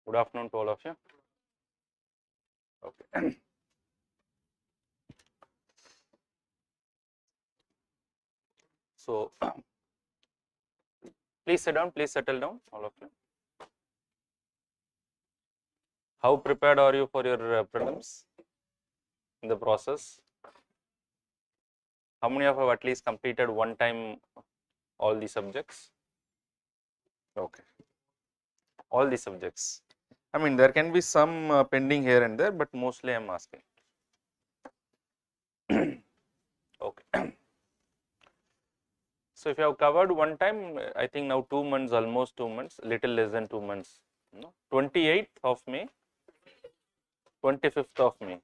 Good afternoon to all of you. Okay. So, please sit down, please settle down, all of you. How prepared are you for your prelims in the process? How many of you have at least completed one time all the subjects? Okay. All the subjects. I mean, there can be some pending here and there, but mostly I am asking. Okay. So, if you have covered one time, I think now 2 months, almost 2 months, little less than 2 months. No? 28th of May, 25th of May.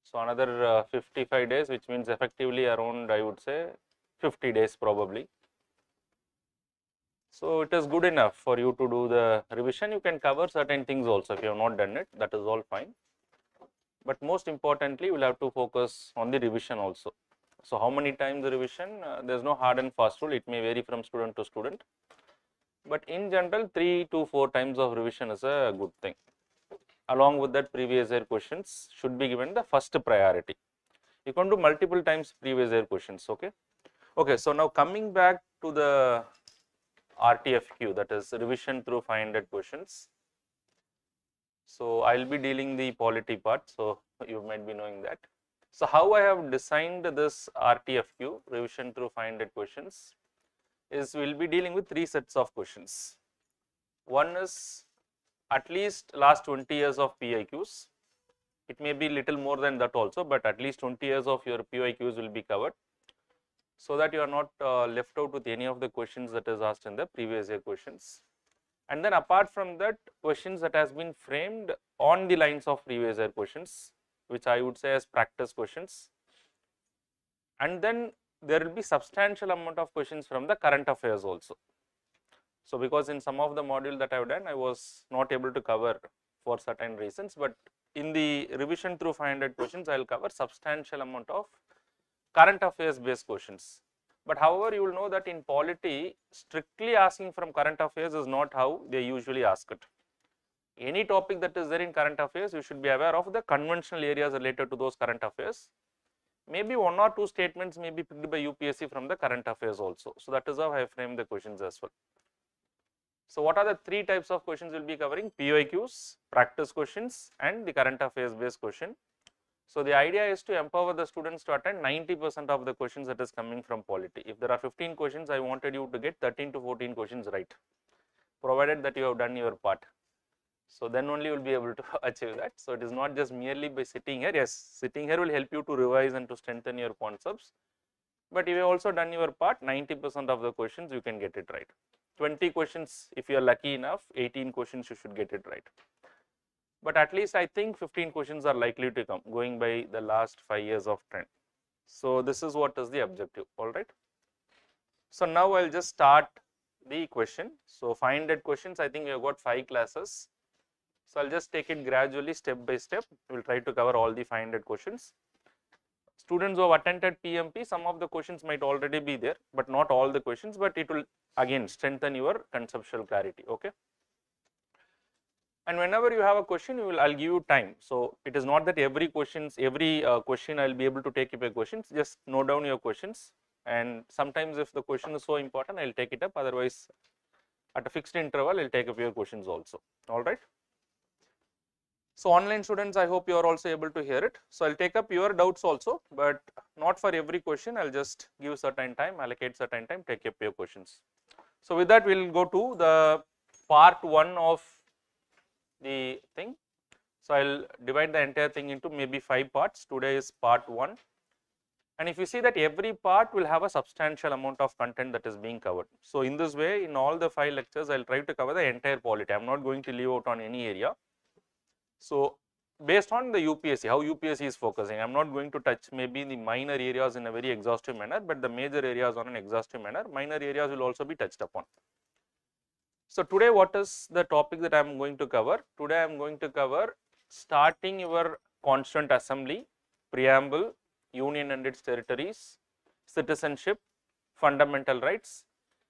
So, another 55 days, which means effectively around, I would say, 50 days probably. So, it is good enough for you to do the revision. You can cover certain things also if you have not done it, that is all fine. But most importantly, you will have to focus on the revision also. So, how many times the revision? There is no hard and fast rule, it may vary from student to student. But in general, 3 to 4 times of revision is a good thing. Along with that, previous year questions should be given the first priority. You can do multiple times previous year questions, okay? Okay, so now coming back to the RTFQ, that is revision through 500 questions. So, I will be dealing the polity part, so you might be knowing that. So, how I have designed this RTFQ, revision through 500 questions, is we will be dealing with 3 sets of questions. One is at least last 20 years of PIQs. It may be little more than that also, but at least 20 years of your PIQs will be covered, so that you are not left out with any of the questions that is asked in the previous year questions. And then apart from that, questions that has been framed on the lines of previous year questions, which I would say as practice questions. And then there will be substantial amount of questions from the current affairs also. So, because in some of the module that I have done, I was not able to cover for certain reasons, but in the revision through 500 questions, I will cover substantial amount of current affairs based questions. But however, you will know that in polity, strictly asking from current affairs is not how they usually ask it. Any topic that is there in current affairs, you should be aware of the conventional areas related to those current affairs. Maybe 1 or 2 statements may be picked by UPSC from the current affairs also. So, that is how I frame the questions as well. So, what are the 3 types of questions we will be covering? POIQs, practice questions and the current affairs based question. So, the idea is to empower the students to attend 90% of the questions that is coming from polity. If there are 15 questions, I wanted you to get 13 to 14 questions right, provided that you have done your part. So, then only you will be able to achieve that. So, it is not just merely by sitting here. Yes, sitting here will help you to revise and to strengthen your concepts. But if you have also done your part, 90% of the questions you can get it right. 20 questions, if you are lucky enough, 18 questions you should get it right. But at least I think 15 questions are likely to come, going by the last 5 years of trend. So, this is what is the objective, alright. So, now I will just start the question. So, 500 questions, I think we have got 5 classes. So, I will just take it gradually, step by step. We will try to cover all the 500 questions. Students who have attended PMP, some of the questions might already be there, but not all the questions, but it will again strengthen your conceptual clarity, okay. And whenever you have a question, I will give you time. So, it is not that every question I will be able to take up your questions, just note down your questions, and sometimes if the question is so important, I will take it up, otherwise at a fixed interval, I will take up your questions also, alright. So, online students, I hope you are also able to hear it. So, I will take up your doubts also, but not for every question, I will just give certain time, allocate certain time, take up your questions. So, with that we will go to the part 1 of the thing. So, I will divide the entire thing into maybe 5 parts. Today is part 1. And if you see that every part will have a substantial amount of content that is being covered. So, in this way, in all the 5 lectures, I will try to cover the entire polity. I am not going to leave out on any area. So, based on the UPSC, how UPSC is focusing, I am not going to touch maybe the minor areas in a very exhaustive manner, but the major areas on an exhaustive manner, minor areas will also be touched upon. So, today what is the topic that I am going to cover? Today I am going to cover starting your Constituent Assembly, preamble, union and its territories, citizenship, fundamental rights.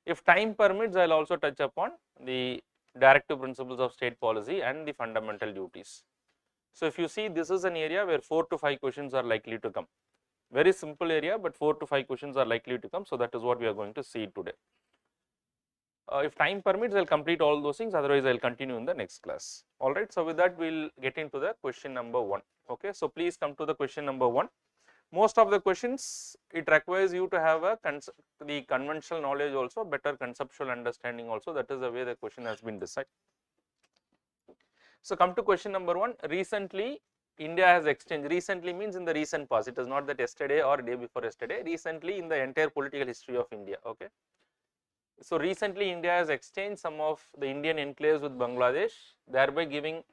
If time permits, I will also touch upon the directive principles of state policy and the fundamental duties. So, if you see, this is an area where 4 to 5 questions are likely to come. Very simple area, but 4 to 5 questions are likely to come. So, that is what we are going to see today. If time permits, I will complete all those things, otherwise I will continue in the next class. Alright, so with that we will get into the question number 1. Okay, so please come to the question number 1. Most of the questions, it requires you to have a the conventional knowledge also, better conceptual understanding also. That is the way the question has been decided. So, come to question number 1. Recently, India has exchanged. Recently means in the recent past. It is not that yesterday or day before yesterday. Recently, in the entire political history of India. Okay. So, recently India has exchanged some of the Indian enclaves with Bangladesh, thereby giving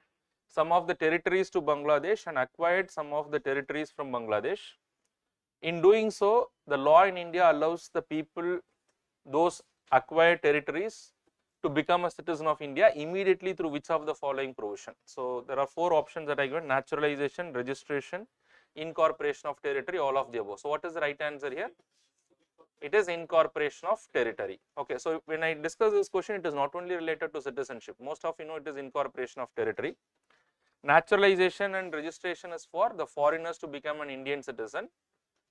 some of the territories to Bangladesh and acquired some of the territories from Bangladesh. In doing so, the law in India allows the people, those acquired territories, to become a citizen of India immediately through which of the following provision. So, there are 4 options that I given: naturalization, registration, incorporation of territory, all of the above. So, what is the right answer here? It is incorporation of territory. Okay, so when I discuss this question, it is not only related to citizenship. Most of you know it is incorporation of territory. Naturalization and registration is for the foreigners to become an Indian citizen,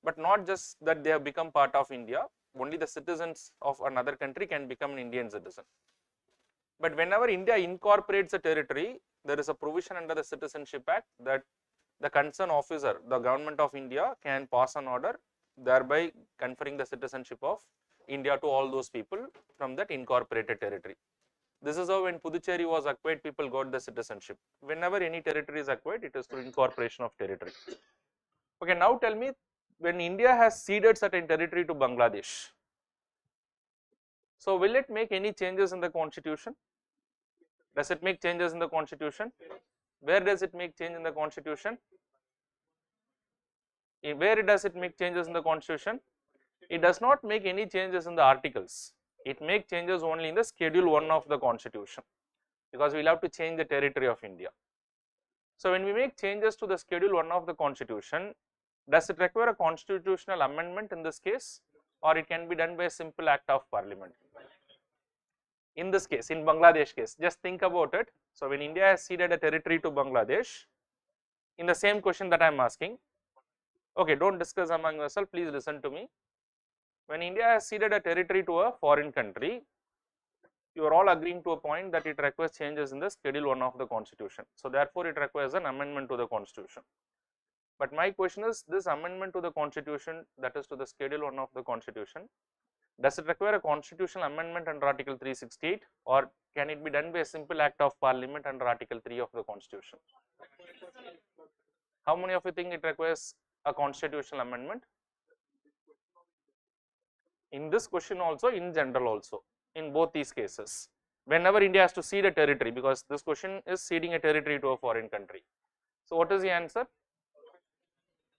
but not just that they have become part of India. Only the citizens of another country can become an Indian citizen. But whenever India incorporates a territory, there is a provision under the Citizenship Act that the concerned officer, the government of India, can pass an order, thereby conferring the citizenship of India to all those people from that incorporated territory. This is how when Puducherry was acquired, people got the citizenship. Whenever any territory is acquired, it is through incorporation of territory. Okay, now tell me, when India has ceded certain territory to Bangladesh, so will it make any changes in the constitution? Does it make changes in the constitution? Where does it make change in the constitution? Where does it make changes in the constitution? It does not make any changes in the articles. It makes changes only in the schedule 1 of the constitution, because we will have to change the territory of India. So, when we make changes to the schedule 1 of the constitution, does it require a constitutional amendment in this case, or it can be done by a simple act of parliament? In this case, in Bangladesh case, just think about it. So, when India has ceded a territory to Bangladesh, in the same question that I am asking, okay, do not discuss among yourself, please listen to me. When India has ceded a territory to a foreign country, you are all agreeing to a point that it requires changes in the schedule 1 of the constitution. So, therefore, it requires an amendment to the constitution. But my question is, this amendment to the constitution, that is to the schedule 1 of the constitution, does it require a constitutional amendment under article 368, or can it be done by a simple act of parliament under article 3 of the constitution? How many of you think it requires a constitutional amendment? In this question also, in general also, in both these cases, whenever India has to cede a territory, because this question is ceding a territory to a foreign country. So, what is the answer?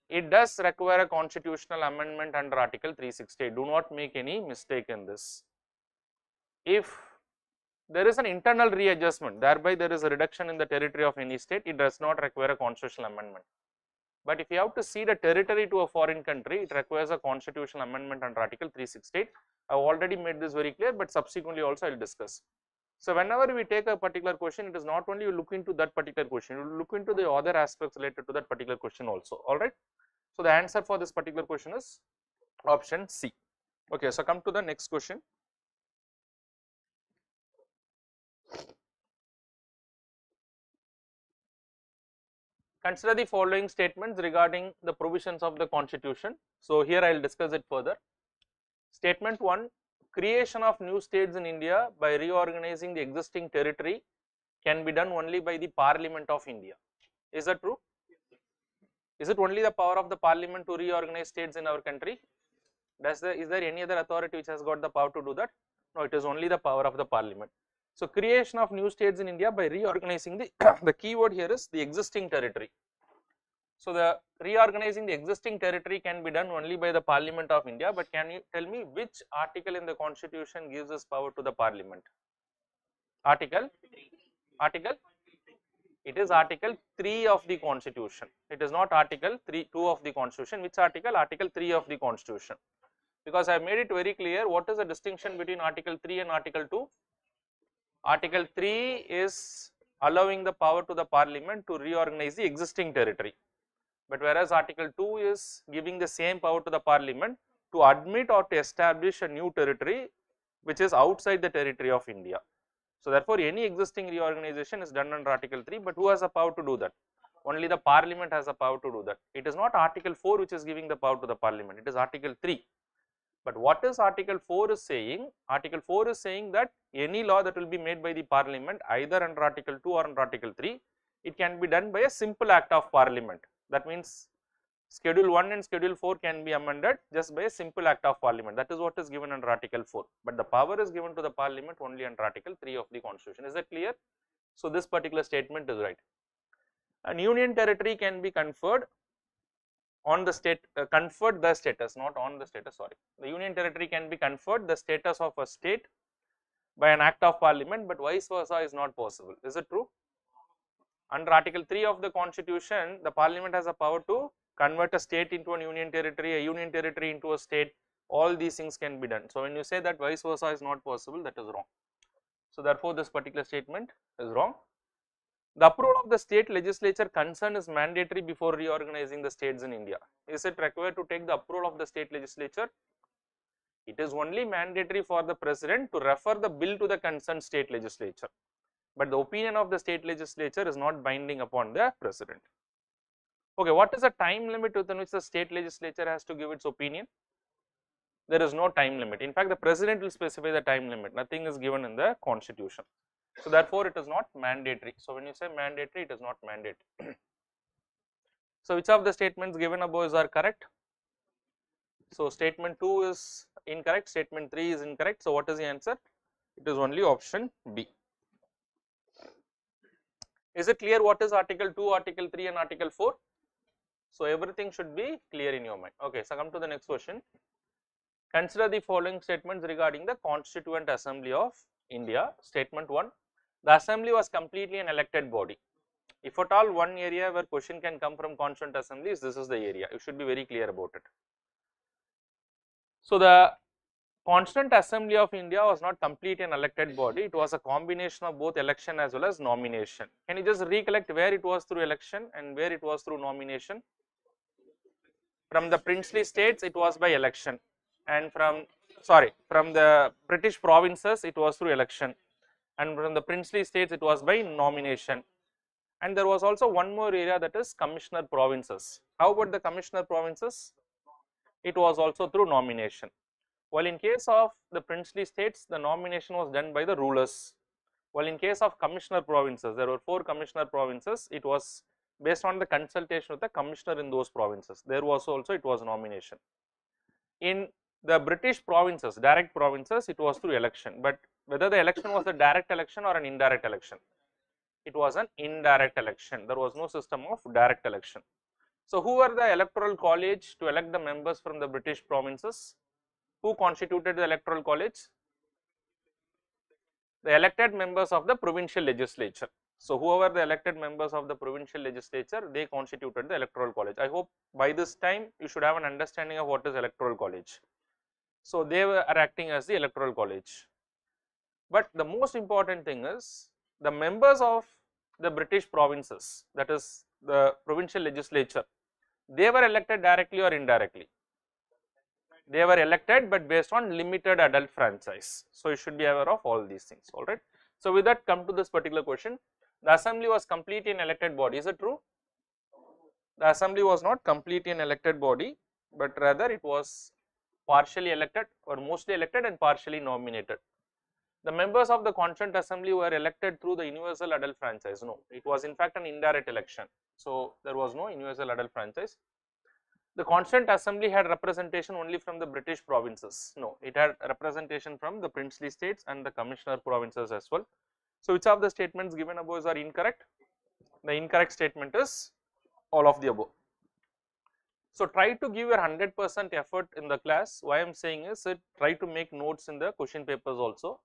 It does require a constitutional amendment under article 368. Do not make any mistake in this. If there is an internal readjustment, thereby there is a reduction in the territory of any state, it does not require a constitutional amendment. But if you have to cede a territory to a foreign country, it requires a constitutional amendment under article 368. I have already made this very clear, but subsequently also I will discuss. So, whenever we take a particular question, it is not only you look into that particular question, you look into the other aspects related to that particular question also, alright. So, the answer for this particular question is option C. Okay, so come to the next question. Consider the following statements regarding the provisions of the constitution. So, here I will discuss it further. Statement 1, creation of new states in India by reorganizing the existing territory can be done only by the Parliament of India. Is that true? Is it only the power of the Parliament to reorganize states in our country? Is there any other authority which has got the power to do that? No, it is only the power of the Parliament. So, creation of new states in India by reorganizing the, the key word here is the existing territory. So, the reorganizing the existing territory can be done only by the Parliament of India, but can you tell me which article in the constitution gives this power to the Parliament? Article? It is article 3 of the constitution. It is not article 2 of the constitution. Which article? Article 3 of the constitution. Because I have made it very clear, what is the distinction between article 3 and article 2? Article 3 is allowing the power to the Parliament to reorganize the existing territory, but whereas Article 2 is giving the same power to the Parliament to admit or to establish a new territory which is outside the territory of India. So therefore, any existing reorganization is done under Article 3, but who has the power to do that? Only the Parliament has the power to do that. It is not Article 4 which is giving the power to the Parliament, it is Article 3. But what is Article 4 is saying? Article 4 is saying that any law that will be made by the Parliament either under Article 2 or under Article 3, it can be done by a simple act of Parliament. That means Schedule 1 and Schedule 4 can be amended just by a simple act of Parliament. That is what is given under Article 4. But the power is given to the Parliament only under Article 3 of the Constitution. Is that clear? So this particular statement is right. An union territory can be conferred on the state, conferred the status, not on the status, sorry. The union territory can be conferred the status of a state by an act of Parliament, but vice versa is not possible. Is it true? Under Article 3 of the Constitution, the Parliament has a power to convert a state into a union territory into a state. All these things can be done. So when you say that vice versa is not possible, that is wrong. So therefore, this particular statement is wrong. The approval of the state legislature concerned is mandatory before reorganizing the states in India. Is it required to take the approval of the state legislature? It is only mandatory for the president to refer the bill to the concerned state legislature, but the opinion of the state legislature is not binding upon the president. Okay, what is the time limit within which the state legislature has to give its opinion? There is no time limit. In fact, the president will specify the time limit. Nothing is given in the Constitution. So therefore, it is not mandatory. So when you say mandatory, it is not mandatory. So which of the statements given above are correct? So statement 2 is incorrect, statement 3 is incorrect. So what is the answer? It is only option B. Is it clear what is Article 2, Article 3 and Article 4? So everything should be clear in your mind. Okay, so come to the next question. Consider the following statements regarding the Constituent Assembly of India. Statement 1. The assembly was completely an elected body. If at all one area where question can come from Constituent Assemblies, this is the area. You should be very clear about it. So the Constituent Assembly of India was not completely an elected body. It was a combination of both election as well as nomination. Can you just recollect where it was through election and where it was through nomination? From the princely states, it was by election, and from the British provinces, it was through election, and from the princely states, it was by nomination. And there was also one more area, that is commissioner provinces. How about the commissioner provinces? It was also through nomination. While in case of the princely states, the nomination was done by the rulers. While in case of commissioner provinces, there were 4 commissioner provinces. It was based on the consultation with the commissioner in those provinces. There was also it was nomination. In the British provinces, direct provinces, it was through election. But whether the election was a direct election or an indirect election, it was an indirect election. There was no system of direct election. So who were the electoral college to elect the members from the British provinces? Who constituted the electoral college? The elected members of the provincial legislature. So whoever the elected members of the provincial legislature, they constituted the electoral college. I hope by this time you should have an understanding of what is electoral college. So they are acting as the electoral college. But the most important thing is the members of the British provinces, that is the provincial legislature, they were elected directly or indirectly? They were elected, but based on limited adult franchise. So you should be aware of all these things. All right. So with that, come to this particular question. The assembly was completely an elected body. Is it true? The assembly was not completely an elected body, but rather it was partially elected or mostly elected and partially nominated. The members of the Constituent Assembly were elected through the universal adult franchise. No, it was in fact an indirect election. So there was no universal adult franchise. The Constituent Assembly had representation only from the British provinces. No, it had representation from the princely states and the commissioner provinces as well. So which of the statements given above are incorrect? The incorrect statement is all of the above. So try to give your 100% effort in the class. Why I am saying is try to make notes in the question papers also.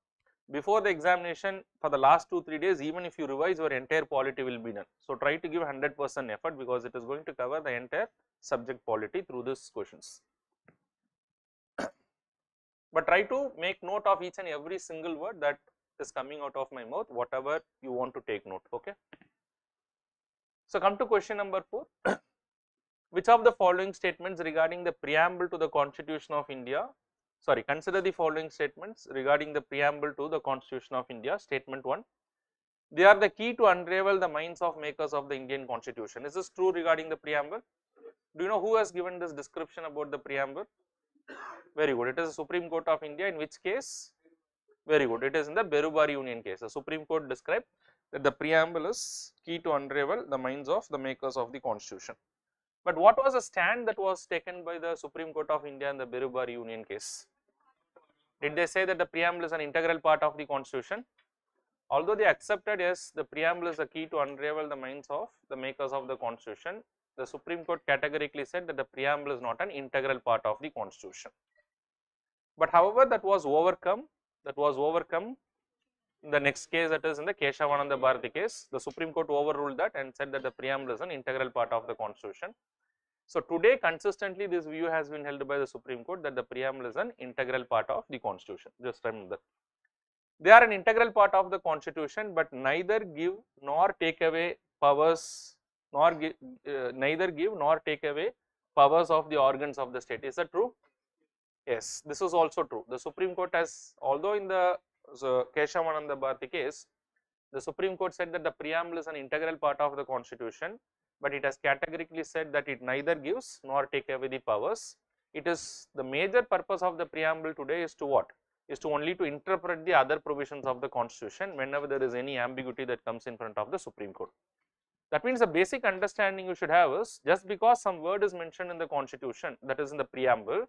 Before the examination, for the last 2-3 days, even if you revise, your entire polity will be done. So try to give 100% effort, because it is going to cover the entire subject polity through these questions. But try to make note of each and every single word, that is coming out of my mouth, whatever you want to take note. Okay. So come to question number 4. Which of the following statements regarding the preamble to the Constitution of India, consider the following statements regarding the preamble to the Constitution of India. Statement 1, they are the key to unravel the minds of makers of the Indian Constitution. Is this true regarding the preamble? Do you know who has given this description about the preamble? Very good, it is the Supreme Court of India. In which case? Very good, it is in the Berubari Union case. The Supreme Court described that the preamble is key to unravel the minds of the makers of the Constitution. But what was the stand that was taken by the Supreme Court of India in the Berubari Union case? Did they say that the preamble is an integral part of the Constitution? Although they accepted, yes, the preamble is the key to unravel the minds of the makers of the Constitution, the Supreme Court categorically said that the preamble is not an integral part of the Constitution. But however, that was overcome in the next case, that is in the Keshavananda Bharati case. The Supreme Court overruled that and said that the preamble is an integral part of the Constitution. So today consistently this view has been held by the Supreme Court that the preamble is an integral part of the Constitution. Just remember that. They are an integral part of the Constitution, but neither give nor take away powers, neither give nor take away powers of the organs of the state. Is that true? Yes, this is also true. The Supreme Court has, although in the Keshavananda Bharati case, the Supreme Court said that the preamble is an integral part of the Constitution, but it has categorically said that it neither gives nor take away the powers. It is the major purpose of the preamble today is to what? Is to only to interpret the other provisions of the Constitution whenever there is any ambiguity that comes in front of the Supreme Court. That means the basic understanding you should have is, just because some word is mentioned in the Constitution, that is in the preamble,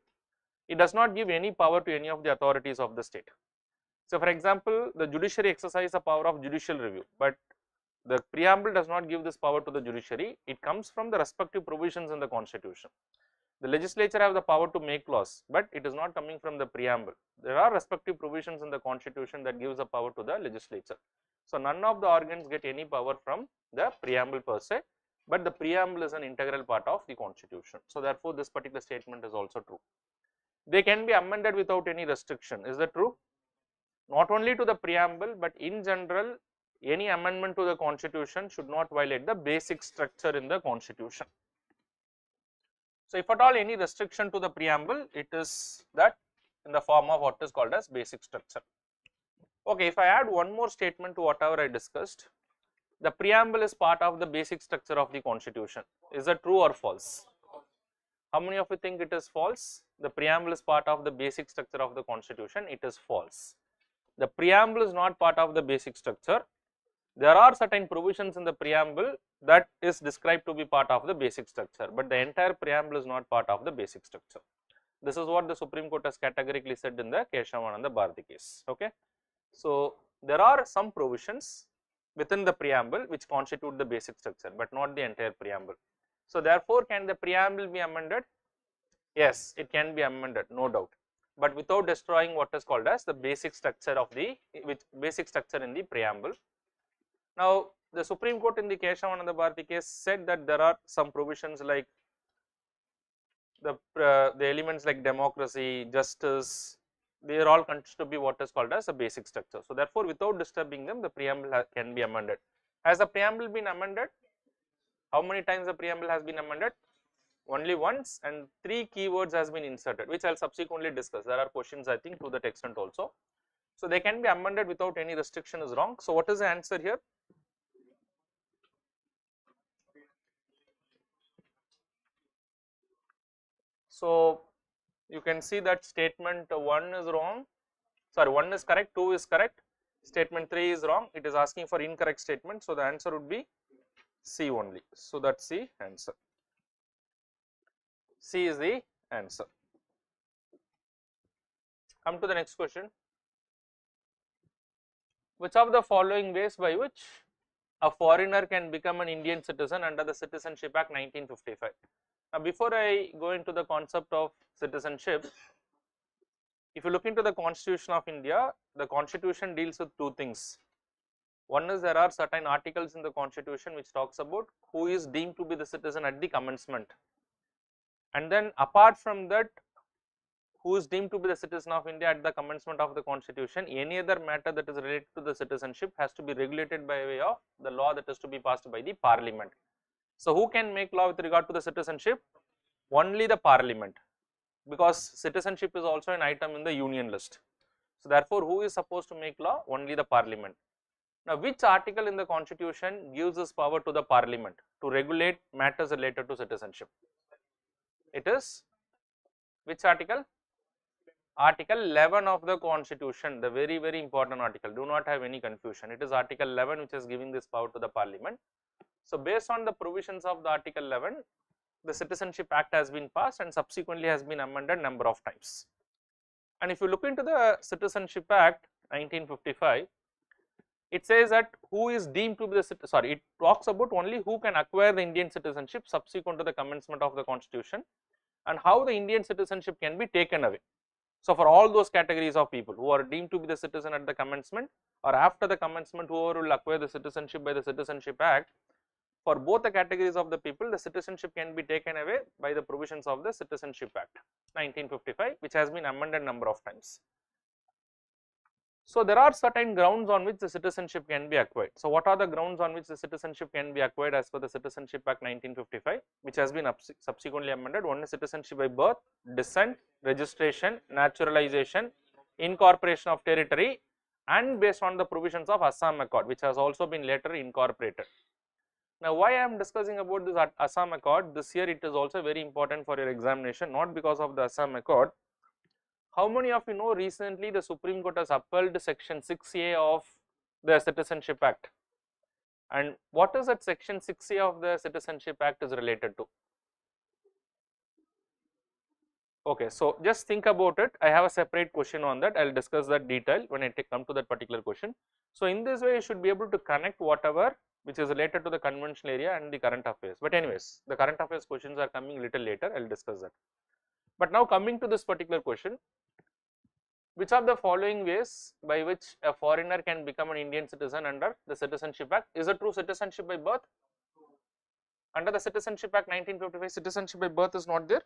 it does not give any power to any of the authorities of the state. So for example, the judiciary exercise the power of judicial review, but the preamble does not give this power to the judiciary. It comes from the respective provisions in the Constitution. The legislature have the power to make laws, but it is not coming from the preamble. There are respective provisions in the Constitution that gives the power to the legislature. So none of the organs get any power from the preamble per se, but the preamble is an integral part of the Constitution. So therefore this particular statement is also true. They can be amended without any restriction. Is that true? Not only to the preamble, but in general, any amendment to the Constitution should not violate the basic structure in the Constitution. So if at all any restriction to the preamble, it is that in the form of what is called as basic structure. Okay, if I add one more statement to whatever I discussed, the preamble is part of the basic structure of the Constitution. Is that true or false? How many of you think it is false? The preamble is part of the basic structure of the Constitution. It is false. The preamble is not part of the basic structure. There are certain provisions in the preamble that is described to be part of the basic structure, but the entire preamble is not part of the basic structure. This is what the Supreme Court has categorically said in the Keshavananda Bharati case. Okay. So there are some provisions within the preamble which constitute the basic structure, but not the entire preamble. So therefore, can the preamble be amended? Yes, it can be amended, no doubt, but without destroying what is called as the basic structure of the basic structure in the preamble. Now the Supreme Court in the Keshavananda Bharati case said that there are some provisions like the elements like democracy, justice, they are all considered to be what is called as a basic structure. So therefore, without disturbing them, the preamble can be amended. Has the preamble been amended? How many times the preamble has been amended? Only once, and 3 keywords has been inserted, which I will subsequently discuss. There are questions I think to that extent also. So they can be amended without any restriction is wrong. So what is the answer here? So you can see that statement 1 is wrong, sorry, 1 is correct, 2 is correct, statement 3 is wrong. It is asking for incorrect statement, so the answer would be C only. So that's the answer. C is the answer. Come to the next question. Which of the following ways by which a foreigner can become an Indian citizen under the Citizenship Act 1955? Now before I go into the concept of citizenship, if you look into the Constitution of India, the Constitution deals with 2 things. One is there are certain articles in the Constitution which talks about who is deemed to be the citizen at the commencement, and then apart from that, who is deemed to be the citizen of India at the commencement of the constitution, any other matter that is related to the citizenship has to be regulated by way of the law that is to be passed by the parliament. So who can make law with regard to the citizenship? Only the parliament, because citizenship is also an item in the union list. So therefore, who is supposed to make law? Only the parliament. Now, which article in the constitution gives this power to the parliament to regulate matters related to citizenship? It is which article? Article 11 of the constitution, the very important article. Do not have any confusion. It is article 11 which is giving this power to the parliament. So based on the provisions of the article 11, the Citizenship Act has been passed and subsequently has been amended number of times. And if you look into the Citizenship Act 1955, it says that who is deemed to be the it talks about only who can acquire the Indian citizenship subsequent to the commencement of the constitution, and how the Indian citizenship can be taken away. So for all those categories of people who are deemed to be the citizen at the commencement or after the commencement, whoever will acquire the citizenship by the Citizenship Act, for both the categories of the people, the citizenship can be taken away by the provisions of the Citizenship Act 1955, which has been amended number of times. So there are certain grounds on which the citizenship can be acquired. So what are the grounds on which the citizenship can be acquired as per the Citizenship Act 1955, which has been subsequently amended? One is citizenship by birth, descent, registration, naturalization, incorporation of territory, and based on the provisions of Assam Accord, which has also been later incorporated. Now, why I am discussing about this Assam Accord this year? It is also very important for your examination, not because of the Assam Accord. How many of you know recently the Supreme Court has upheld section 6A of the Citizenship Act? And what is that section 6A of the Citizenship Act is related to? Okay, so just think about it. I have a separate question on that. I will discuss that detail when I come to that particular question. So in this way, you should be able to connect whatever which is related to the conventional area and the current affairs. But anyways, the current affairs questions are coming little later. I will discuss that. But now coming to this particular question, which of the following ways by which a foreigner can become an Indian citizen under the Citizenship Act? Is it true citizenship by birth? Under the Citizenship Act 1955, citizenship by birth is not there.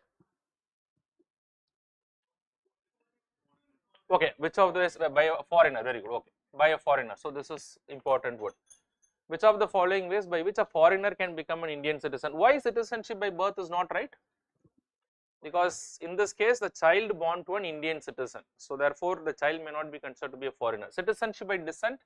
Okay, which of the ways by a foreigner? Very good. Okay, by a foreigner. So this is important word. Which of the following ways by which a foreigner can become an Indian citizen? Why citizenship by birth is not right? Because in this case the child born to an Indian citizen, so therefore the child may not be considered to be a foreigner. Citizenship by descent?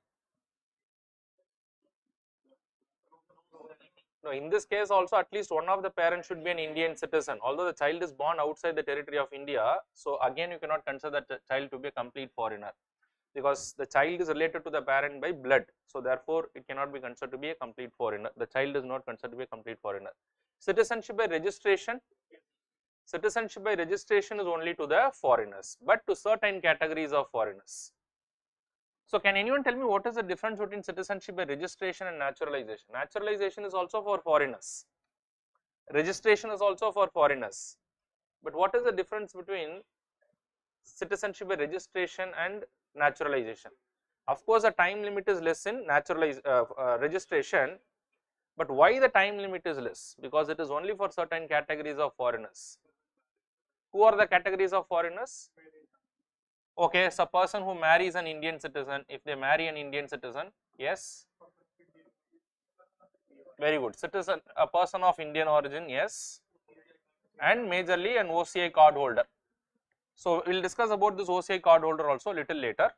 No, in this case also at least one of the parents should be an Indian citizen, although the child is born outside the territory of India. So again you cannot consider that child to be a complete foreigner, because the child is related to the parent by blood, so therefore it cannot be considered to be a complete foreigner. The child is not considered to be a complete foreigner. Citizenship by registration? Citizenship by registration is only to the foreigners, but to certain categories of foreigners. So can anyone tell me what is the difference between citizenship by registration and naturalization? Naturalization is also for foreigners, registration is also for foreigners, but what is the difference between citizenship by registration and naturalization? Of course the time limit is less in registration, but why the time limit is less? Because it is only for certain categories of foreigners. Who are the categories of foreigners? Okay, so a person who marries an Indian citizen, if they marry an Indian citizen, yes, very good, citizen, a person of Indian origin, yes, and majorly an OCI card holder. So we will discuss about this OCI card holder also a little later.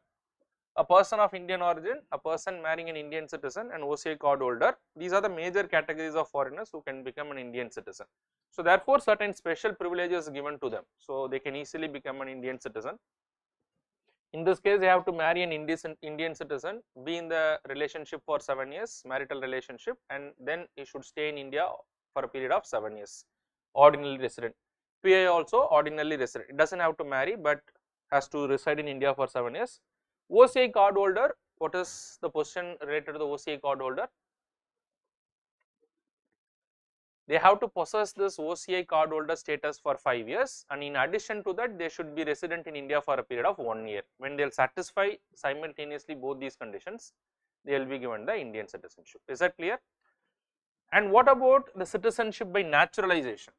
A person of Indian origin, a person marrying an Indian citizen, and OCI card holder, these are the major categories of foreigners who can become an Indian citizen. So therefore certain special privileges given to them, so they can easily become an Indian citizen. In this case they have to marry an Indian citizen, be in the relationship for 7 years, marital relationship, and then he should stay in India for a period of 7 years, ordinarily resident. PI also ordinarily resident, it does not have to marry but has to reside in India for 7 years. OCI card holder, what is the position related to the OCI card holder? They have to possess this OCI card holder status for 5 years, and in addition to that they should be resident in India for a period of 1 year. When they will satisfy simultaneously both these conditions, they will be given the Indian citizenship. Is that clear? And what about the citizenship by naturalization?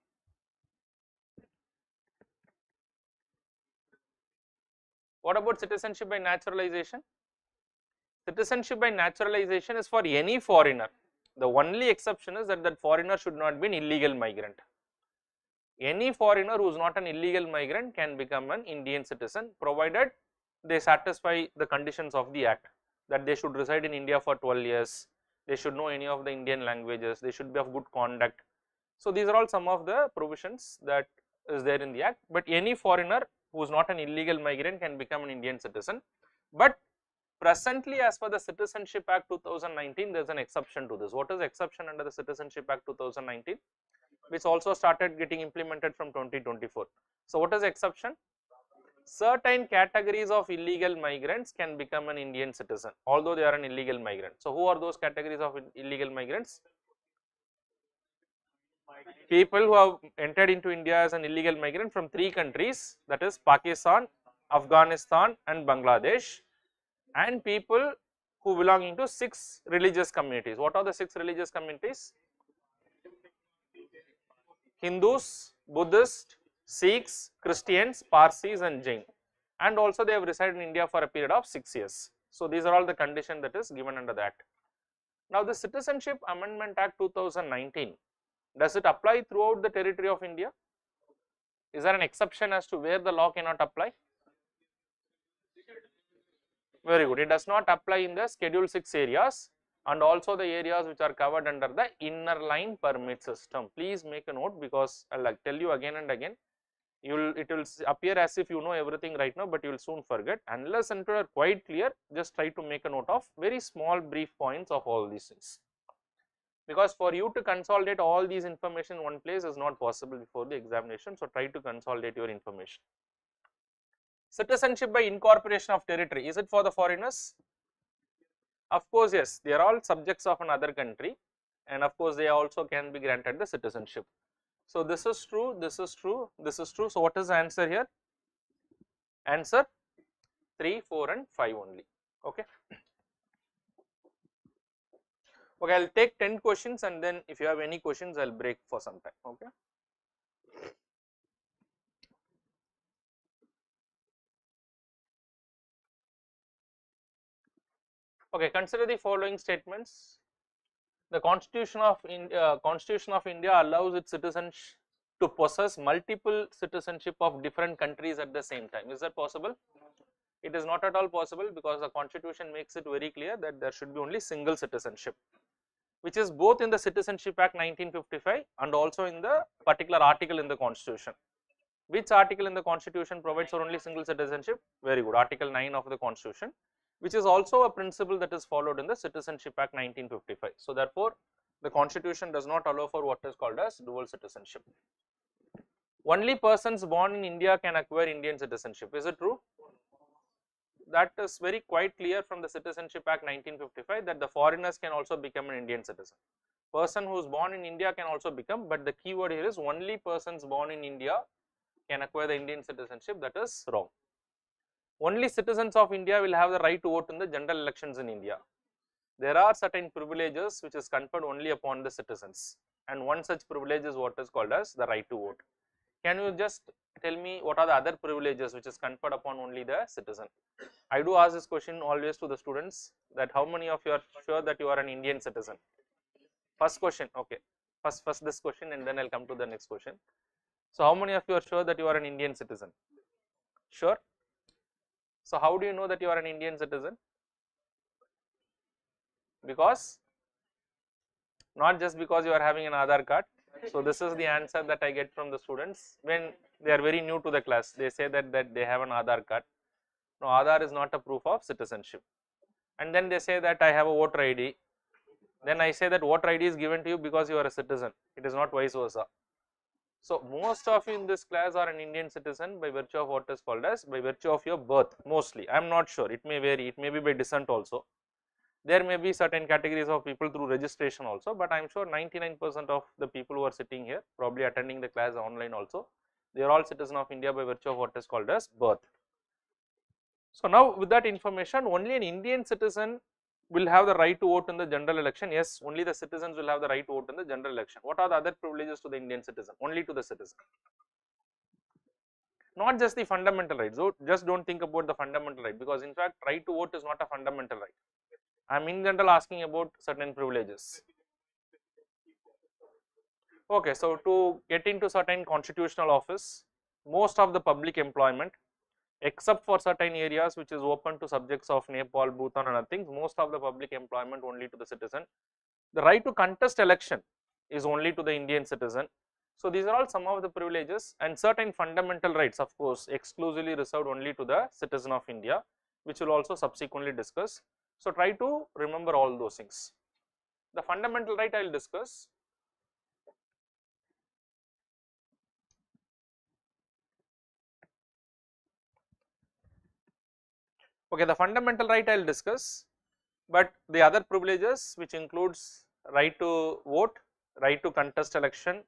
What about citizenship by naturalization? Citizenship by naturalization is for any foreigner. The only exception is that that foreigner should not be an illegal migrant. Any foreigner who is not an illegal migrant can become an Indian citizen, provided they satisfy the conditions of the act, that they should reside in India for 12 years, they should know any of the Indian languages, they should be of good conduct. So these are all some of the provisions that is there in the act, but any foreigner who is not an illegal migrant can become an Indian citizen. But presently, as per the Citizenship Act 2019, there is an exception to this. What is the exception under the Citizenship Act 2019? Which also started getting implemented from 2024. So what is the exception? Certain categories of illegal migrants can become an Indian citizen, although they are an illegal migrant. So who are those categories of illegal migrants? People who have entered into India as an illegal migrant from 3 countries, that is Pakistan, Afghanistan and Bangladesh, and people who belong to 6 religious communities. What are the 6 religious communities? Hindus, Buddhists, Sikhs, Christians, Parsis and Jain, and also they have resided in India for a period of 6 years. So these are all the conditions that is given under that. Now the Citizenship Amendment Act 2019, does it apply throughout the territory of India? Is there an exception as to where the law cannot apply? Very good. It does not apply in the Schedule 6 areas and also the areas which are covered under the inner line permit system. Please make a note, because I will tell you again and again. It will appear as if you know everything right now, but you will soon forget. Unless and until you are quite clear, just try to make a note of very small brief points of all these things. Because for you to consolidate all these information in one place is not possible before the examination. So try to consolidate your information. Citizenship by incorporation of territory, is it for the foreigners? Of course, yes, they are all subjects of another country, and of course they also can be granted the citizenship. So this is true, this is true, this is true. So what is the answer here? Answer 3, 4 and 5 only. Okay. Okay, I will take 10 questions, and then if you have any questions, I will break for some time. Okay. Okay, consider the following statements. The Constitution of India allows its citizens to possess multiple citizenship of different countries at the same time. Is that possible? It is not at all possible, because the Constitution makes it very clear that there should be only single citizenship, which is both in the Citizenship Act 1955 and also in the particular article in the Constitution. Which article in the Constitution provides for only single citizenship? Very good, Article 9 of the Constitution, which is also a principle that is followed in the Citizenship Act 1955. So therefore, the Constitution does not allow for what is called as dual citizenship. Only persons born in India can acquire Indian citizenship. Is it true? That is very quite clear from the Citizenship Act 1955, that the foreigners can also become an Indian citizen. Person who is born in India can also become, but the key word here is only persons born in India can acquire the Indian citizenship. That is wrong. Only citizens of India will have the right to vote in the general elections in India. There are certain privileges which is conferred only upon the citizens, and one such privilege is what is called as the right to vote. Can you just tell me what are the other privileges which is conferred upon only the citizen? I do ask this question always to the students, that how many of you are sure that you are an Indian citizen? First question, okay. First this question, and then I'll come to the next question. So how many of you are sure that you are an Indian citizen? Sure. So how do you know that you are an Indian citizen? Because, not just because you are having an Aadhaar card. So this is the answer that I get from the students when they are very new to the class. They say that they have an Aadhaar card. No, Aadhaar is not a proof of citizenship. And then they say that I have a voter ID. Then I say that voter ID is given to you because you are a citizen. It is not vice versa. So most of you in this class are an Indian citizen by virtue of what is called as by virtue of your birth, mostly. I am not sure, it may vary, it may be by descent also. There may be certain categories of people through registration also, but I am sure 99% of the people who are sitting here, probably attending the class online also, they are all citizens of India by virtue of what is called as birth. So now with that information, only an Indian citizen will have the right to vote in the general election. Yes, only the citizens will have the right to vote in the general election. What are the other privileges to the Indian citizen? Only to the citizen. not just the fundamental rights. So just don't think about the fundamental right, because in fact right to vote is not a fundamental right. I am in general asking about certain privileges. Okay, so to get into certain constitutional office, most of the public employment, except for certain areas which is open to subjects of Nepal, Bhutan and other things, most of the public employment only to the citizen. The right to contest election is only to the Indian citizen. So these are all some of the privileges, and certain fundamental rights of course exclusively reserved only to the citizen of India, which will also subsequently discuss. So try to remember all those things. The fundamental right I will discuss. Okay, the fundamental right I will discuss, but the other privileges which includes right to vote, right to contest election,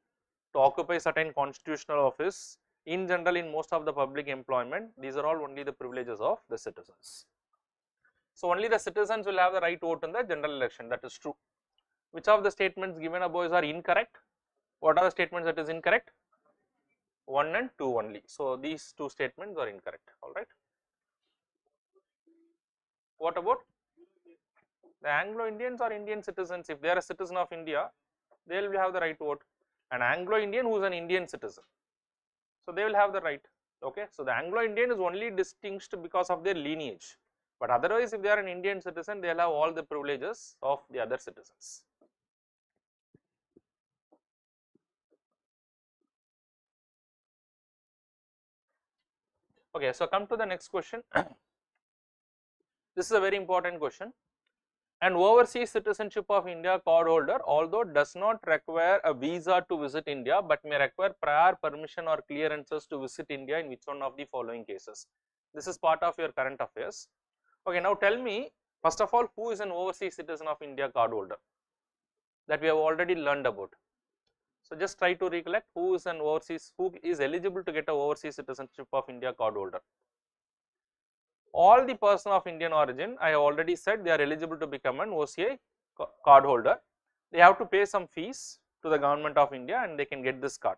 to occupy certain constitutional office, in general in most of the public employment, these are all only the privileges of the citizens. So only the citizens will have the right to vote in the general election, that is true. Which of the statements given above are incorrect? What are the statements that is incorrect? 1 and 2 only. So these two statements are incorrect, alright. What about the Anglo-Indians or Indian citizens? If they are a citizen of India, they will have the right to vote. An Anglo-Indian who is an Indian citizen, so they will have the right. Okay, so the Anglo-Indian is only distinguished because of their lineage, but otherwise if they are an Indian citizen, they will have all the privileges of the other citizens. Okay, so come to the next question. This is a very important question. An overseas citizenship of India card holder, although does not require a visa to visit India, but may require prior permission or clearances to visit India in which one of the following cases? This is part of your current affairs. Okay, now tell me first of all, who is an overseas citizen of India card holder? That we have already learned about. So just try to recollect who is an overseas, who is eligible to get a overseas citizenship of India card holder. All the person of Indian origin, I have already said they are eligible to become an OCI card holder. They have to pay some fees to the government of India and they can get this card.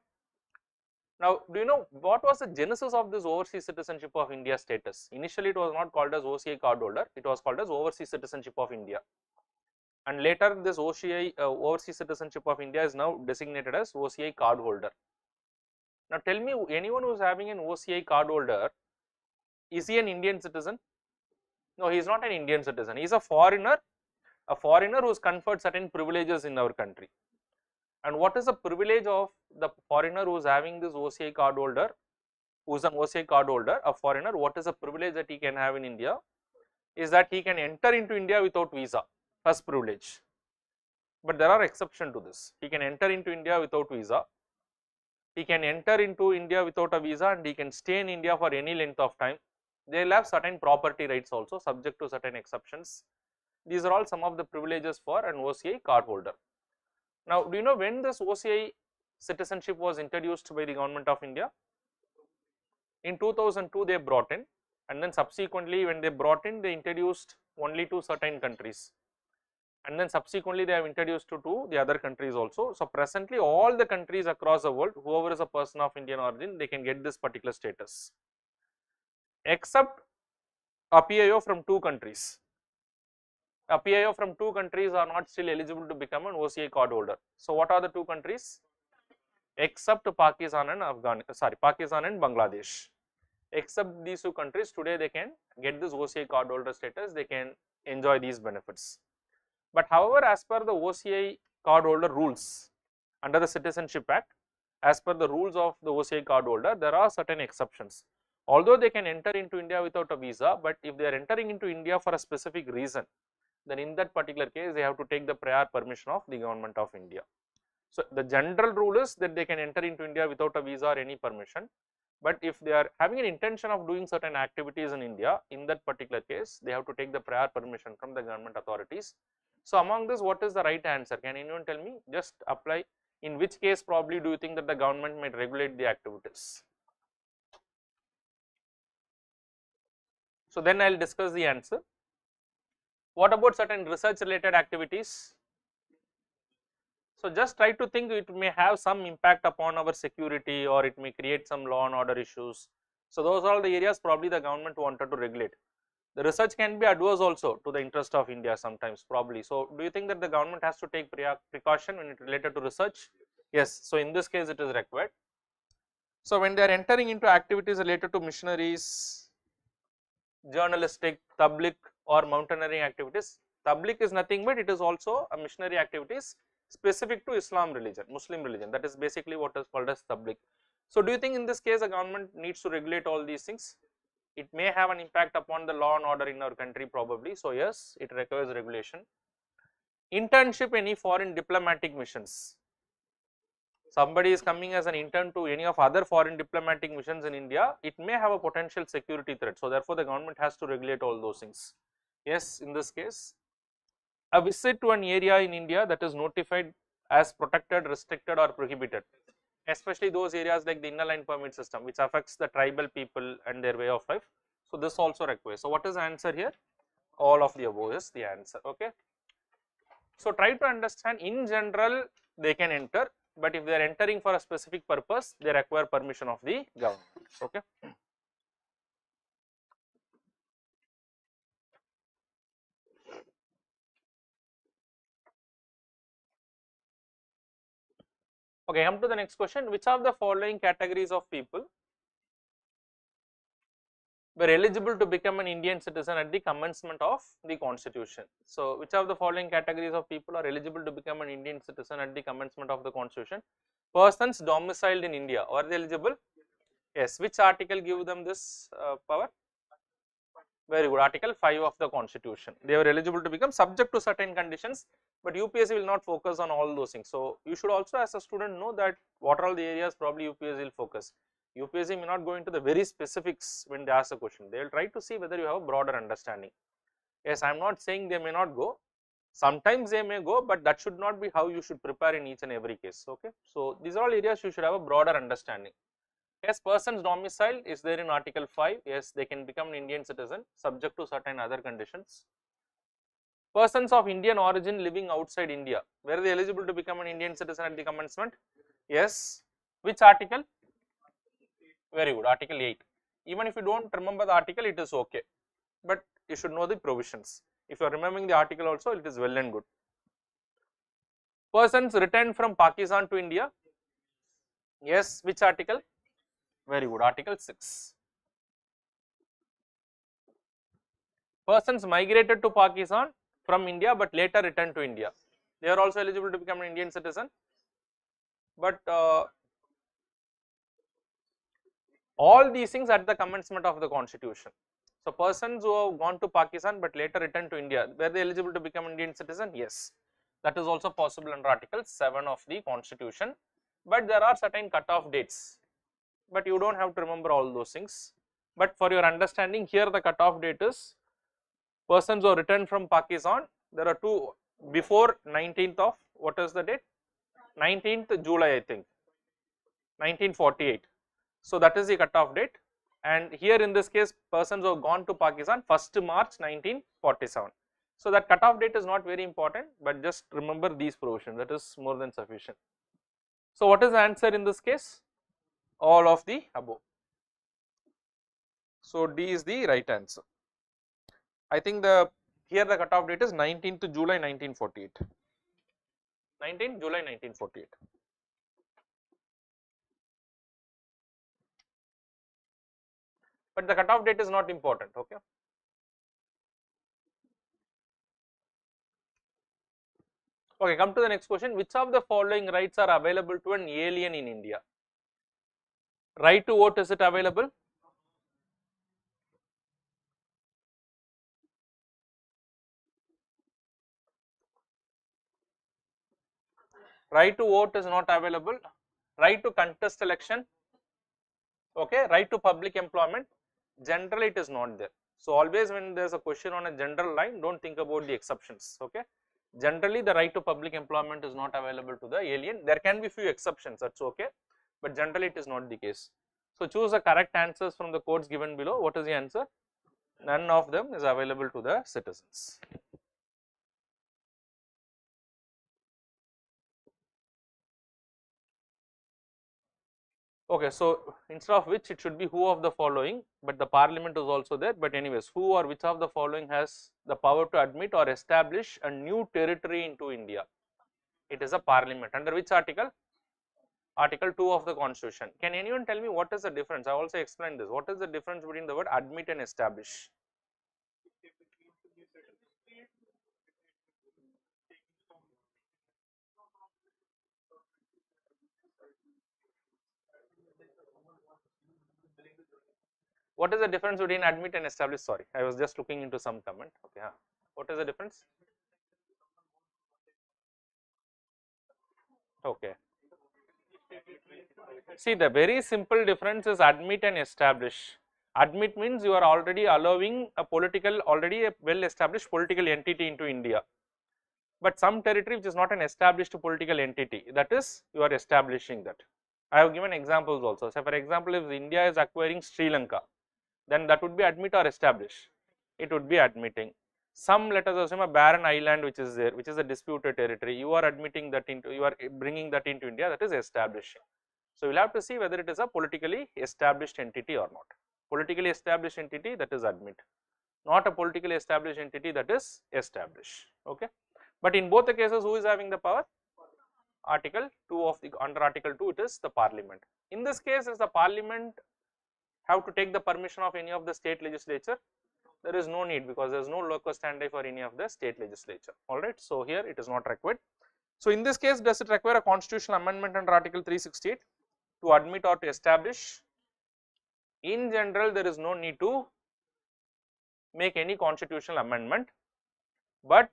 Now, do you know what was the genesis of this overseas citizenship of India status? Initially, it was not called as OCI card holder, it was called as overseas citizenship of India. And later, this OCI overseas citizenship of India is now designated as OCI card holder. Now, tell me, anyone who is having an OCI card holder, is he an Indian citizen? No, he is not an Indian citizen. He is a foreigner who has conferred certain privileges in our country. And what is the privilege of the foreigner who is having this OCI card holder, who is an OCI card holder, a foreigner? What is the privilege that he can have in India? Is that he can enter into India without visa, first privilege. But there are exceptions to this. He can enter into India without visa. He can enter into India without a visa and he can stay in India for any length of time. They will have certain property rights also subject to certain exceptions. These are all some of the privileges for an OCI card holder. Now, do you know when this OCI citizenship was introduced by the government of India? In 2002 they brought in, and then subsequently when they brought in, they introduced only to certain countries, and then subsequently they have introduced to the other countries also. So presently all the countries across the world, whoever is a person of Indian origin, they can get this particular status, except a PIO from 2 countries. A PIO from 2 countries are not still eligible to become an OCI card holder. So what are the 2 countries? Except Pakistan and Pakistan and Bangladesh. Except these 2 countries, today they can get this OCI card holder status, they can enjoy these benefits. But however, as per the OCI card holder rules under the Citizenship Act, as per the rules of the OCI card holder, there are certain exceptions. Although they can enter into India without a visa, but if they are entering into India for a specific reason, then in that particular case they have to take the prior permission of the government of India. So the general rule is that they can enter into India without a visa or any permission, but if they are having an intention of doing certain activities in India, in that particular case they have to take the prior permission from the government authorities. So among this, what is the right answer? Can anyone tell me? Just apply. In which case probably do you think that the government might regulate the activities? So then I will discuss the answer. What about certain research related activities? So just try to think, it may have some impact upon our security or it may create some law and order issues. So those are all the areas probably the government wanted to regulate. The research can be adverse also to the interest of India sometimes probably. So do you think that the government has to take precaution when it related to research? Yes. So in this case it is required. So when they are entering into activities related to missionaries, journalistic, public or mountaineering activities, public is nothing but it is also a missionary activities specific to Islam religion, Muslim religion, that is basically what is called as public. So do you think in this case the government needs to regulate all these things? It may have an impact upon the law and order in our country probably, so yes, it requires regulation. Internship, any foreign diplomatic missions. Somebody is coming as an intern to any of other foreign diplomatic missions in India, it may have a potential security threat. So therefore the government has to regulate all those things. Yes, in this case, a visit to an area in India that is notified as protected, restricted or prohibited, especially those areas like the inner line permit system which affects the tribal people and their way of life. So this also requires. So what is the answer here? All of the above is the answer. Okay. So try to understand, in general they can enter, but if they are entering for a specific purpose, they require permission of the government. Okay. Okay, come to the next question. Which of the following categories of people were eligible to become an Indian citizen at the commencement of the constitution? So which of the following categories of people are eligible to become an Indian citizen at the commencement of the constitution? Persons domiciled in India, are they eligible? Yes. Which article give them this power? Very good. Article 5 of the constitution. They were eligible to become, subject to certain conditions, but UPSC will not focus on all those things. So you should also as a student know that what are all the areas probably UPSC will focus. UPSC may not go into the very specifics when they ask a question. They will try to see whether you have a broader understanding. Yes, I am not saying they may not go. Sometimes they may go, but that should not be how you should prepare in each and every case. Okay. So these are all areas you should have a broader understanding. Yes, person's domicile is there in article 5. Yes, they can become an Indian citizen subject to certain other conditions. Persons of Indian origin living outside India, were they eligible to become an Indian citizen at the commencement? Yes. Which article? Very good, article 8. Even if you do not remember the article, it is okay, but you should know the provisions. If you are remembering the article also, it is well and good. Persons returned from Pakistan to India. Yes, which article? Very good, article 6. Persons migrated to Pakistan from India but later returned to India, they are also eligible to become an Indian citizen, but all these things at the commencement of the constitution. So persons who have gone to Pakistan but later returned to India, were they eligible to become an Indian citizen? Yes, that is also possible under article 7 of the constitution, but there are certain cut-off dates, but you do not have to remember all those things. But for your understanding, here the cut-off date is persons who are returned from Pakistan, there are two before 19th of, what is the date? 19th July, I think, 1948. So that is the cut-off date, and here in this case persons who have gone to Pakistan 1st March 1947. So that cut-off date is not very important, but just remember these provisions, that is more than sufficient. So what is the answer in this case? All of the above. So D is the right answer. I think here the cut-off date is 19th July 1948. 19th July 1948. But the cut-off date is not important. Okay. Okay, come to the next question. Which of the following rights are available to an alien in India? Right to vote, is it available? Right to vote is not available. Right to contest election, okay. Right to public employment, generally it is not there. So always when there is a question on a general line, do not think about the exceptions, okay. Generally the right to public employment is not available to the alien. There can be few exceptions, that is okay, but generally it is not the case. So choose the correct answers from the codes given below. What is the answer? None of them is available to the citizens. Okay, so instead of which it should be who of the following, but the parliament is also there, but anyways, who or which of the following has the power to admit or establish a new territory into India? It is a parliament. Under which article? Article 2 of the constitution. Can anyone tell me what is the difference? I also explained this. What is the difference between the word admit and establish? What is the difference between admit and establish? Sorry, I was just looking into some comment. Okay, what is the difference? Okay. See, the very simple difference is admit and establish. Admit means you are already allowing a political, already a well established political entity into India. But some territory which is not an established political entity, that is you are establishing that. I have given examples also. So, for example, if India is acquiring Sri Lanka, then that would be admit or establish. It would be admitting. Some, let us assume, a barren island which is there, which is a disputed territory, you are admitting that into, you are bringing that into India, that is establishing. So, we will have to see whether it is a politically established entity or not. Politically established entity, that is admit, not a politically established entity, that is establish. Okay. But in both the cases, who is having the power? Article 2 of the, under Article 2 it is the parliament. In this case, is the parliament have to take the permission of any of the state legislature? There is no need, because there is no locus standi for any of the state legislature. Alright, so here it is not required. So in this case, does it require a constitutional amendment under Article 368 to admit or to establish? In general, there is no need to make any constitutional amendment, but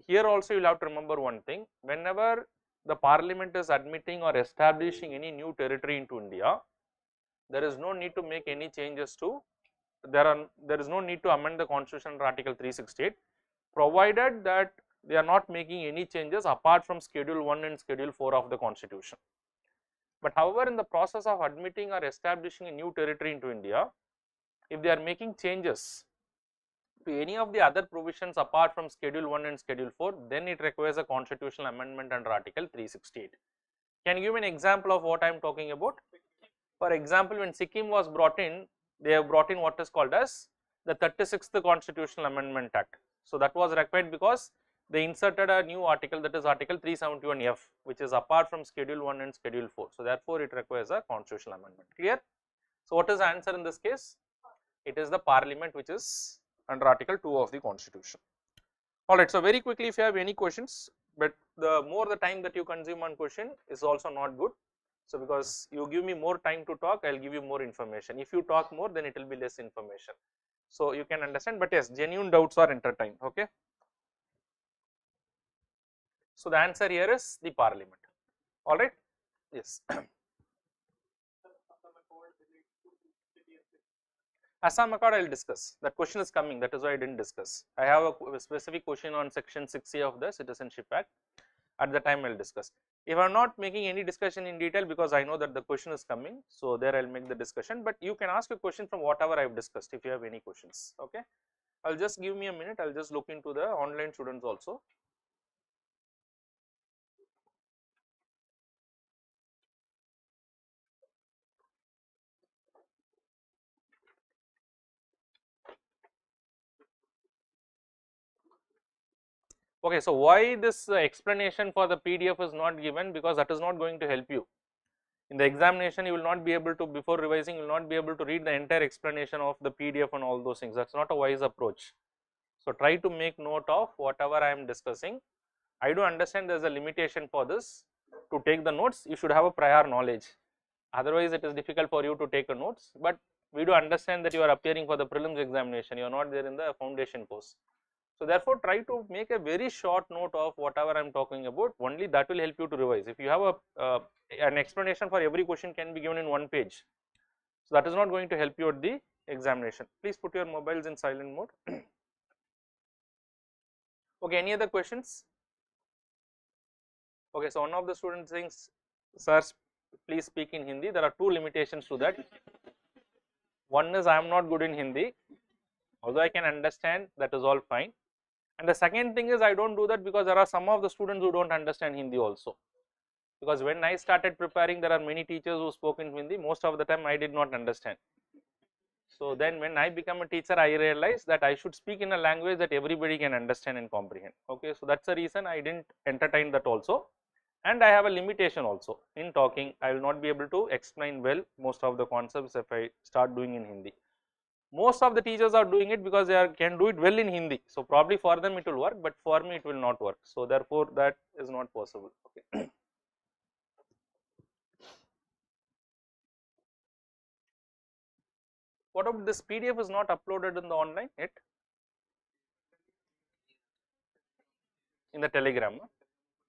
here also you will have to remember one thing: whenever the parliament is admitting or establishing any new territory into India, there is no need to make any changes to, there is no need to amend the constitution under Article 368, provided that they are not making any changes apart from Schedule 1 and Schedule 4 of the constitution. But however, in the process of admitting or establishing a new territory into India, if they are making changes to any of the other provisions apart from Schedule 1 and Schedule 4, then it requires a constitutional amendment under Article 368. Can you give an example of what I am talking about? For example, when Sikkim was brought in, they have brought in what is called as the 36th Constitutional Amendment Act. So that was required because they inserted a new article, that is Article 371F, which is apart from Schedule 1 and Schedule 4. So therefore, it requires a constitutional amendment. Clear? So what is the answer in this case? It is the parliament which is under Article 2 of the constitution. Alright, so very quickly, if you have any questions, but the more the time that you consume on question is also not good. So because you give me more time to talk, I will give you more information. If you talk more, then it will be less information. So you can understand, but yes, genuine doubts are entertained. Okay. So the answer here is the parliament. Alright. Yes. Assam Accord I will discuss. That question is coming, that is why I did not discuss. I have a specific question on section 6A of the Citizenship Act. At the time I will discuss. If I am not making any discussion in detail, because I know that the question is coming, so there I will make the discussion, but you can ask a question from whatever I have discussed if you have any questions. Okay. I will just give me a minute, I will just look into the online students also. Okay, so why this explanation for the PDF is not given? Because that is not going to help you. In the examination, you will not be able to, before revising, you will not be able to read the entire explanation of the PDF and all those things. That is not a wise approach. So try to make note of whatever I am discussing. I do understand there is a limitation for this. To take the notes, you should have a prior knowledge. Otherwise, it is difficult for you to take a notes. But we do understand that you are appearing for the prelims examination. You are not there in the foundation course. So therefore, try to make a very short note of whatever I am talking about. Only that will help you to revise. If you have a an explanation for every question can be given in one page. So that is not going to help you at the examination. Please put your mobiles in silent mode. Okay, any other questions? Okay, so one of the students thinks, sir, please speak in Hindi. There are two limitations to that. One is I am not good in Hindi, although I can understand, that is all fine. And the second thing is I do not do that because there are some of the students who do not understand Hindi also. Because when I started preparing, there are many teachers who spoke in Hindi. Most of the time I did not understand. So then when I become a teacher, I realized that I should speak in a language that everybody can understand and comprehend. Okay, so that's the reason I didn't entertain that also. And I have a limitation also in talking. I will not be able to explain well most of the concepts if I start doing in Hindi. Most of the teachers are doing it because they can do it well in Hindi. So probably for them it will work, but for me it will not work. So therefore that is not possible. Okay. What about this PDF is not uploaded in the online yet? In the Telegram?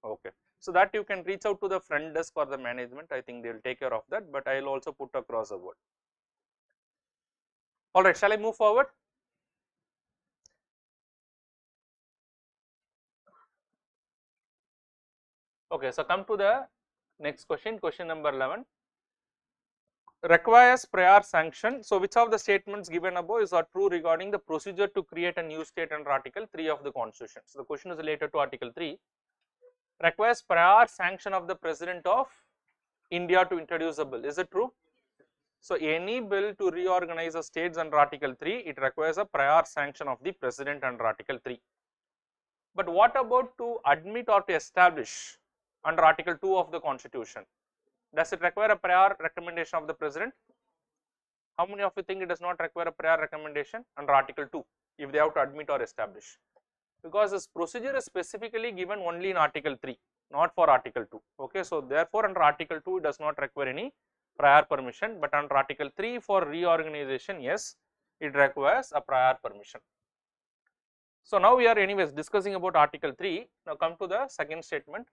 Okay. So that you can reach out to the front desk or the management. I think they will take care of that, but I will also put across a word. Alright, shall I move forward? Okay, so come to the next question, question number 11. Requires prior sanction. So which of the statements given above is true regarding the procedure to create a new state under Article 3 of the Constitution? So the question is related to Article 3. Requires prior sanction of the President of India to introduce a bill. Is it true? So any bill to reorganize the states under Article 3, it requires a prior sanction of the President under Article 3. But what about to admit or to establish under Article 2 of the Constitution? Does it require a prior recommendation of the President? How many of you think it does not require a prior recommendation under Article 2 if they have to admit or establish? Because this procedure is specifically given only in Article 3, not for Article 2. Okay, so therefore under Article 2 it does not require any prior permission, but under Article 3 for reorganization, yes, it requires a prior permission. So now we are anyways discussing about Article 3. Now come to the second statement.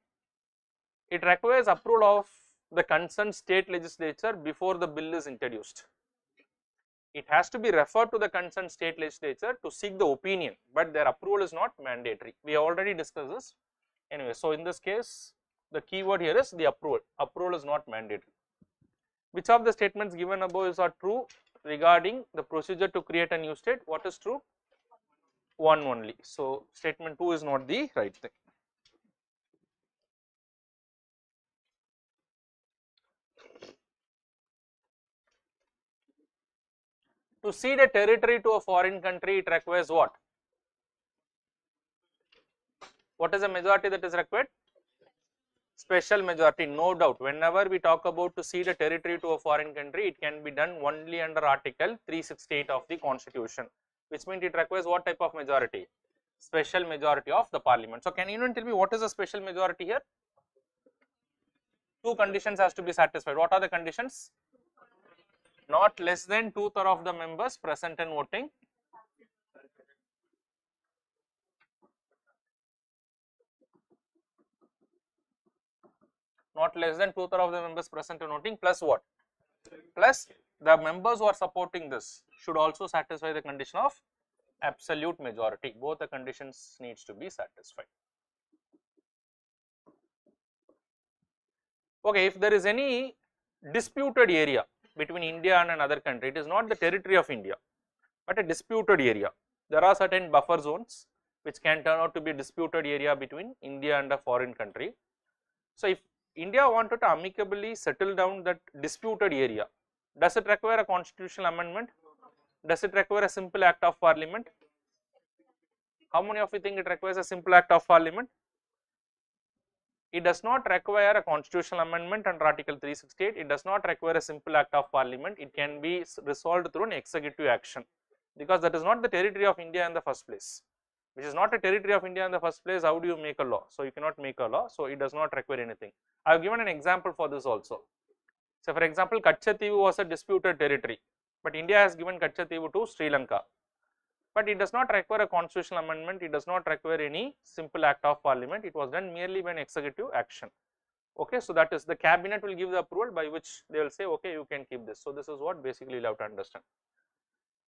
It requires approval of the concerned state legislature before the bill is introduced. It has to be referred to the concerned state legislature to seek the opinion, but their approval is not mandatory. We already discussed this. Anyway, so in this case, the keyword here is the approval. Approval is not mandatory. Which of the statements given above is true regarding the procedure to create a new state? What is true? One only. So statement 2 is not the right thing. To cede a territory to a foreign country, it requires what? What is the majority that is required? Special majority, no doubt. Whenever we talk about to cede a territory to a foreign country, it can be done only under Article 368 of the Constitution, which means it requires what type of majority? Special majority of the Parliament. So can anyone tell me what is the special majority here? Two conditions has to be satisfied. What are the conditions? Not less than 2/3 of the members present and voting. Not less than 2/3 of the members present and voting, plus what? Plus the members who are supporting this should also satisfy the condition of absolute majority. Both the conditions needs to be satisfied. Okay, if there is any disputed area between India and another country, it is not the territory of India, but a disputed area. There are certain buffer zones which can turn out to be a disputed area between India and a foreign country. So if India wanted to amicably settle down that disputed area, does it require a constitutional amendment? Does it require a simple act of Parliament? How many of you think it requires a simple act of Parliament? It does not require a constitutional amendment under Article 368. It does not require a simple act of Parliament. It can be resolved through an executive action, because that is not the territory of India in the first place. Which is not a territory of India in the first place, how do you make a law? So you cannot make a law, so it does not require anything. I have given an example for this also. So for example, Kachativu was a disputed territory, but India has given Kachativu to Sri Lanka. But it does not require a constitutional amendment, it does not require any simple act of Parliament, it was done merely by an executive action. Okay, so that is the cabinet will give the approval by which they will say, okay, you can keep this. So this is what basically you have to understand.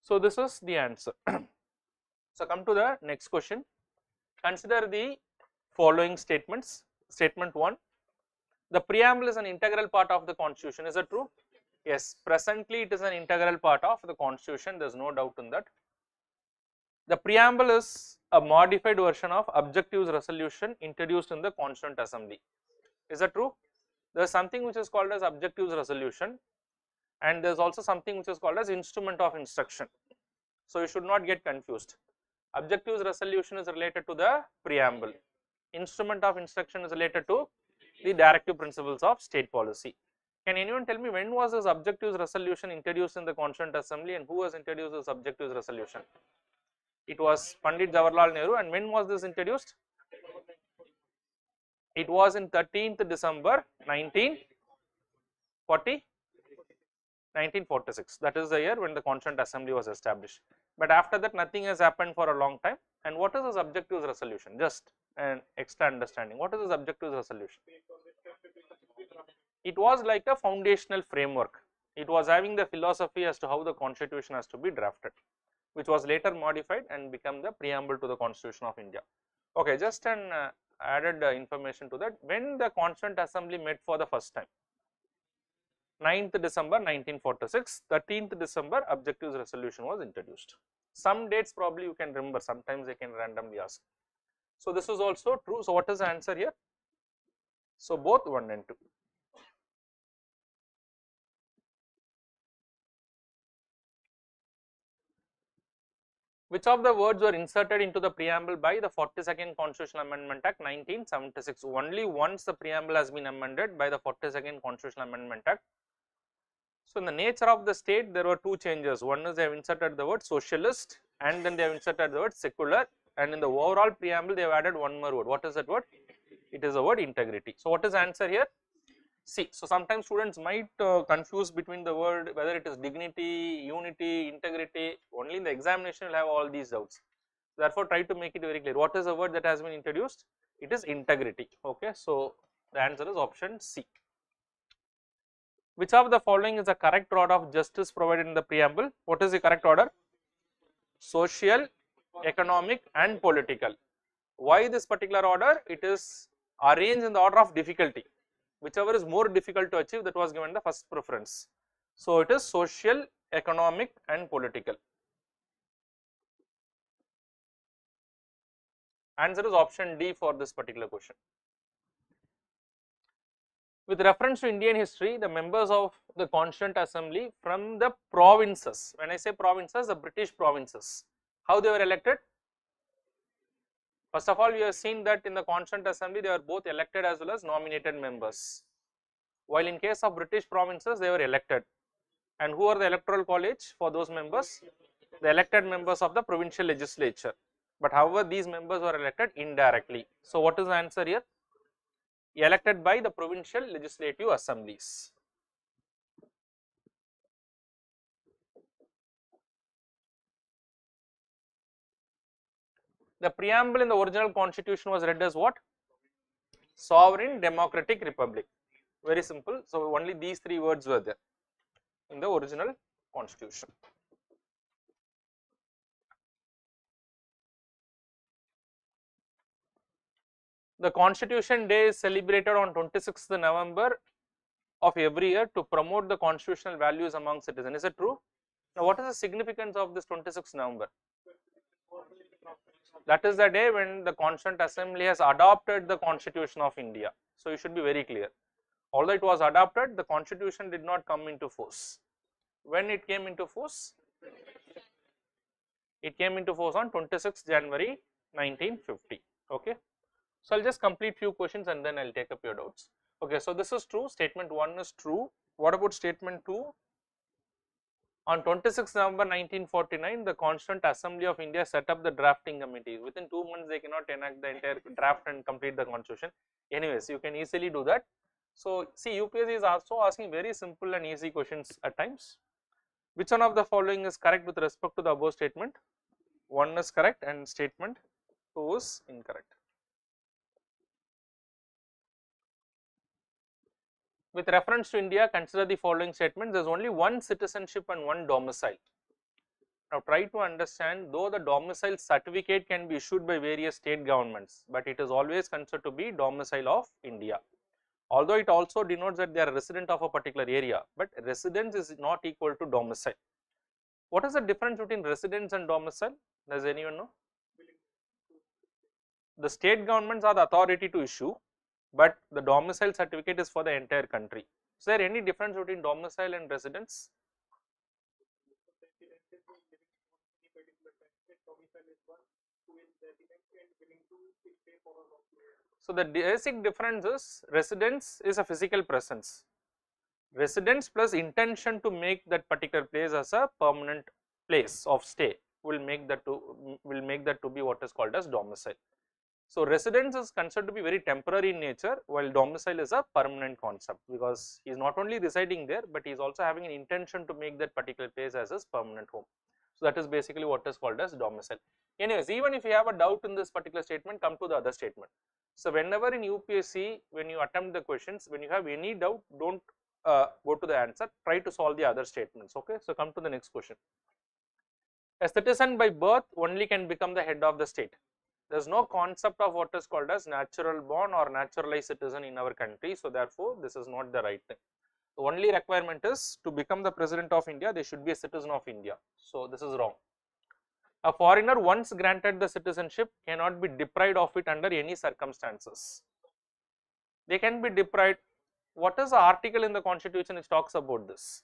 So this is the answer. So come to the next question. Consider the following statements. Statement 1. The preamble is an integral part of the Constitution. Is it true? Yes, presently it is an integral part of the Constitution, there is no doubt in that. The preamble is a modified version of objectives resolution introduced in the Constituent Assembly. Is that true? There is something which is called as objectives resolution, and there is also something which is called as instrument of instruction. So you should not get confused. Objectives resolution is related to the preamble. Instrument of instruction is related to the directive principles of state policy. Can anyone tell me when was this objectives resolution introduced in the Constituent Assembly, and who has introduced this objectives resolution? It was Pandit Jawaharlal Nehru. And when was this introduced? It was in 13th December 1946. That is the year when the Constituent Assembly was established. But after that, nothing has happened for a long time. And what is this objectives resolution? Just an extra understanding. What is this objectives resolution? It was like a foundational framework. It was having the philosophy as to how the constitution has to be drafted, which was later modified and become the preamble to the Constitution of India. Okay, just an added information to that. When the Constituent Assembly met for the first time? 9th December 1946, 13th December objectives resolution was introduced. Some dates probably you can remember, sometimes they can randomly ask. So this is also true. So what is the answer here? So both 1 and 2. Which of the words were inserted into the preamble by the 42nd Constitutional Amendment Act 1976? Only once the preamble has been amended by the 42nd Constitutional Amendment Act. So in the nature of the state, there were two changes. One is they have inserted the word socialist, and then they have inserted the word secular, and in the overall preamble they have added one more word. What is that word? It is the word integrity. So what is the answer here? C. So sometimes students might confuse between the word, whether it is dignity, unity, integrity. Only in the examination will have all these doubts. Therefore try to make it very clear. What is the word that has been introduced? It is integrity. Okay, so the answer is option C. Which of the following is the correct order of justice provided in the preamble? What is the correct order? Social, economic and political. Why this particular order? It is arranged in the order of difficulty. Whichever is more difficult to achieve, that was given the first preference. So it is social, economic and political. Answer is option D for this particular question. With reference to Indian history, the members of the Constituent Assembly from the provinces, when I say provinces, the British provinces, how they were elected? First of all, we have seen that in the Constituent Assembly, they were both elected as well as nominated members. While in case of British provinces, they were elected. And who are the electoral college for those members? The elected members of the provincial legislature. But however, these members were elected indirectly. So what is the answer here? Elected by the provincial legislative assemblies. The preamble in the original constitution was read as what? Sovereign Democratic Republic. Very simple. So only these three words were there in the original constitution. The Constitution Day is celebrated on 26th November of every year to promote the constitutional values among citizens. Is it true? Now what is the significance of this 26th November? That is the day when the Constituent Assembly has adopted the Constitution of India. So you should be very clear. Although it was adopted, the Constitution did not come into force. When it came into force? It came into force on 26th January 1950. Okay. So I'll just complete few questions and then I'll take up your doubts. Okay, so this is true. Statement 1 is true. What about statement 2? On 26th November 1949, the Constituent Assembly of India set up the drafting committee. Within 2 months, they cannot enact the entire draft and complete the constitution. Anyways, you can easily do that. So see, UPSC is also asking very simple and easy questions at times. Which one of the following is correct with respect to the above statement? 1 is correct and statement 2 is incorrect. With reference to India, consider the following statements. There is only one citizenship and one domicile. Now try to understand, though the domicile certificate can be issued by various state governments, but it is always considered to be domicile of India. Although it also denotes that they are resident of a particular area, but residence is not equal to domicile. What is the difference between residence and domicile? Does anyone know? The state governments are the authority to issue, but the domicile certificate is for the entire country. Is there any difference between domicile and residence? So the basic difference is residence is a physical presence. Residence plus intention to make that particular place as a permanent place of stay will make that to be what is called as domicile. So residence is considered to be very temporary in nature, while domicile is a permanent concept, because he is not only residing there, but he is also having an intention to make that particular place as his permanent home. So that is basically what is called as domicile. Anyways, even if you have a doubt in this particular statement, come to the other statement. So whenever in UPSC, when you attempt the questions, when you have any doubt, don't go to the answer, try to solve the other statements. Okay, so come to the next question. A citizen by birth only can become the head of the state. There is no concept of what is called as natural born or naturalized citizen in our country, so therefore this is not the right thing. The only requirement is to become the president of India, they should be a citizen of India. So this is wrong. A foreigner once granted the citizenship cannot be deprived of it under any circumstances. They can be deprived. What is the article in the constitution which talks about this?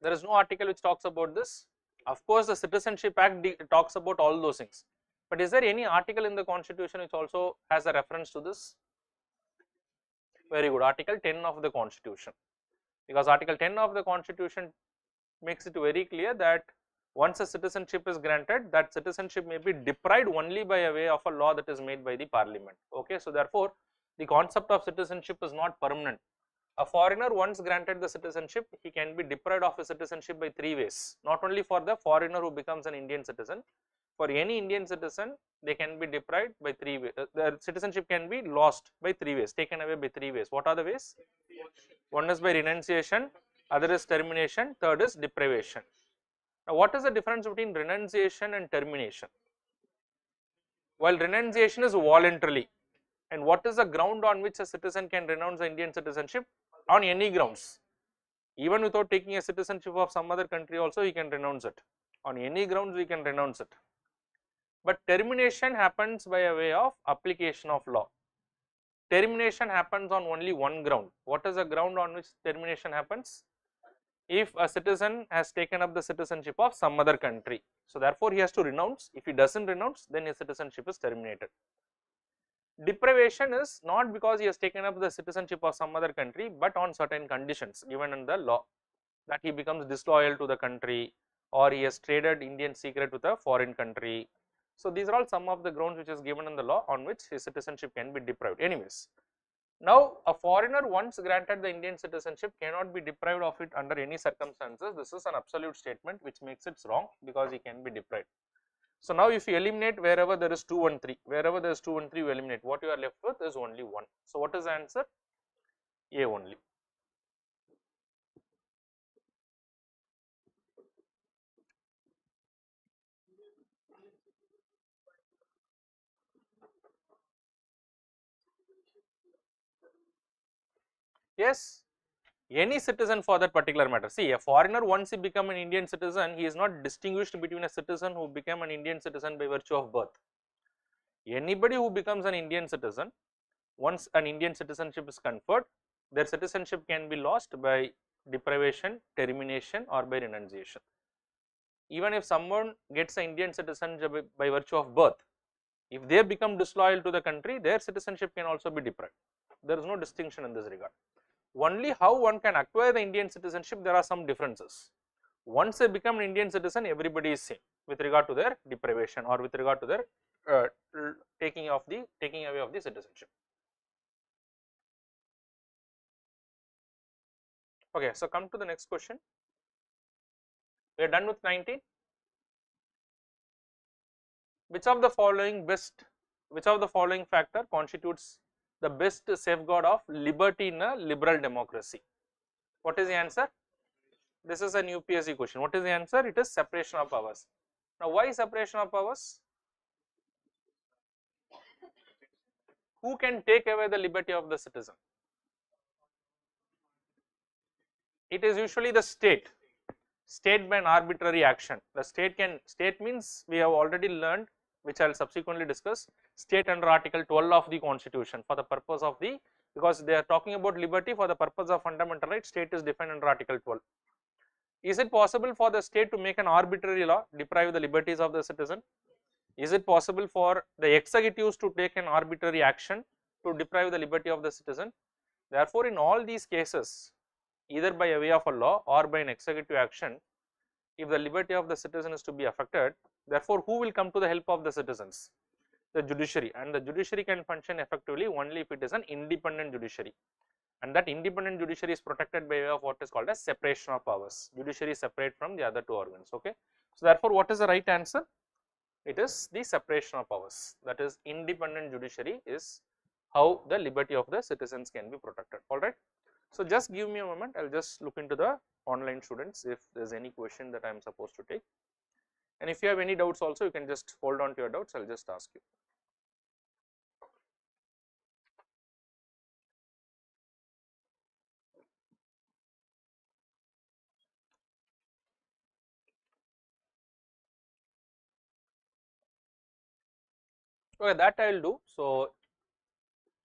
There is no article which talks about this. Of course, the Citizenship Act talks about all those things. But is there any article in the constitution which also has a reference to this? Very good. Article 10 of the constitution. Because article 10 of the constitution makes it very clear that once a citizenship is granted, that citizenship may be deprived only by a way of a law that is made by the parliament. Okay, so therefore the concept of citizenship is not permanent. A foreigner once granted the citizenship, he can be deprived of his citizenship by 3 ways. Not only for the foreigner who becomes an Indian citizen, for any Indian citizen they can be deprived by 3 ways. The citizenship can be lost by 3 ways, taken away by 3 ways. What are the ways? One is by renunciation, other is termination, third is deprivation. Now what is the difference between renunciation and termination? While renunciation is voluntarily, and what is the ground on which a citizen can renounce the Indian citizenship? On any grounds. Even without taking a citizenship of some other country also he can renounce it. On any grounds we can renounce it. But termination happens by a way of application of law. Termination happens on only one ground. What is the ground on which termination happens? If a citizen has taken up the citizenship of some other country. So therefore he has to renounce. If he doesn't renounce, then his citizenship is terminated. Deprivation is not because he has taken up the citizenship of some other country, but on certain conditions given in the law, that he becomes disloyal to the country or he has traded Indian secret with a foreign country. So these are all some of the grounds which is given in the law on which his citizenship can be deprived. Anyways, now a foreigner once granted the Indian citizenship cannot be deprived of it under any circumstances. This is an absolute statement which makes it wrong, because he can be deprived. So now if you eliminate wherever there is 2 and 3, wherever there is 2 and 3 you eliminate, what you are left with is only 1. So what is the answer? A only. Yes, any citizen for that particular matter. See, a foreigner once he become an Indian citizen, he is not distinguished between a citizen who became an Indian citizen by virtue of birth. Anybody who becomes an Indian citizen, once an Indian citizenship is conferred, their citizenship can be lost by deprivation, termination or by renunciation. Even if someone gets an Indian citizenship by virtue of birth, if they become disloyal to the country, their citizenship can also be deprived. There is no distinction in this regard. Only how one can acquire the Indian citizenship, there are some differences. Once they become an Indian citizen, everybody is same with regard to their deprivation or with regard to their taking away of the citizenship. Okay, so come to the next question. We are done with 19. Which of the following factor constitutes the best safeguard of liberty in a liberal democracy? What is the answer? This is an UPSC question. What is the answer? It is separation of powers. Now why separation of powers? Who can take away the liberty of the citizen? It is usually the state by an arbitrary action. The state means, we have already learned, which I will subsequently discuss, state under Article 12 of the Constitution for the purpose of the, because they are talking about liberty for the purpose of fundamental rights, state is defined under Article 12. Is it possible for the state to make an arbitrary law, deprive the liberties of the citizen? Is it possible for the executives to take an arbitrary action to deprive the liberty of the citizen? Therefore, in all these cases, either by a way of a law or by an executive action, if the liberty of the citizen is to be affected, therefore, who will come to the help of the citizens? The judiciary, and the judiciary can function effectively only if it is an independent judiciary, and that independent judiciary is protected by way of what is called as separation of powers. Judiciary is separate from the other two organs. Okay, so therefore, what is the right answer? It is the separation of powers, that is independent judiciary is how the liberty of the citizens can be protected. Alright, so just give me a moment, I will just look into the online students if there is any question that I am supposed to take, and if you have any doubts also you can just hold on to your doubts, I will just ask you. Okay, that I will do. So,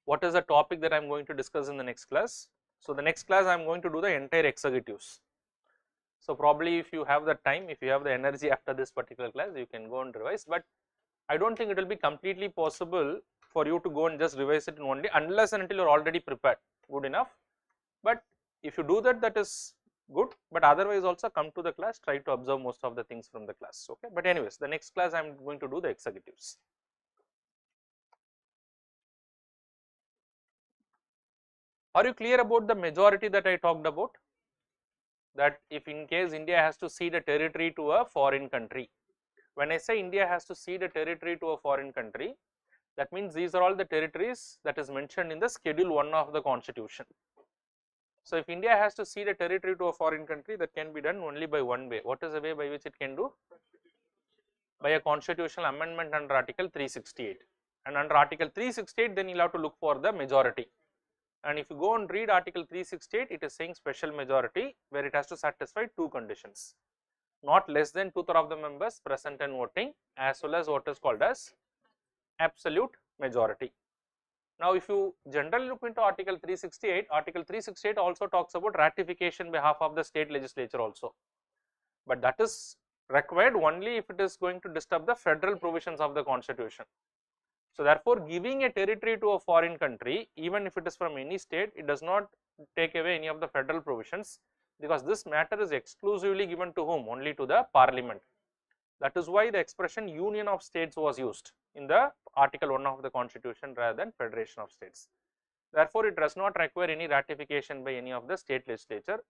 what is the topic that I am going to discuss in the next class? So, the next class I am going to do the entire executives. So, probably if you have the time, if you have the energy after this particular class, you can go and revise, but I do not think it will be completely possible for you to go and just revise it in one day unless and until you are already prepared good enough. But if you do that, that is good, but otherwise also come to the class, try to observe most of the things from the class. Okay, but anyways, the next class I am going to do the executives. Are you clear about the majority that I talked about? That if in case India has to cede a territory to a foreign country, when I say India has to cede a territory to a foreign country, that means these are all the territories that is mentioned in the Schedule 1 of the Constitution. So, if India has to cede a territory to a foreign country, that can be done only by one way. What is the way by which it can do? By a constitutional amendment under Article 368, and under Article 368 then you will have to look for the majority. And if you go and read Article 368, it is saying special majority where it has to satisfy two conditions, not less than 2/3 of the members present and voting, as well as what is called as absolute majority. Now, if you generally look into Article 368, Article 368 also talks about ratification behalf of the state legislature also, but that is required only if it is going to disturb the federal provisions of the Constitution. So, therefore, giving a territory to a foreign country, even if it is from any state, it does not take away any of the federal provisions, because this matter is exclusively given to whom? Only to the Parliament. That is why the expression Union of States was used in the Article 1 of the Constitution rather than Federation of States. Therefore, it does not require any ratification by any of the state legislature.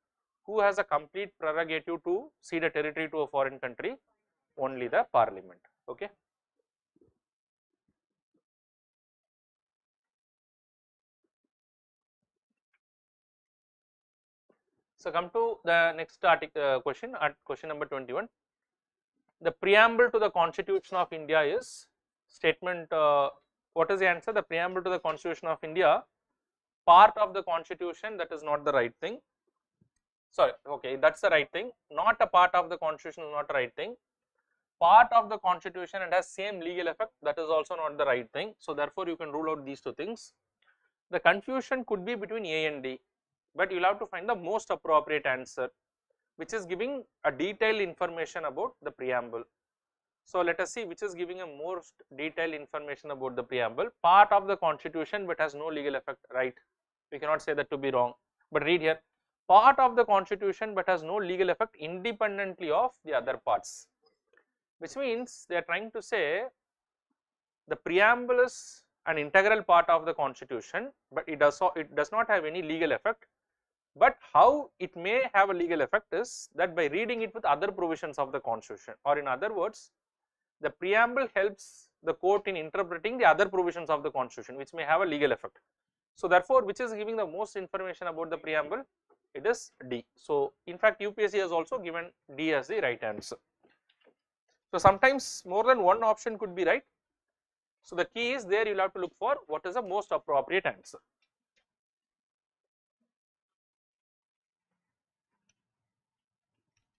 Who has a complete prerogative to cede a territory to a foreign country? Only the Parliament. Okay. So, come to the next article question, at question number 21. The preamble to the Constitution of India is statement, what is the answer? The preamble to the Constitution of India, part of the Constitution, that is not the right thing. Sorry, okay, that is the right thing. Not a part of the Constitution is not the right thing. Part of the Constitution and has same legal effect, that is also not the right thing. So, therefore, you can rule out these two things. The confusion could be between A and D, but you will have to find the most appropriate answer, which is giving a detailed information about the preamble. So, let us see which is giving a most detailed information about the preamble. Part of the Constitution but has no legal effect, right? We cannot say that to be wrong, but read here, part of the Constitution but has no legal effect independently of the other parts, which means they are trying to say the preamble is an integral part of the Constitution, but it does not have any legal effect. But how it may have a legal effect is that by reading it with other provisions of the Constitution, or in other words, the preamble helps the court in interpreting the other provisions of the Constitution, which may have a legal effect. So, therefore, which is giving the most information about the preamble? It is D. So, in fact, UPSC has also given D as the right answer. So, sometimes more than one option could be right. So, the key is there you will have to look for what is the most appropriate answer.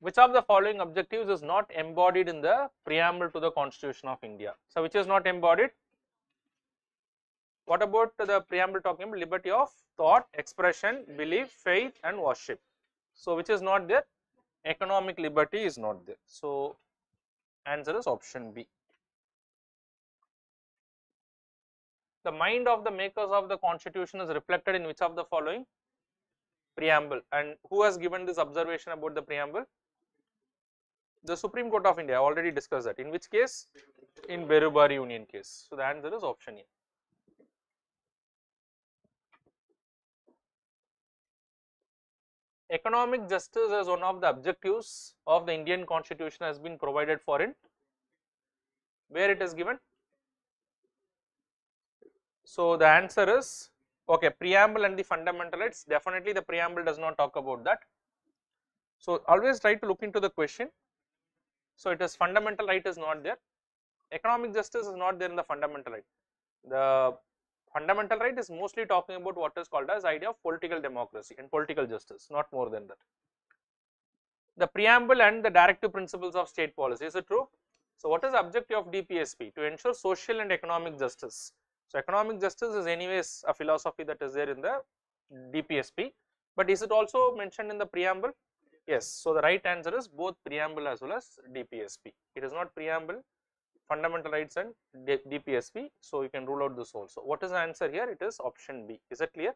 Which of the following objectives is not embodied in the preamble to the Constitution of India? So, which is not embodied? What about the preamble talking about liberty of thought, expression, belief, faith and worship? So, which is not there? Economic liberty is not there. So, answer is option B. The mind of the makers of the Constitution is reflected in which of the following? Preamble. And who has given this observation about the preamble? The Supreme Court of India. I already discussed that. In which case? In Berubar Union case. So, the answer is option A. Economic justice as one of the objectives of the Indian Constitution has been provided for in where it is given. So, the answer is okay, preamble and the fundamental rights. Definitely the preamble does not talk about that. So, always try to look into the question. So, it is fundamental right is not there, economic justice is not there in the fundamental right. The fundamental right is mostly talking about what is called as idea of political democracy and political justice, not more than that. The preamble and the directive principles of state policy, is it true? So, what is the objective of DPSP? To ensure social and economic justice. So, economic justice is anyways a philosophy that is there in the DPSP, but is it also mentioned in the preamble? Yes. So, the right answer is both preamble as well as DPSP. It is not preamble, fundamental rights and DPSP. So, you can rule out this also. What is the answer here? It is option B. Is it clear?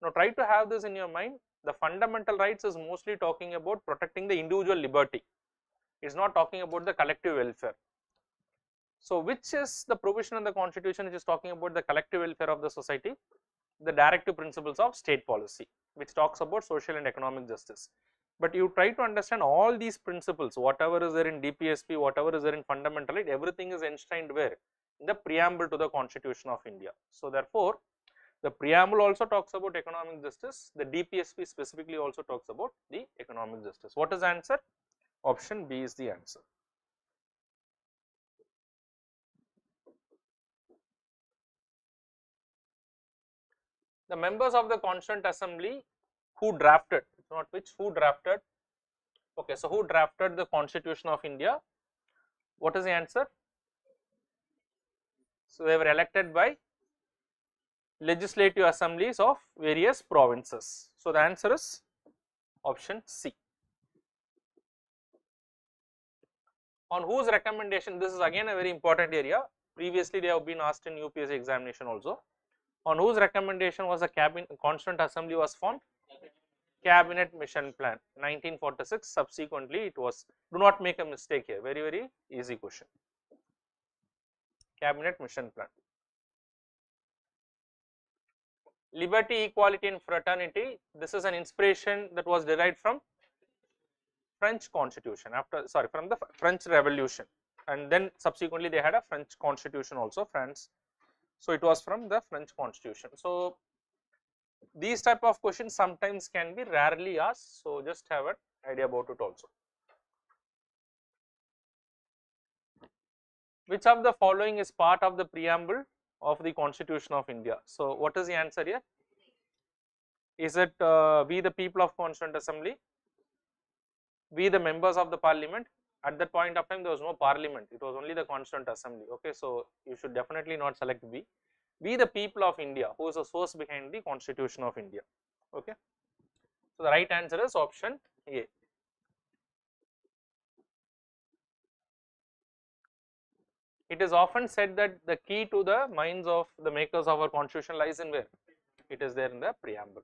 Now, try to have this in your mind. The fundamental rights is mostly talking about protecting the individual liberty. It is not talking about the collective welfare. So, which is the provision in the Constitution which is talking about the collective welfare of the society? The directive principles of state policy, which talks about social and economic justice. But you try to understand all these principles, whatever is there in DPSP, whatever is there in fundamental right, everything is enshrined where? In the preamble to the Constitution of India. So, therefore, the preamble also talks about economic justice, the DPSP specifically also talks about the economic justice. What is the answer? Option B is the answer. The members of the Constituent Assembly who drafted, not which, who drafted, okay, so who drafted the Constitution of India? What is the answer? So, they were elected by legislative assemblies of various provinces. So, the answer is option C. On whose recommendation, this is again a very important area, previously they have been asked in UPSC examination also. On whose recommendation was the Constituent Assembly was formed? Cabinet Mission Plan 1946, subsequently it was, do not make a mistake here, very easy question. Cabinet Mission Plan. Liberty, equality and fraternity, this is an inspiration that was derived from French Constitution from the French Revolution, and then subsequently they had a French Constitution also, France. So, it was from the French Constitution. So, these type of questions sometimes can be rarely asked. So, just have an idea about it also. Which of the following is part of the preamble of the Constitution of India? So, what is the answer here? Is it we the people of Constituent Assembly, we the members of the Parliament? At that point of time there was no Parliament, it was only the Constituent Assembly. Okay, so you should definitely not select B. We the people of India, who is the source behind the Constitution of India. Okay, so the right answer is option A. It is often said that the key to the minds of the makers of our Constitution lies in where? It is there in the preamble.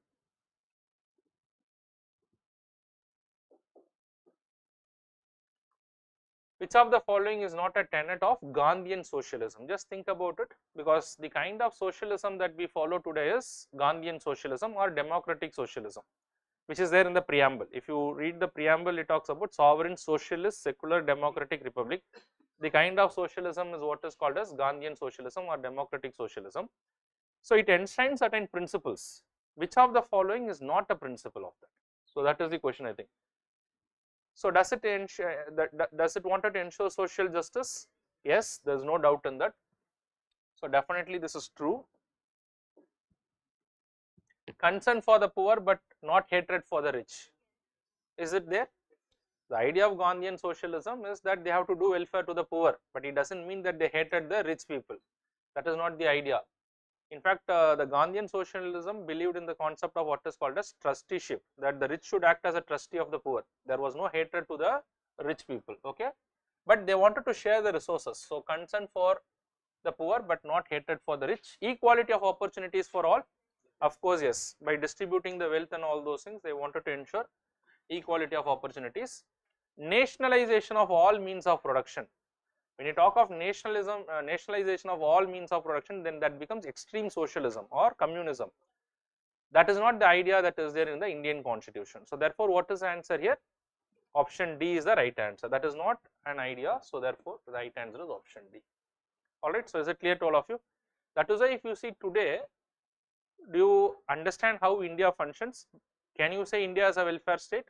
Which of the following is not a tenet of Gandhian socialism? Just think about it, because the kind of socialism that we follow today is Gandhian socialism or democratic socialism, which is there in the preamble. If you read the preamble, it talks about sovereign, socialist, secular, democratic republic. The kind of socialism is what is called as Gandhian socialism or democratic socialism. So, it enshrines certain principles. Which of the following is not a principle of that? So, that is the question, I think. So, does it wanted to ensure social justice? Yes, there is no doubt in that. So, definitely this is true. Concern for the poor but not hatred for the rich, is it there? The idea of Gandhian socialism is that they have to do welfare to the poor, but it doesn't mean that they hated the rich people. That is not the idea. In fact, the Gandhian socialism believed in the concept of what is called as trusteeship, that the rich should act as a trustee of the poor. There was no hatred to the rich people, okay, but they wanted to share the resources. So concern for the poor but not hatred for the rich. Equality of opportunities for all, of course, yes, by distributing the wealth and all those things they wanted to ensure equality of opportunities. Nationalization of all means of production. When you talk of nationalization of all means of production, then that becomes extreme socialism or communism. That is not the idea that is there in the Indian constitution. So therefore, what is the answer here? Option D is the right answer. That is not an idea, so therefore the right answer is option D. Alright, so is it clear to all of you? That is why if you see today, do you understand how India functions? Can you say India is a welfare state?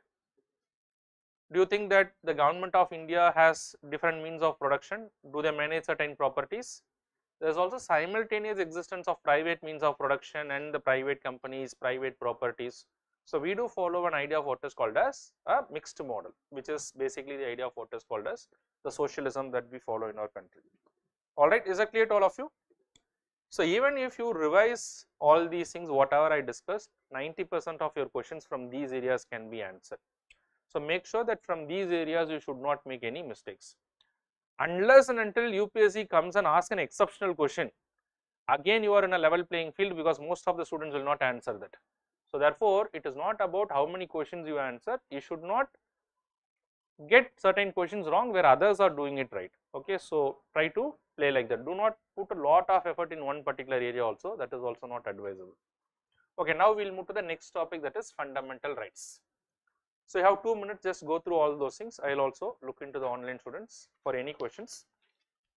Do you think that the government of India has different means of production? Do they manage certain properties? There is also simultaneous existence of private means of production and the private companies, private properties. So we do follow an idea of what is called as a mixed model, which is basically the idea of what is called as the socialism that we follow in our country. Alright, is that clear to all of you? So even if you revise all these things, whatever I discussed, 90% of your questions from these areas can be answered. So make sure that from these areas you should not make any mistakes. Unless and until UPSC comes and asks an exceptional question, again you are in a level playing field, because most of the students will not answer that. So therefore, it is not about how many questions you answer. You should not get certain questions wrong where others are doing it right. Okay, so try to play like that. Do not put a lot of effort in one particular area also. That is also not advisable. Okay, now we will move to the next topic, that is fundamental rights. So you have 2 minutes, just go through all those things. I will also look into the online students for any questions.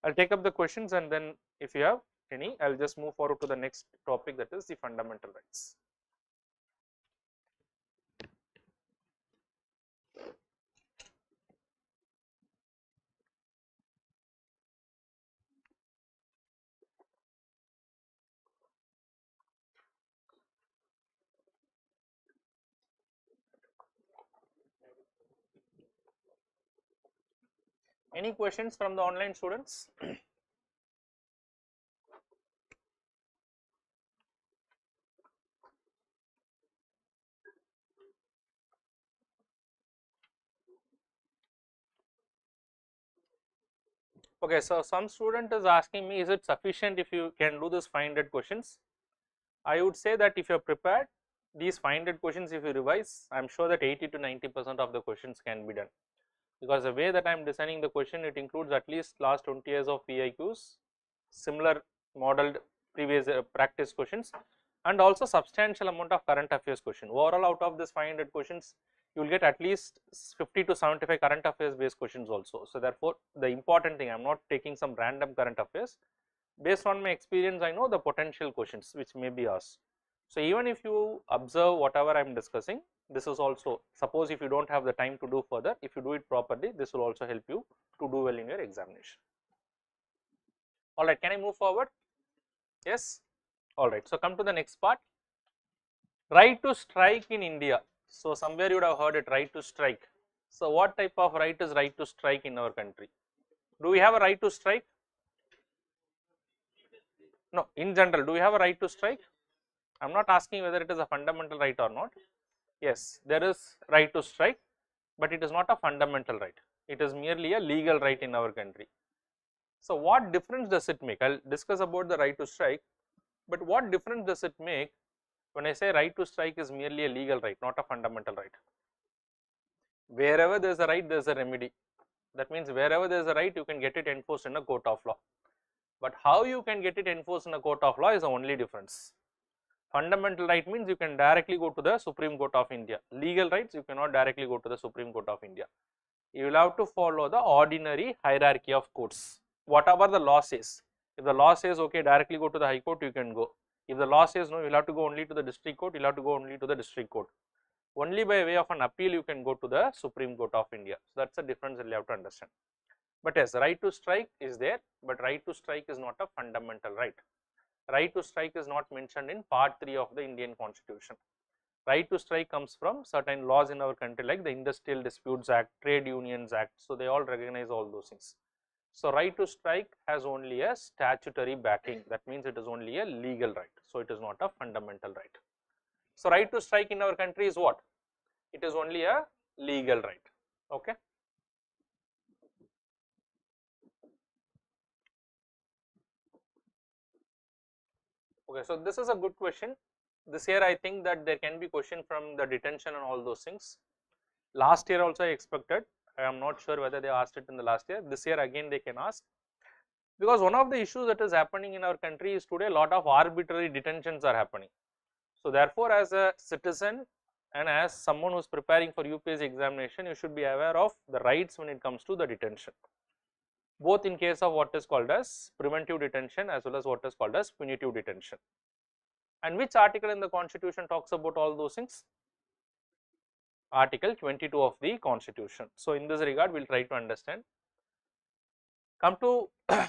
I will take up the questions, and then if you have any, I will just move forward to the next topic, that is the fundamental rights. Any questions from the online students? Okay, so some student is asking me, is it sufficient if you can do this 500 questions? I would say that if you are prepared, these 500 questions if you revise, I am sure that 80 to 90% of the questions can be done. Because the way that I am designing the question, it includes at least last 20 years of PIQs, similar modeled previous practice questions, and also substantial amount of current affairs question. Overall, out of this 500 questions, you will get at least 50 to 75 current affairs based questions also. So therefore, the important thing, I am not taking some random current affairs. Based on my experience, I know the potential questions which may be asked. So even if you observe whatever I am discussing, this is also, suppose if you do not have the time to do further, if you do it properly, this will also help you to do well in your examination. Alright, can I move forward? Yes? Alright, so come to the next part. Right to strike in India. So somewhere you would have heard it, right to strike. So what type of right is right to strike in our country? Do we have a right to strike? No, in general, do we have a right to strike? I am not asking whether it is a fundamental right or not. Yes, there is right to strike, but it is not a fundamental right. It is merely a legal right in our country. So what difference does it make? I will discuss about the right to strike, but what difference does it make when I say right to strike is merely a legal right, not a fundamental right? Wherever there is a right, there is a remedy. That means wherever there is a right, you can get it enforced in a court of law. But how you can get it enforced in a court of law is the only difference. Fundamental right means you can directly go to the Supreme Court of India. Legal rights, you cannot directly go to the Supreme Court of India. You will have to follow the ordinary hierarchy of courts. Whatever the law says. If the law says, okay, directly go to the High Court, you can go. If the law says no, you will have to go only to the District Court, you will have to go only to the District Court. Only by way of an appeal you can go to the Supreme Court of India. So that is the difference that you have to understand. But yes, right to strike is there, but right to strike is not a fundamental right. Right to strike is not mentioned in part 3 of the Indian Constitution. Right to strike comes from certain laws in our country like the Industrial Disputes Act, Trade Unions Act, so they all recognize all those things. So right to strike has only a statutory backing, that means it is only a legal right, so it is not a fundamental right. So right to strike in our country is what? It is only a legal right, okay. Okay, so this is a good question. This year I think that there can be question from the detention and all those things. Last year also I expected, I am not sure whether they asked it in the last year. This year again they can ask, because one of the issues that is happening in our country is today a lot of arbitrary detentions are happening. So therefore, as a citizen and as someone who is preparing for UPSC examination, you should be aware of the rights when it comes to the detention, both in case of what is called as preventive detention as well as what is called as punitive detention. And which article in the Constitution talks about all those things? Article 22 of the Constitution. So in this regard, we will try to understand. Come to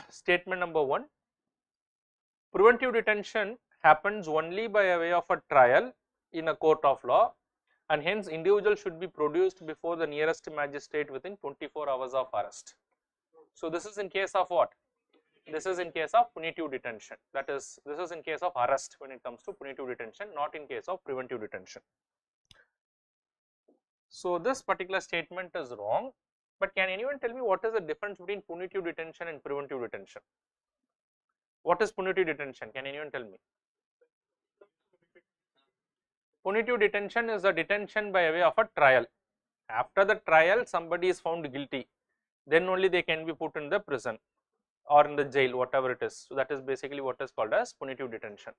statement number 1. Preventive detention happens only by a way of a trial in a court of law, and hence individual should be produced before the nearest magistrate within 24 hours of arrest. So this is in case of what? This is in case of punitive detention, that is, this is in case of arrest when it comes to punitive detention, not in case of preventive detention. So this particular statement is wrong, but can anyone tell me what is the difference between punitive detention and preventive detention? What is punitive detention? Can anyone tell me? Punitive detention is a detention by way of a trial. After the trial, somebody is found guilty, then only they can be put in the prison or in the jail, whatever it is. So that is basically what is called as punitive detention.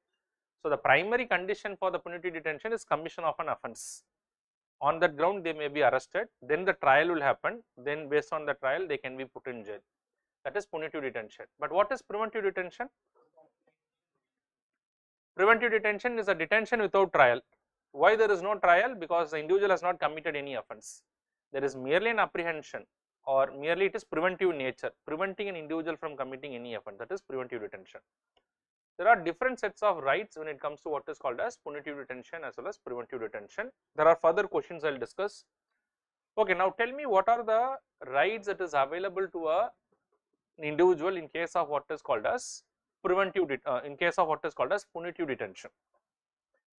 So the primary condition for the punitive detention is commission of an offence. On that ground they may be arrested, then the trial will happen, then based on the trial they can be put in jail. That is punitive detention. But what is preventive detention? Preventive detention is a detention without trial. Why there is no trial? Because the individual has not committed any offence. There is merely an apprehension, or merely it is preventive nature, preventing an individual from committing any offence, that is preventive detention. There are different sets of rights when it comes to what is called as punitive detention as well as preventive detention. There are further questions I will discuss. Okay, now tell me what are the rights that is available to an individual in case of what is called as preventive, in case of what is called as punitive detention.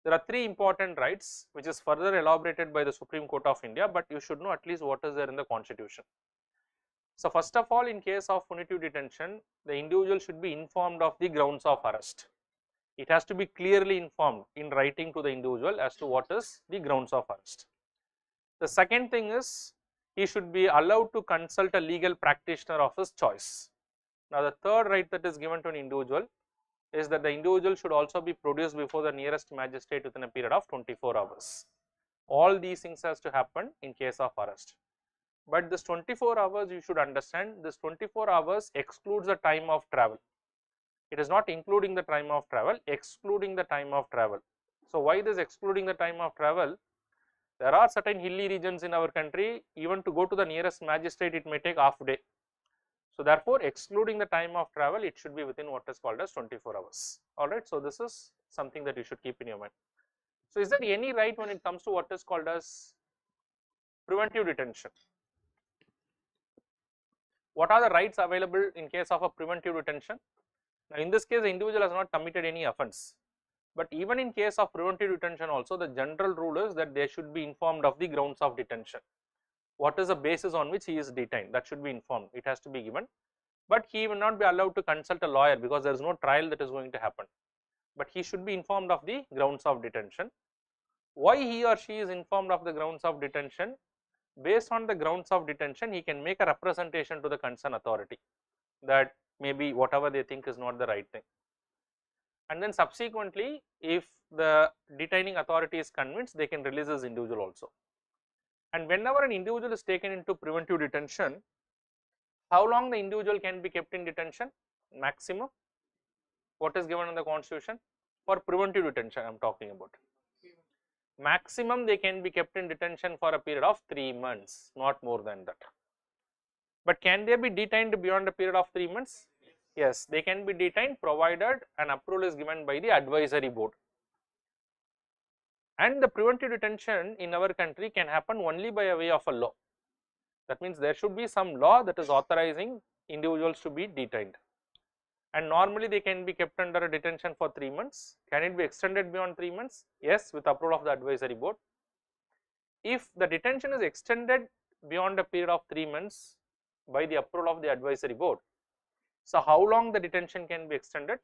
There are 3 important rights which is further elaborated by the Supreme Court of India, but you should know at least what is there in the Constitution. So first of all, in case of punitive detention, the individual should be informed of the grounds of arrest. It has to be clearly informed in writing to the individual as to what is the grounds of arrest. The second thing is he should be allowed to consult a legal practitioner of his choice. Now the third right that is given to an individual is that the individual should also be produced before the nearest magistrate within a period of 24 hours. All these things has to happen in case of arrest. But this 24 hours, you should understand, this 24 hours excludes the time of travel. It is not including the time of travel, excluding the time of travel. So why this excluding the time of travel? There are certain hilly regions in our country, even to go to the nearest magistrate it may take half day. So therefore excluding the time of travel, it should be within what is called as 24 hours. Alright, so this is something that you should keep in your mind. So is there any right when it comes to what is called as preventive detention? What are the rights available in case of a preventive detention? Now in this case the individual has not committed any offence, but even in case of preventive detention also, the general rule is that they should be informed of the grounds of detention. What is the basis on which he is detained, that should be informed, it has to be given. But he will not be allowed to consult a lawyer because there is no trial that is going to happen, but he should be informed of the grounds of detention. Why he or she is informed of the grounds of detention? Based on the grounds of detention, he can make a representation to the concerned authority that maybe whatever they think is not the right thing. And then subsequently, if the detaining authority is convinced, they can release this individual also. And whenever an individual is taken into preventive detention, how long the individual can be kept in detention? Maximum. What is given in the Constitution? For preventive detention I am talking about. Maximum they can be kept in detention for a period of 3 months, not more than that. But can they be detained beyond a period of 3 months? Yes, they can be detained provided an approval is given by the advisory board. And the preventive detention in our country can happen only by a way of a law. That means there should be some law that is authorizing individuals to be detained. And normally they can be kept under a detention for 3 months. Can it be extended beyond 3 months? Yes, with approval of the advisory board. If the detention is extended beyond a period of 3 months by the approval of the advisory board, so how long the detention can be extended?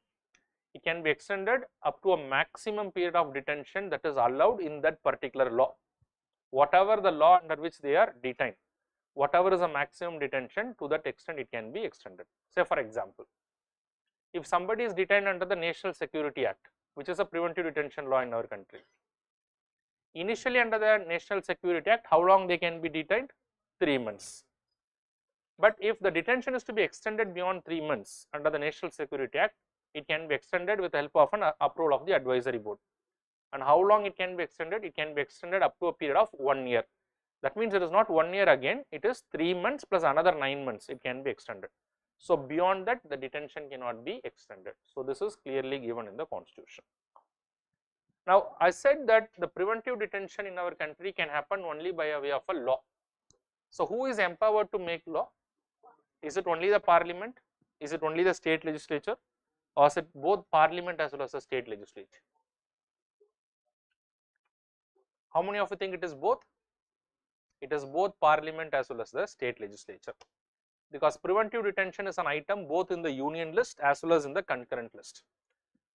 It can be extended up to a maximum period of detention that is allowed in that particular law. Whatever the law under which they are detained, whatever is a maximum detention, to that extent it can be extended. Say for example, if somebody is detained under the National Security Act, which is a preventive detention law in our country, initially under the National Security Act, how long they can be detained? 3 months. But if the detention is to be extended beyond 3 months under the National Security Act, it can be extended with the help of an approval of the advisory board. And how long it can be extended? It can be extended up to a period of 1 year. That means it is not 1 year again, it is 3 months plus another 9 months it can be extended. So beyond that the detention cannot be extended. So this is clearly given in the Constitution. Now I said that the preventive detention in our country can happen only by a way of a law. So who is empowered to make law? Is it only the Parliament? Is it only the state legislature? Or is it both Parliament as well as the state legislature? How many of you think it is both? It is both Parliament as well as the state legislature, because preventive detention is an item both in the union list as well as in the concurrent list.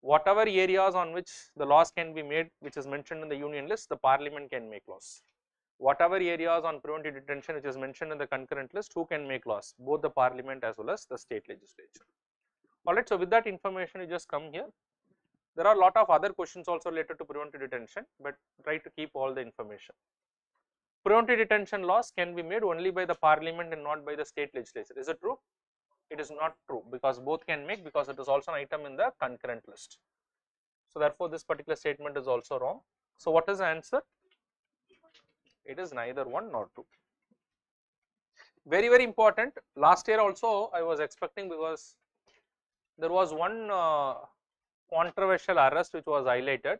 Whatever areas on which the laws can be made, which is mentioned in the union list, the Parliament can make laws. Whatever areas on preventive detention which is mentioned in the concurrent list, who can make laws? Both the Parliament as well as the state legislature. Alright, so with that information you just come here. There are a lot of other questions also related to preventive detention, but try to keep all the information. Preventive detention laws can be made only by the Parliament and not by the state legislature. Is it true? It is not true, because both can make, because it is also an item in the concurrent list. So therefore this particular statement is also wrong. So what is the answer? It is neither one nor two. Very, very important. Last year also I was expecting, because there was one controversial arrest which was highlighted.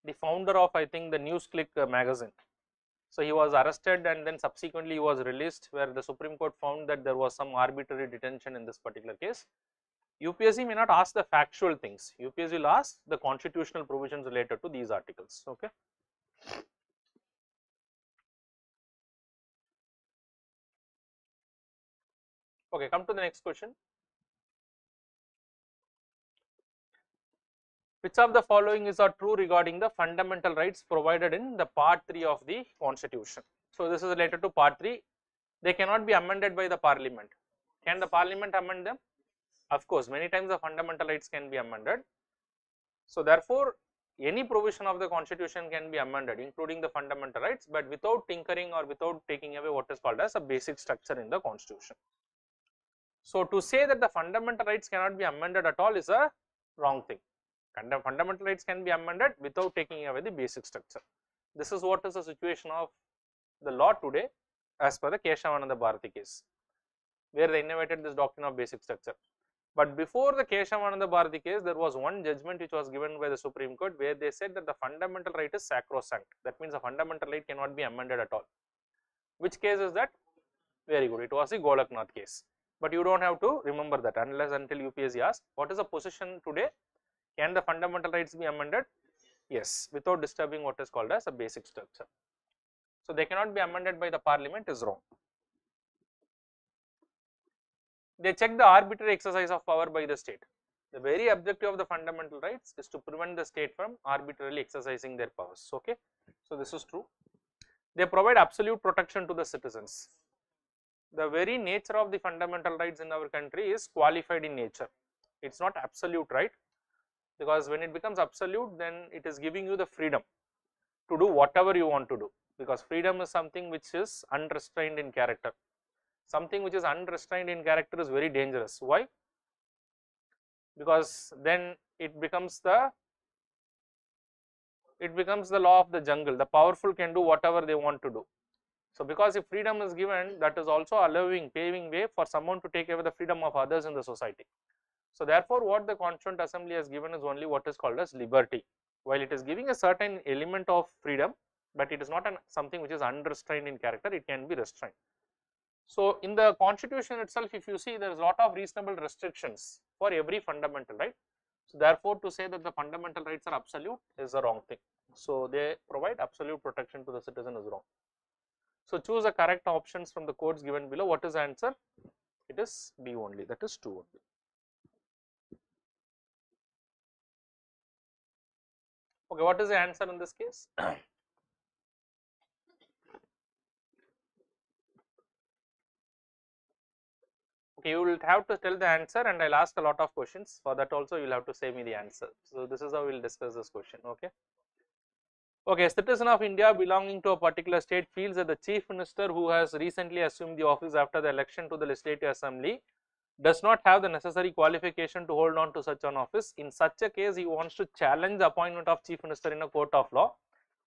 The founder of, I think, the NewsClick magazine. So he was arrested and then subsequently he was released, where the Supreme Court found that there was some arbitrary detention in this particular case. UPSC may not ask the factual things. UPSC will ask the constitutional provisions related to these articles. Okay. Okay, come to the next question. Which of the following is true regarding the fundamental rights provided in the part 3 of the Constitution? So this is related to part 3. They cannot be amended by the Parliament. Can the Parliament amend them? Of course, many times the fundamental rights can be amended. So therefore, any provision of the Constitution can be amended, including the fundamental rights, but without tinkering or without taking away what is called as a basic structure in the Constitution. So to say that the fundamental rights cannot be amended at all is a wrong thing. Fundamental rights can be amended without taking away the basic structure. This is what is the situation of the law today as per the Keshavananda Bharati case, where they innovated this doctrine of basic structure. But before the Keshavananda Bharati case, there was one judgment which was given by the Supreme Court, where they said that the fundamental right is sacrosanct. That means the fundamental right cannot be amended at all. Which case is that? Very good. It was the Golaknath case. But you don't have to remember that unless until UPSC asks, what is the position today? Can the fundamental rights be amended? Yes, without disturbing what is called as a basic structure. So they cannot be amended by the Parliament is wrong. They check the arbitrary exercise of power by the state. The very objective of the fundamental rights is to prevent the state from arbitrarily exercising their powers. Okay, so this is true. They provide absolute protection to the citizens. The very nature of the fundamental rights in our country is qualified in nature. It's not absolute right, because when it becomes absolute, then it is giving you the freedom to do whatever you want to do, because freedom is something which is unrestrained in character. Something which is unrestrained in character is very dangerous. Why? Because then it becomes the law of the jungle. The powerful can do whatever they want to do. So because if freedom is given, that is also paving way for someone to take away the freedom of others in the society. So therefore what the Constituent Assembly has given is only what is called as liberty. while it is giving a certain element of freedom, but it is not something which is unrestrained in character, it can be restrained. So in the constitution itself, if you see, there is a lot of reasonable restrictions for every fundamental right. So therefore, to say that the fundamental rights are absolute is a wrong thing. So they provide absolute protection to the citizen is wrong. So choose the correct options from the codes given below. What is the answer? It is B only, that is 2 only. Okay, what is the answer in this case? Okay, you will have to tell the answer and I'll ask a lot of questions. For that also you will have to say me the answer. So this is how we will discuss this question. Okay. Okay, a citizen of India belonging to a particular state feels that the chief minister who has recently assumed the office after the election to the legislative assembly does not have the necessary qualification to hold on to such an office. In such a case, he wants to challenge the appointment of chief minister in a court of law.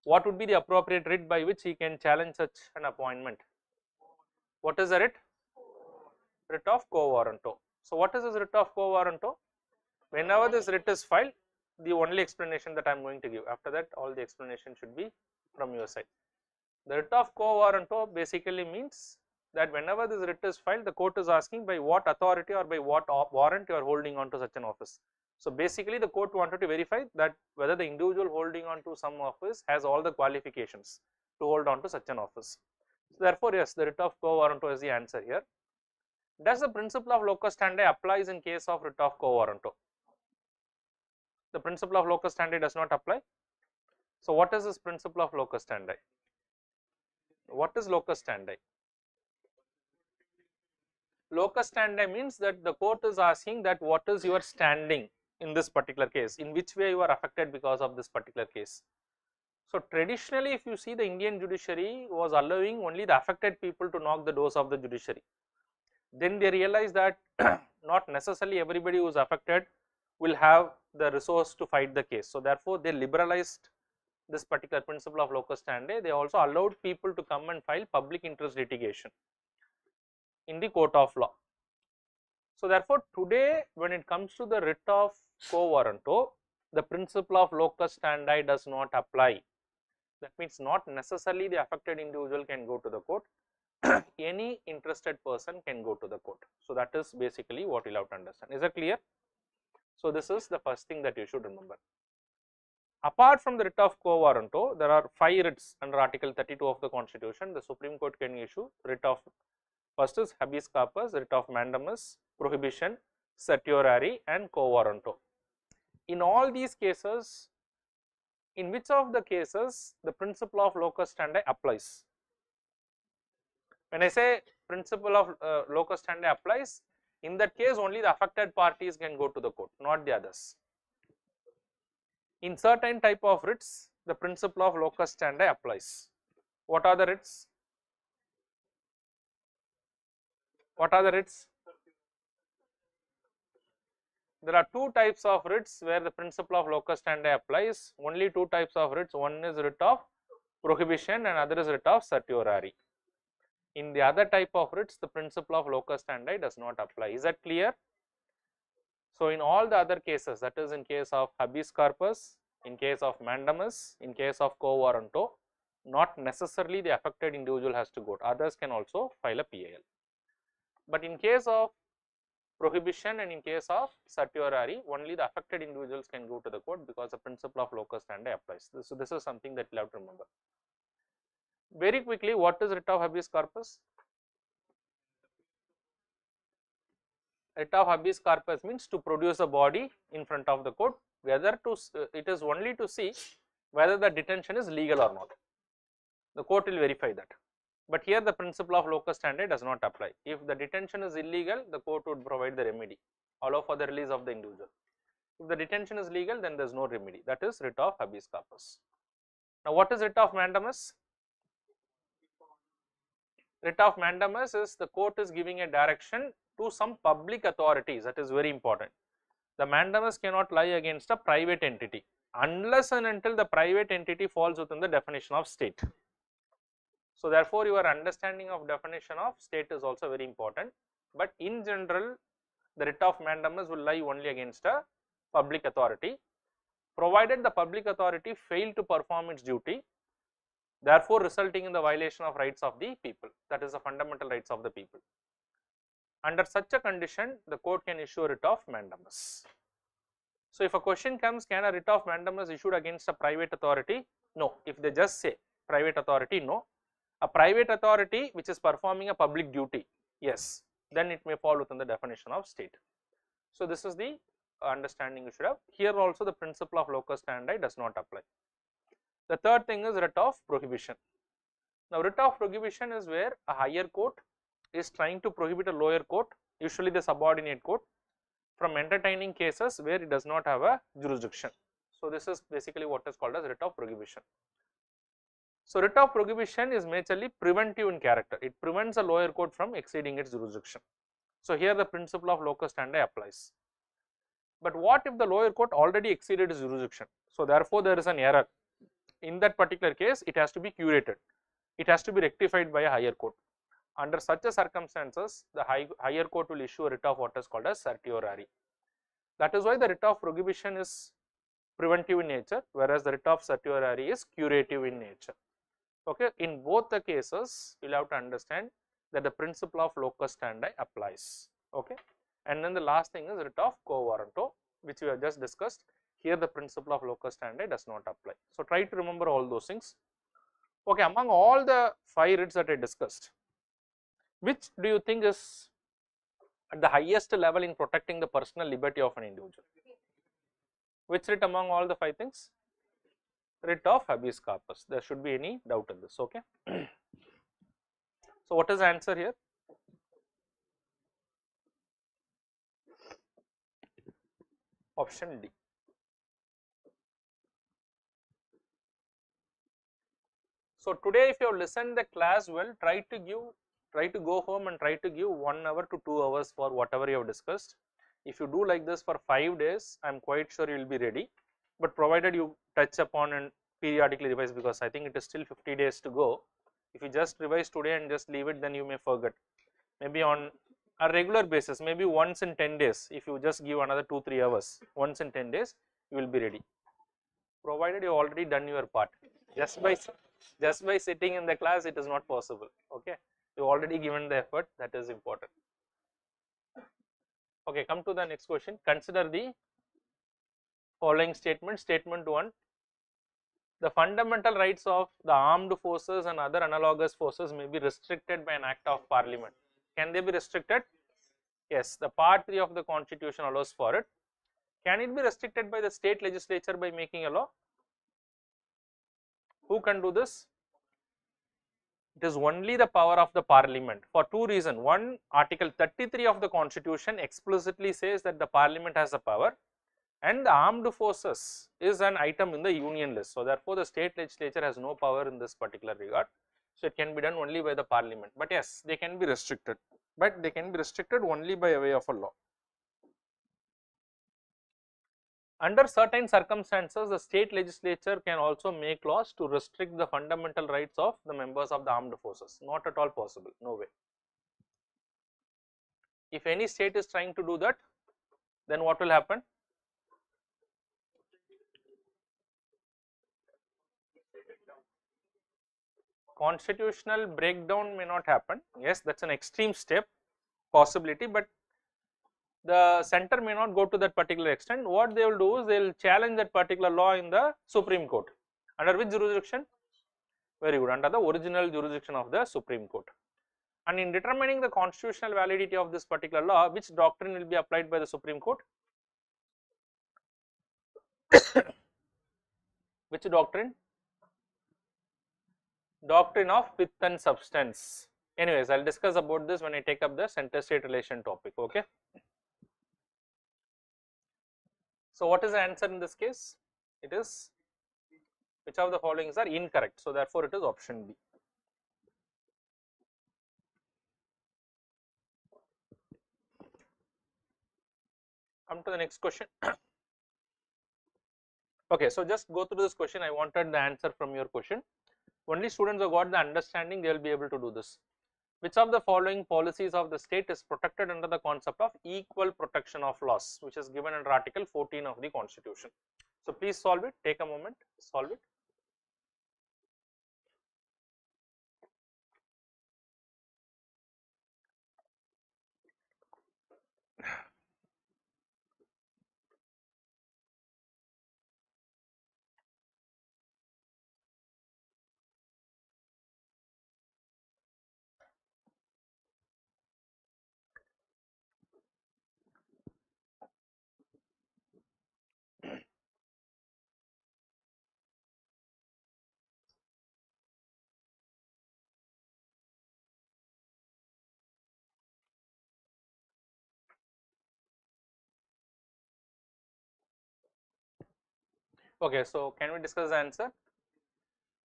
What would be the appropriate writ by which he can challenge such an appointment? What is the writ? Writ of quo warranto. So what is this writ of quo warranto? Whenever this writ is filed, the only explanation that I am going to give. After that, all the explanation should be from your side. The writ of quo warranto basically means that whenever this writ is filed, the court is asking by what authority or by what warrant you are holding on to such an office. So basically, the court wanted to verify that whether the individual holding on to some office has all the qualifications to hold on to such an office. So therefore, yes, the writ of quo warranto is the answer here. Does the principle of locus standi applies in case of writ of quo warranto? The principle of locus standi does not apply. So what is this principle of locus standi? What is locus standi? Locus standi means that the court is asking that what is your standing in this particular case, in which way you are affected because of this particular case. So traditionally, if you see, the Indian judiciary was allowing only the affected people to knock the doors of the judiciary. Then they realized that not necessarily everybody who is affected will have the resource to fight the case. So therefore, they liberalized this particular principle of locus standi. They also allowed people to come and file public interest litigation in the court of law. So therefore, today when it comes to the writ of quo warranto, the principle of locus standi does not apply. That means not necessarily the affected individual can go to the court. Any interested person can go to the court. So that is basically what you have to understand. Is that clear? So this is the first thing that you should remember. Apart from the writ of quo warranto, there are 5 writs under Article 32 of the Constitution. The Supreme Court can issue writ of, first is habeas corpus, writ of mandamus, prohibition, certiorari and quo warranto. In all these cases, in which of the cases the principle of locus standi applies? When I say principle of locus standi applies, in that case only the affected parties can go to the court, not the others. In certain type of writs, the principle of locus standi applies. What are the writs? What are the writs? There are 2 types of writs where the principle of locus standi applies. Only 2 types of writs. One is writ of prohibition and other is writ of certiorari. In the other type of writs, the principle of locus standi does not apply. Is that clear? So in all the other cases, that is in case of habeas corpus, in case of mandamus, in case of quo warranto, not necessarily the affected individual has to go. Others can also file a PAL. But in case of prohibition and in case of certiorari, only the affected individuals can go to the court because the principle of locus standi applies. So this is something that you have to remember. Very quickly, what is writ of habeas corpus? Writ of habeas corpus means to produce a body in front of the court, whether to it is only to see whether the detention is legal or not. The court will verify that. But here the principle of locus standi does not apply. If the detention is illegal, the court would provide the remedy, allow for the release of the individual. If the detention is legal, then there is no remedy. That is writ of habeas corpus. Now what is writ of mandamus? Writ of mandamus is the court is giving a direction to some public authorities. That is very important. The mandamus cannot lie against a private entity unless and until the private entity falls within the definition of state. So therefore, your understanding of definition of state is also very important. But in general, the writ of mandamus will lie only against a public authority. provided the public authority failed to perform its duty, therefore resulting in the violation of rights of the people, that is the fundamental rights of the people. Under such a condition, the court can issue a writ of mandamus. So, if a question comes, can a writ of mandamus issued against a private authority? No. If they just say private authority, no. A private authority which is performing a public duty, yes, then it may fall within the definition of state. So, this is the understanding you should have. Here also the principle of locus standi does not apply. The third thing is writ of prohibition. Now, writ of prohibition is where a higher court is trying to prohibit a lower court, usually the subordinate court, from entertaining cases where it does not have a jurisdiction. So, this is basically what is called as writ of prohibition. So, writ of prohibition is majorly preventive in character. It prevents a lower court from exceeding its jurisdiction. So, here the principle of locus standi applies. But what if the lower court already exceeded its jurisdiction? So, therefore, there is an error. In that particular case, it has to be curated. It has to be rectified by a higher court. Under such a circumstances, the higher court will issue a writ of what is called as certiorari. That is why the writ of prohibition is preventive in nature, whereas the writ of certiorari is curative in nature. Okay, in both the cases, you will have to understand that the principle of locus standi applies. Okay, and then the last thing is writ of quo warranto, which we have just discussed. Here, the principle of locus standi does not apply. So, try to remember all those things. Okay, among all the 5 writs that I discussed, which do you think is at the highest level in protecting the personal liberty of an individual? Which writ among all the 5 things? Writ of habeas corpus. There should be any doubt in this. Okay. So, what is the answer here? Option D. So, today if you have listened the class well, try to go home and try to give 1 hour to 2 hours for whatever you have discussed. If you do like this for 5 days, I am quite sure you will be ready, but provided you touch upon and periodically revise, because I think it is still 50 days to go. If you just revise today and just leave it, then you may forget. Maybe on a regular basis, maybe once in 10 days, if you just give another 2-3 hours, once in 10 days, you will be ready. Provided you have already done your part. Just by sitting in the class, it is not possible. Okay, you already given the effort, that is important. Okay, come to the next question. Consider the following statement. Statement 1. The fundamental rights of the armed forces and other analogous forces may be restricted by an act of parliament. Can they be restricted? Yes, the part 3 of the constitution allows for it. Can it be restricted by the state legislature by making a law? Who can do this? It is only the power of the parliament for 2 reasons. One, article 33 of the constitution explicitly says that the parliament has the power, and the armed forces is an item in the union list. So, therefore, the state legislature has no power in this particular regard. So, it can be done only by the parliament, but yes, they can be restricted, but they can be restricted only by way of a law. Under certain circumstances, the state legislature can also make laws to restrict the fundamental rights of the members of the armed forces. Not at all possible, no way. If any state is trying to do that, then what will happen? Constitutional breakdown may not happen. Yes, that's an extreme step possibility, but the center may not go to that particular extent. What they will do is they will challenge that particular law in the Supreme Court. Under which jurisdiction? Very good, under the original jurisdiction of the Supreme Court. And in determining the constitutional validity of this particular law, which doctrine will be applied by the Supreme Court? Which doctrine? Doctrine of pith and substance. Anyways, I will discuss about this when I take up the center state relation topic. Okay. So, what is the answer in this case? It is, which of the following are incorrect. So, therefore, it is option B. Come to the next question. Okay, so just go through this question. I wanted the answer from your question. Only students who got the understanding, they will be able to do this. Which of the following policies of the state is protected under the concept of equal protection of laws, which is given under article 14 of the constitution? So please solve it, take a moment, solve it. Okay, so can we discuss the answer?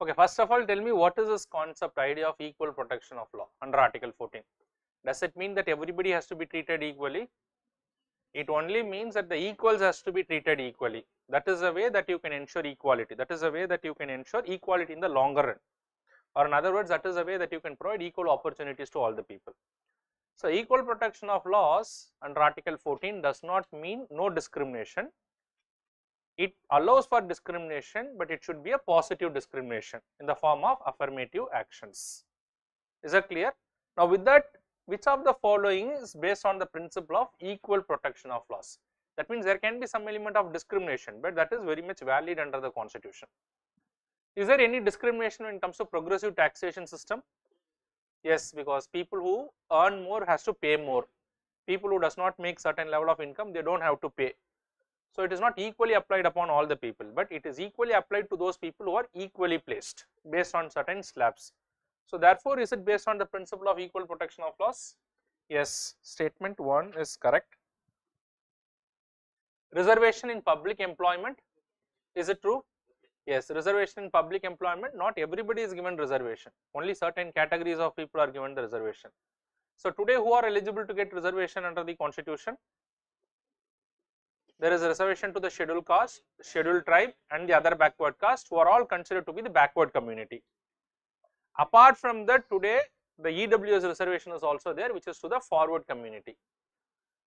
Okay, first of all, tell me what is this concept idea of equal protection of law under Article 14? Does it mean that everybody has to be treated equally? It only means that the equals has to be treated equally. That is a way that you can ensure equality. That is a way that you can ensure equality in the longer run. Or in other words, that is a way that you can provide equal opportunities to all the people. So equal protection of laws under Article 14 does not mean no discrimination. It allows for discrimination, but it should be a positive discrimination in the form of affirmative actions. Is that clear? Now with that, which of the following is based on the principle of equal protection of laws? That means there can be some element of discrimination, but that is very much valid under the constitution. Is there any discrimination when it comes to progressive taxation system? Yes, because people who earn more has to pay more. People who does not make certain level of income, they don't have to pay. So it is not equally applied upon all the people, but it is equally applied to those people who are equally placed based on certain slabs. So therefore, is it based on the principle of equal protection of laws? Yes, statement 1 is correct. Reservation in public employment, is it true? Yes, reservation in public employment, not everybody is given reservation, only certain categories of people are given the reservation. So today who are eligible to get reservation under the constitution? There is a reservation to the scheduled caste, scheduled tribe and the other backward caste, who are all considered to be the backward community. Apart from that, today the EWS reservation is also there, which is to the forward community.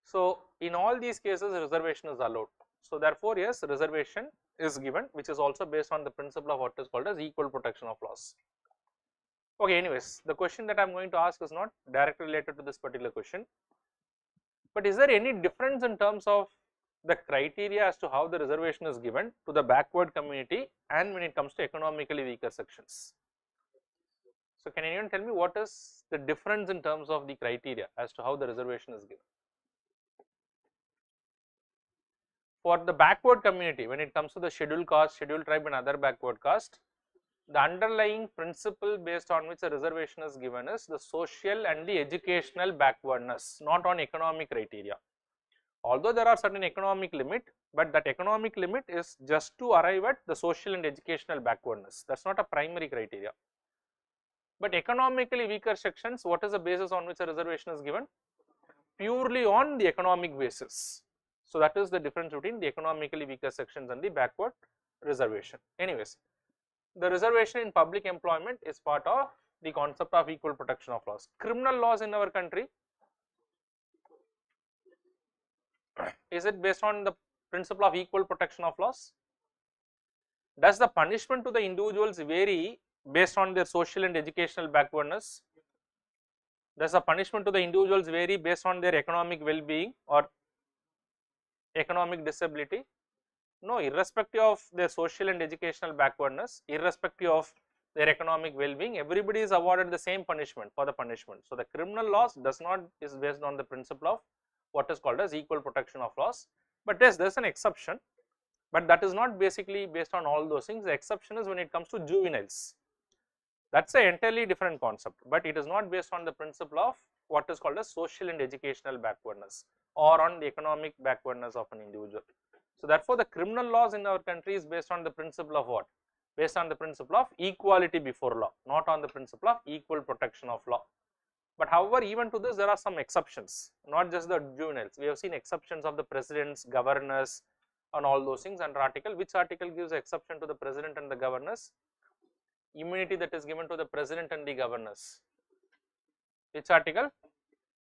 So in all these cases reservation is allowed. So therefore yes, reservation is given, which is also based on the principle of what is called as equal protection of laws. Okay, anyways, the question that I am going to ask is not directly related to this particular question, but is there any difference in terms of the criteria as to how the reservation is given to the backward community and when it comes to economically weaker sections? So can anyone tell me what is the difference in terms of the criteria as to how the reservation is given? For the backward community, when it comes to the scheduled caste, scheduled tribe and other backward caste, the underlying principle based on which a reservation is given is the social and the educational backwardness, not on economic criteria. Although there are certain economic limit, but that economic limit is just to arrive at the social and educational backwardness. That is not a primary criteria. But economically weaker sections, what is the basis on which a reservation is given? Purely on the economic basis. So that is the difference between the economically weaker sections and the backward reservation. Anyways, the reservation in public employment is part of the concept of equal protection of laws. Criminal laws in our country, is it based on the principle of equal protection of laws? Does the punishment to the individuals vary based on their social and educational backwardness? Does the punishment to the individuals vary based on their economic well-being or economic disability? No, irrespective of their social and educational backwardness, irrespective of their economic well-being, everybody is awarded the same punishment for the punishment. So the criminal laws is based on the principle of what is called as equal protection of laws. But yes, there is an exception, but that is not basically based on all those things. The exception is when it comes to juveniles. That is an entirely different concept, but it is not based on the principle of what is called as social and educational backwardness or on the economic backwardness of an individual. So therefore the criminal laws in our country is based on the principle of what? Based on the principle of equality before law, not on the principle of equal protection of law. But however, even to this there are some exceptions, not just the juveniles. We have seen exceptions of the presidents, governors and all those things under article. Which article gives exception to the president and the governors? Immunity that is given to the president and the governors. Which article?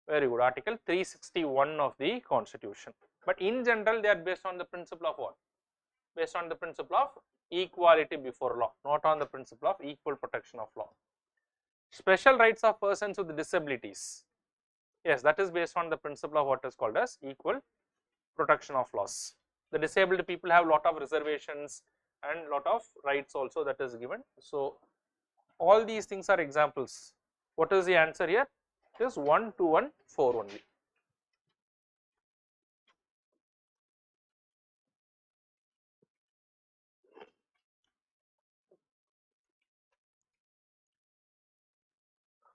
Very good, article 361 of the constitution. But in general they are based on the principle of what? Based on the principle of equality before law, not on the principle of equal protection of law. Special rights of persons with disabilities, yes, that is based on the principle of what is called as equal protection of laws. The disabled people have lot of reservations and lot of rights also that is given. So all these things are examples. What is the answer here? It is 1, 2 and 4 only.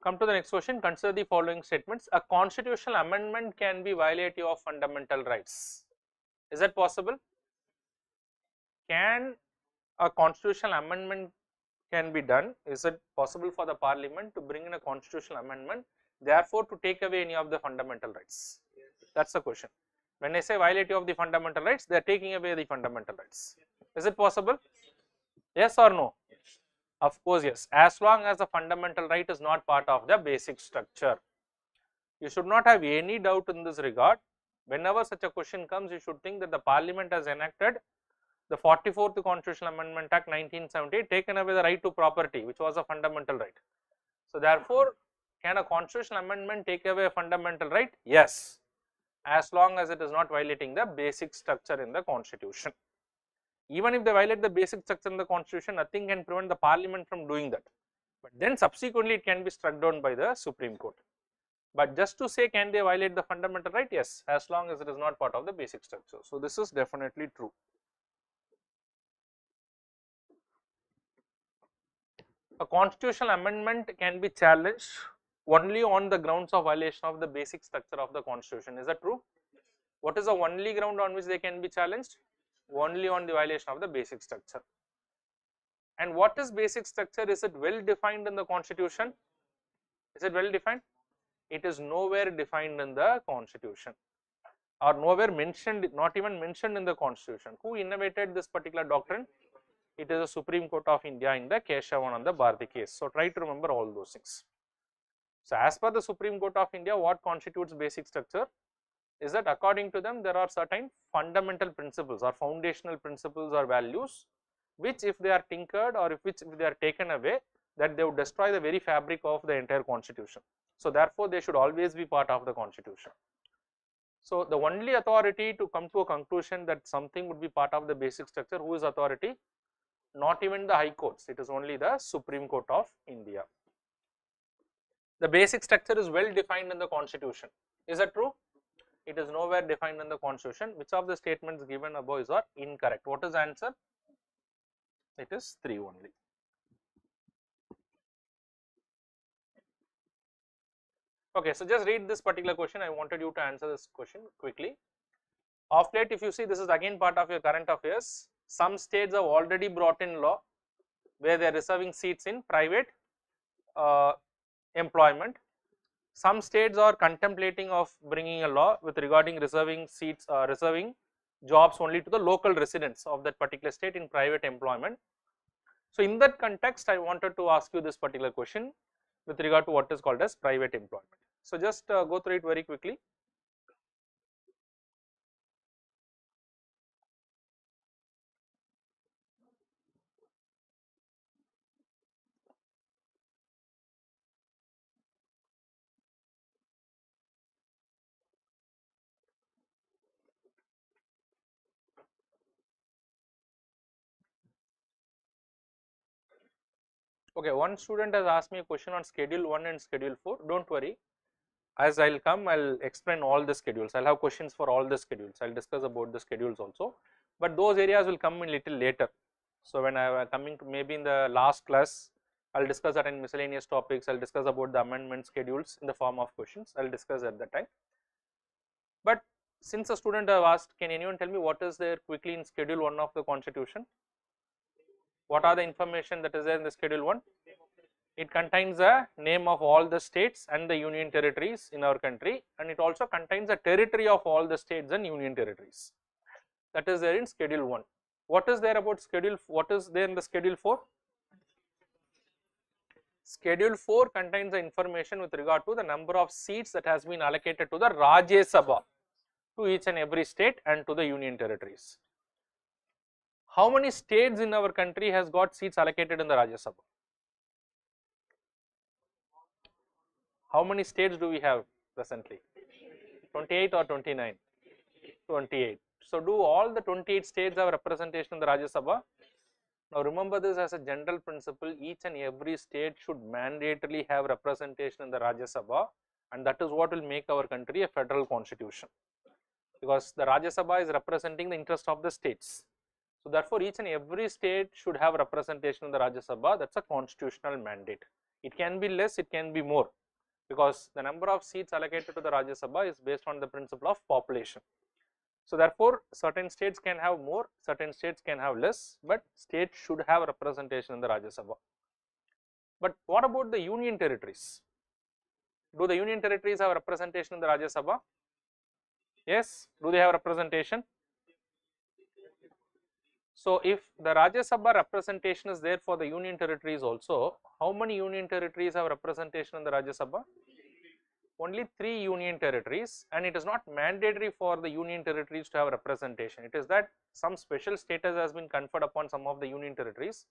Come to the next question. Consider the following statements. A constitutional amendment can be violative of fundamental rights. Is that possible? Can a constitutional amendment can be done? Is it possible for the parliament to bring in a constitutional amendment, therefore to take away any of the fundamental rights? Yes. That's the question. When I say violative of the fundamental rights, they are taking away the fundamental rights. Is it possible? Yes or no? Yes. Of course, yes. As long as the fundamental right is not part of the basic structure. You should not have any doubt in this regard. Whenever such a question comes, you should think that the parliament has enacted the 44th Constitutional Amendment Act 1978, taken away the right to property, which was a fundamental right. So therefore, can a constitutional amendment take away a fundamental right? Yes, as long as it is not violating the basic structure in the constitution. Even if they violate the basic structure in the constitution, nothing can prevent the parliament from doing that. But then subsequently it can be struck down by the Supreme Court. But just to say, can they violate the fundamental right? Yes, as long as it is not part of the basic structure. So this is definitely true. A constitutional amendment can be challenged only on the grounds of violation of the basic structure of the constitution. Is that true? What is the only ground on which they can be challenged? Only on the violation of the basic structure. And what is basic structure? Is it well defined in the constitution? Is it well defined? It is nowhere defined in the constitution, or nowhere mentioned, not even mentioned in the constitution. Who innovated this particular doctrine? It is the Supreme Court of India in the Keshavananda Bharati case. So try to remember all those things. So as per the Supreme Court of India, what constitutes basic structure is that according to them there are certain fundamental principles or foundational principles or values which if they are tinkered or if they are taken away, that they would destroy the very fabric of the entire constitution. So therefore they should always be part of the constitution. So the only authority to come to a conclusion that something would be part of the basic structure, who is authority? Not even the high courts, it is only the Supreme Court of India. The basic structure is well defined in the constitution. Is that true? It is nowhere defined in the constitution. Which of the statements given above are incorrect? What is the answer? It is 3 only. Okay, so just read this particular question. I wanted you to answer this question quickly. Of late, if you see, this is again part of your current affairs. Some states have already brought in law where they are reserving seats in private employment. Some states are contemplating of bringing a law with regarding reserving seats, reserving jobs only to the local residents of that particular state in private employment. So in that context, I wanted to ask you this particular question with regard to what is called as private employment. So just go through it very quickly. Okay, one student has asked me a question on schedule 1 and schedule 4. Don't worry, as I'll come, I'll explain all the schedules. I'll have questions for all the schedules. I'll discuss about the schedules also, but those areas will come in little later. So when I am coming to maybe in the last class, I'll discuss certain miscellaneous topics. I'll discuss about the amendment schedules in the form of questions. I'll discuss at that time. But since a student have asked, can anyone tell me what is there quickly in schedule 1 of the constitution? What are the information that is there in the schedule 1? It contains the name of all the states and the union territories in our country, and it also contains the territory of all the states and union territories. That is there in schedule 1. What is there about schedule? What is there in the schedule 4? Schedule 4 contains the information with regard to the number of seats that has been allocated to the Rajya Sabha, to each and every state and to the union territories. How many states in our country has got seats allocated in the Rajya Sabha? How many states do we have presently? 28 or 29? 28. So do all the 28 states have representation in the Rajya Sabha? Now remember this as a general principle, each and every state should mandatorily have representation in the Rajya Sabha, and that is what will make our country a federal constitution, because the Rajya Sabha is representing the interest of the states. So therefore each and every state should have representation in the Rajya Sabha. That's a constitutional mandate. It can be less, it can be more, because the number of seats allocated to the Rajya Sabha is based on the principle of population. So therefore certain states can have more, certain states can have less, but states should have representation in the Rajya Sabha. But what about the union territories? Do the union territories have representation in the Rajya Sabha? Yes. Do they have representation? So if the Rajya Sabha representation is there for the union territories also, how many union territories have representation in the Rajya Sabha? Only 3 union territories, and it is not mandatory for the union territories to have representation. It is that some special status has been conferred upon some of the union territories,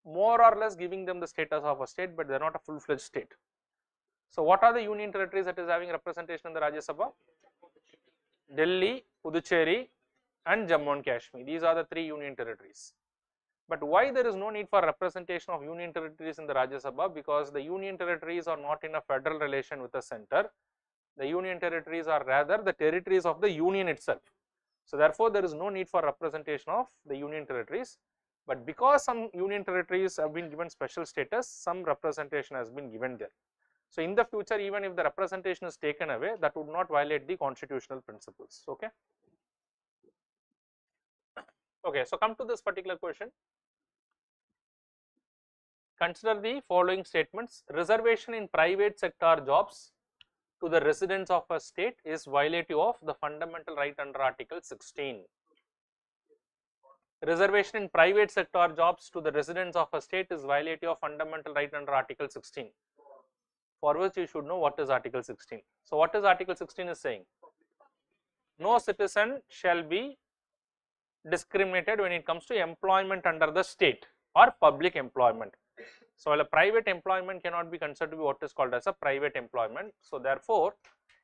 more or less giving them the status of a state, but they are not a full-fledged state. So what are the union territories that is having representation in the Rajya Sabha? Delhi, Puducherry and Jammu and Kashmir. These are the 3 union territories. But why there is no need for representation of union territories in the Rajya Sabha? Because the union territories are not in a federal relation with the center. The union territories are rather the territories of the union itself. So therefore there is no need for representation of the union territories. But because some union territories have been given special status, some representation has been given there. So in the future, even if the representation is taken away, that would not violate the constitutional principles. Okay. Okay, so come to this particular question. Consider the following statements. Reservation in private sector jobs to the residents of a state is violative of the fundamental right under Article 16. Reservation in private sector jobs to the residents of a state is violative of fundamental right under Article 16. For which you should know what is Article 16. So what is Article 16 is saying? No citizen shall be discriminated when it comes to employment under the state or public employment. So while a private employment cannot be considered to be what is called as a private employment. So therefore,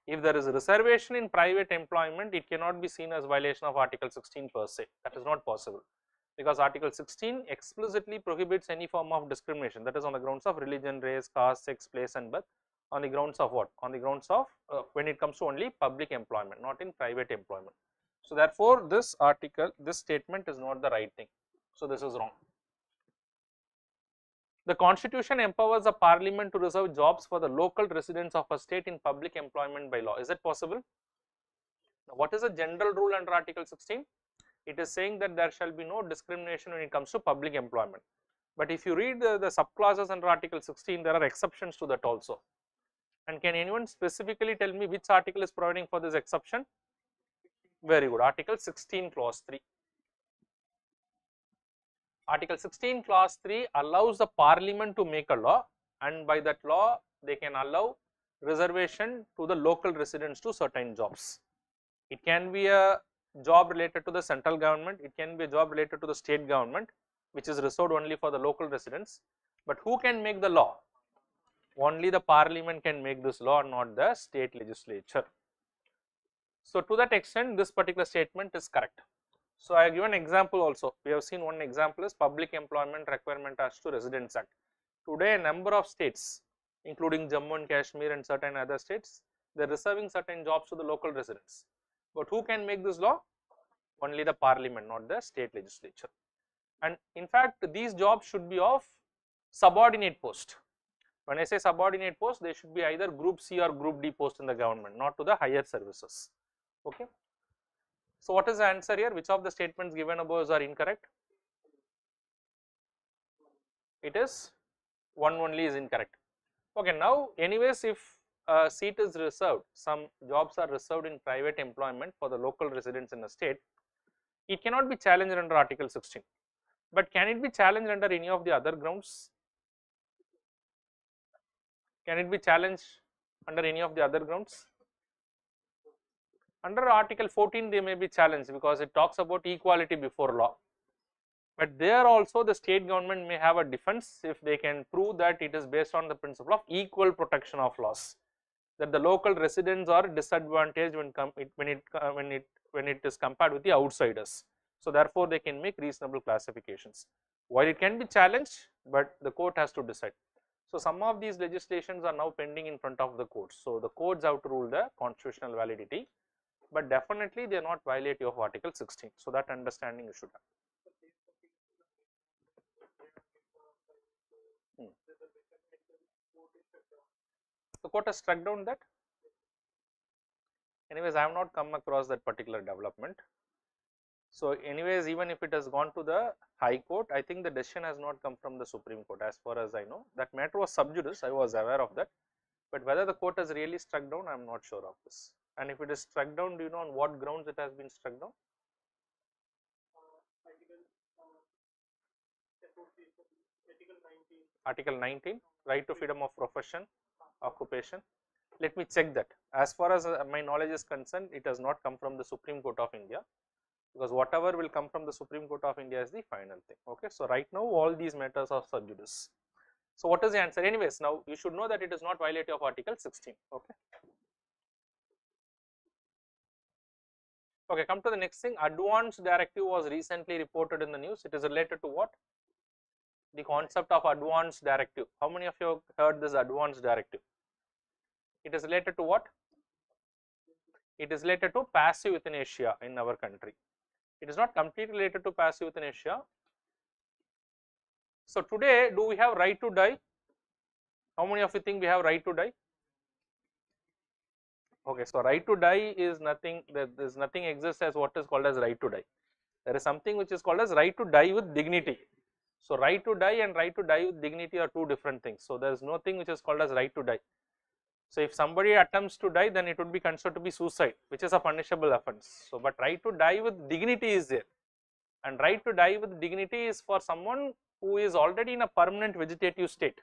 if there is a reservation in private employment, it cannot be seen as violation of Article 16 per se. That is not possible, because Article 16 explicitly prohibits any form of discrimination, that is on the grounds of religion, race, caste, sex, place and birth. On the grounds of what? On the grounds of when it comes to only public employment, not in private employment. So therefore this article, this statement is not the right thing. So this is wrong. The Constitution empowers the Parliament to reserve jobs for the local residents of a state in public employment by law. Is it possible? Now, what is the general rule under Article 16? It is saying that there shall be no discrimination when it comes to public employment. But if you read the subclauses under Article 16, there are exceptions to that also. And can anyone specifically tell me which article is providing for this exception? Very good. Article 16 clause 3. Article 16 clause 3 allows the Parliament to make a law, and by that law they can allow reservation to the local residents to certain jobs. It can be a job related to the central government, it can be a job related to the state government, which is reserved only for the local residents. But who can make the law? Only the Parliament can make this law, not the state legislature. So to that extent, this particular statement is correct. So I have given an example also. We have seen one example is public employment requirement as to Residence Act. Today a number of states, including Jammu and Kashmir and certain other states, they are reserving certain jobs to the local residents. But who can make this law? Only the Parliament, not the state legislature. And in fact, these jobs should be of subordinate post. When I say subordinate post, they should be either Group C or Group D post in the government, not to the higher services. Okay. So what is the answer here? Which of the statements given above are incorrect? It is 1 only is incorrect. Okay, now anyways, if a seat is reserved, some jobs are reserved in private employment for the local residents in a state, it cannot be challenged under Article 16. But can it be challenged under any of the other grounds? Can it be challenged under any of the other grounds? Under Article 14 they may be challenged because it talks about equality before law. But there also the state government may have a defense if they can prove that it is based on the principle of equal protection of laws, that the local residents are disadvantaged when it is compared with the outsiders. So therefore they can make reasonable classifications. While it can be challenged, but the court has to decide. So some of these legislations are now pending in front of the courts. So the courts have to rule the constitutional validity, but definitely they are not violative of Article 16. So that understanding you should have. The court has struck down that. Anyways, I have not come across that particular development. So anyways, even if it has gone to the High Court, I think the decision has not come from the Supreme Court as far as I know. That matter was sub judice, I was aware of that. But whether the court has really struck down, I am not sure of this. And if it is struck down, do you know on what grounds it has been struck down? Article 19, right to freedom of profession, occupation. Let me check that. As far as my knowledge is concerned, it has not come from the Supreme Court of India, because whatever will come from the Supreme Court of India is the final thing. Okay, so right now all these matters are sub judice. So what is the answer? Anyways, now you should know that it is not violative of Article 16. Okay. Okay, come to the next thing. Advance directive was recently reported in the news. It is related to what? The concept of advance directive. How many of you have heard this advance directive? It is related to what? It is related to passive euthanasia in our country. It is not completely related to passive euthanasia. So today, do we have right to die? How many of you think we have right to die? Okay, so right to die is nothing, there is nothing exists as what is called as right to die. There is something which is called as right to die with dignity. So right to die and right to die with dignity are two different things. So there is nothing which is called as right to die. So if somebody attempts to die, then it would be considered to be suicide, which is a punishable offense. So but right to die with dignity is there, and right to die with dignity is for someone who is already in a permanent vegetative state.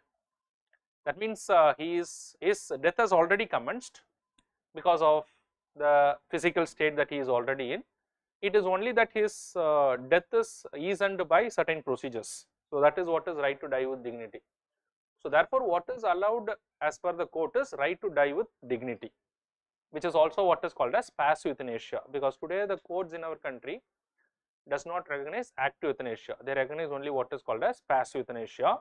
That means his death has already commenced because of the physical state that he is already in. It is only that his death is eased by certain procedures. So that is what is right to die with dignity. So therefore, what is allowed as per the court is right to die with dignity, which is also what is called as passive euthanasia, because today the courts in our country does not recognize active euthanasia. They recognize only what is called as passive euthanasia.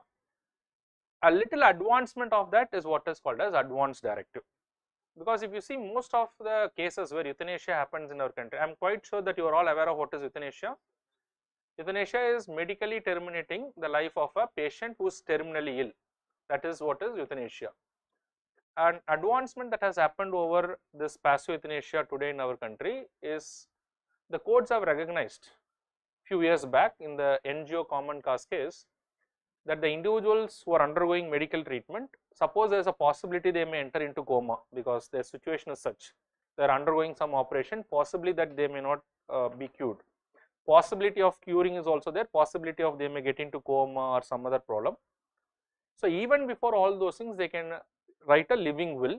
A little advancement of that is what is called as advance directive. Because if you see most of the cases where euthanasia happens in our country, I am quite sure that you are all aware of what is euthanasia. Euthanasia is medically terminating the life of a patient who is terminally ill. That is what is euthanasia. An advancement that has happened over this passive euthanasia today in our country is the courts have recognized few years back in the NGO common cause case that the individuals who are undergoing medical treatment, suppose there is a possibility they may enter into coma because their situation is such, they are undergoing some operation, possibly that they may not be cured. Possibility of curing is also there, possibility of they may get into coma or some other problem. So even before all those things, they can write a living will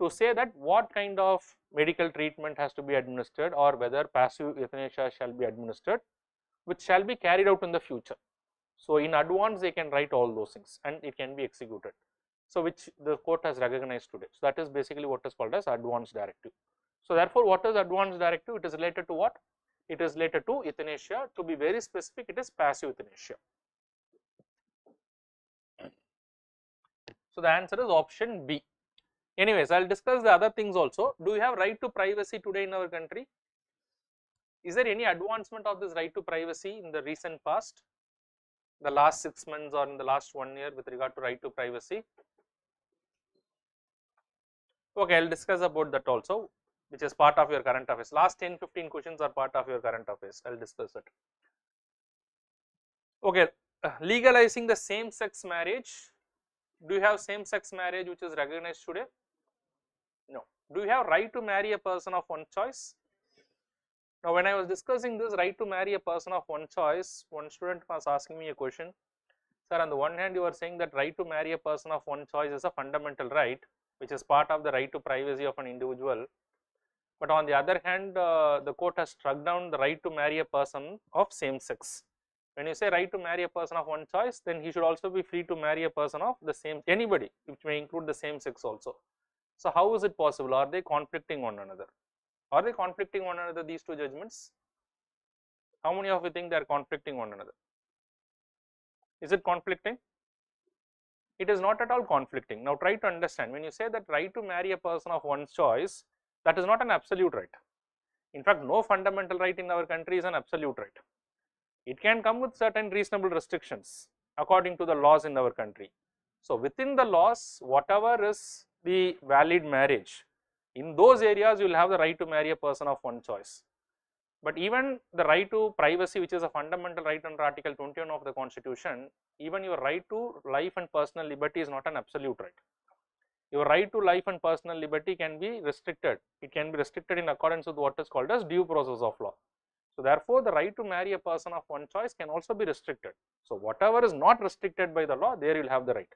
to say that what kind of medical treatment has to be administered or whether passive euthanasia shall be administered, which shall be carried out in the future. So in advance they can write all those things and it can be executed. So which the court has recognized today. So that is basically what is called as advance directive. So therefore, what is advance directive? It is related to what? It is related to euthanasia. To be very specific, it is passive euthanasia. So the answer is option B. Anyways, I will discuss the other things also. Do we have right to privacy today in our country? Is there any advancement of this right to privacy in the recent past, the last 6 months or in the last 1 year with regard to right to privacy? Okay, I will discuss about that also, which is part of your current affairs. Last 10-15 questions are part of your current affairs. I will discuss it. Okay, legalizing the same-sex marriage. Do you have same-sex marriage which is recognized today? No. Do you have right to marry a person of one choice? Now, when I was discussing this right to marry a person of one choice, one student was asking me a question. Sir, on the one hand, you are saying that right to marry a person of one choice is a fundamental right, which is part of the right to privacy of an individual. But on the other hand, the court has struck down the right to marry a person of same sex. When you say right to marry a person of one choice, then he should also be free to marry a person of the same, anybody, which may include the same sex also. So how is it possible? Are they conflicting one another? Are they conflicting one another, these two judgments? How many of you think they are conflicting one another? Is it conflicting? It is not at all conflicting. Now try to understand, when you say that right to marry a person of one's choice, that is not an absolute right. In fact, no fundamental right in our country is an absolute right. It can come with certain reasonable restrictions according to the laws in our country. So within the laws, whatever is the valid marriage, in those areas you will have the right to marry a person of one choice. But even the right to privacy, which is a fundamental right under Article 21 of the Constitution, even your right to life and personal liberty is not an absolute right. Your right to life and personal liberty can be restricted. It can be restricted in accordance with what is called as due process of law. So therefore, the right to marry a person of one choice can also be restricted. So whatever is not restricted by the law, there you will have the right.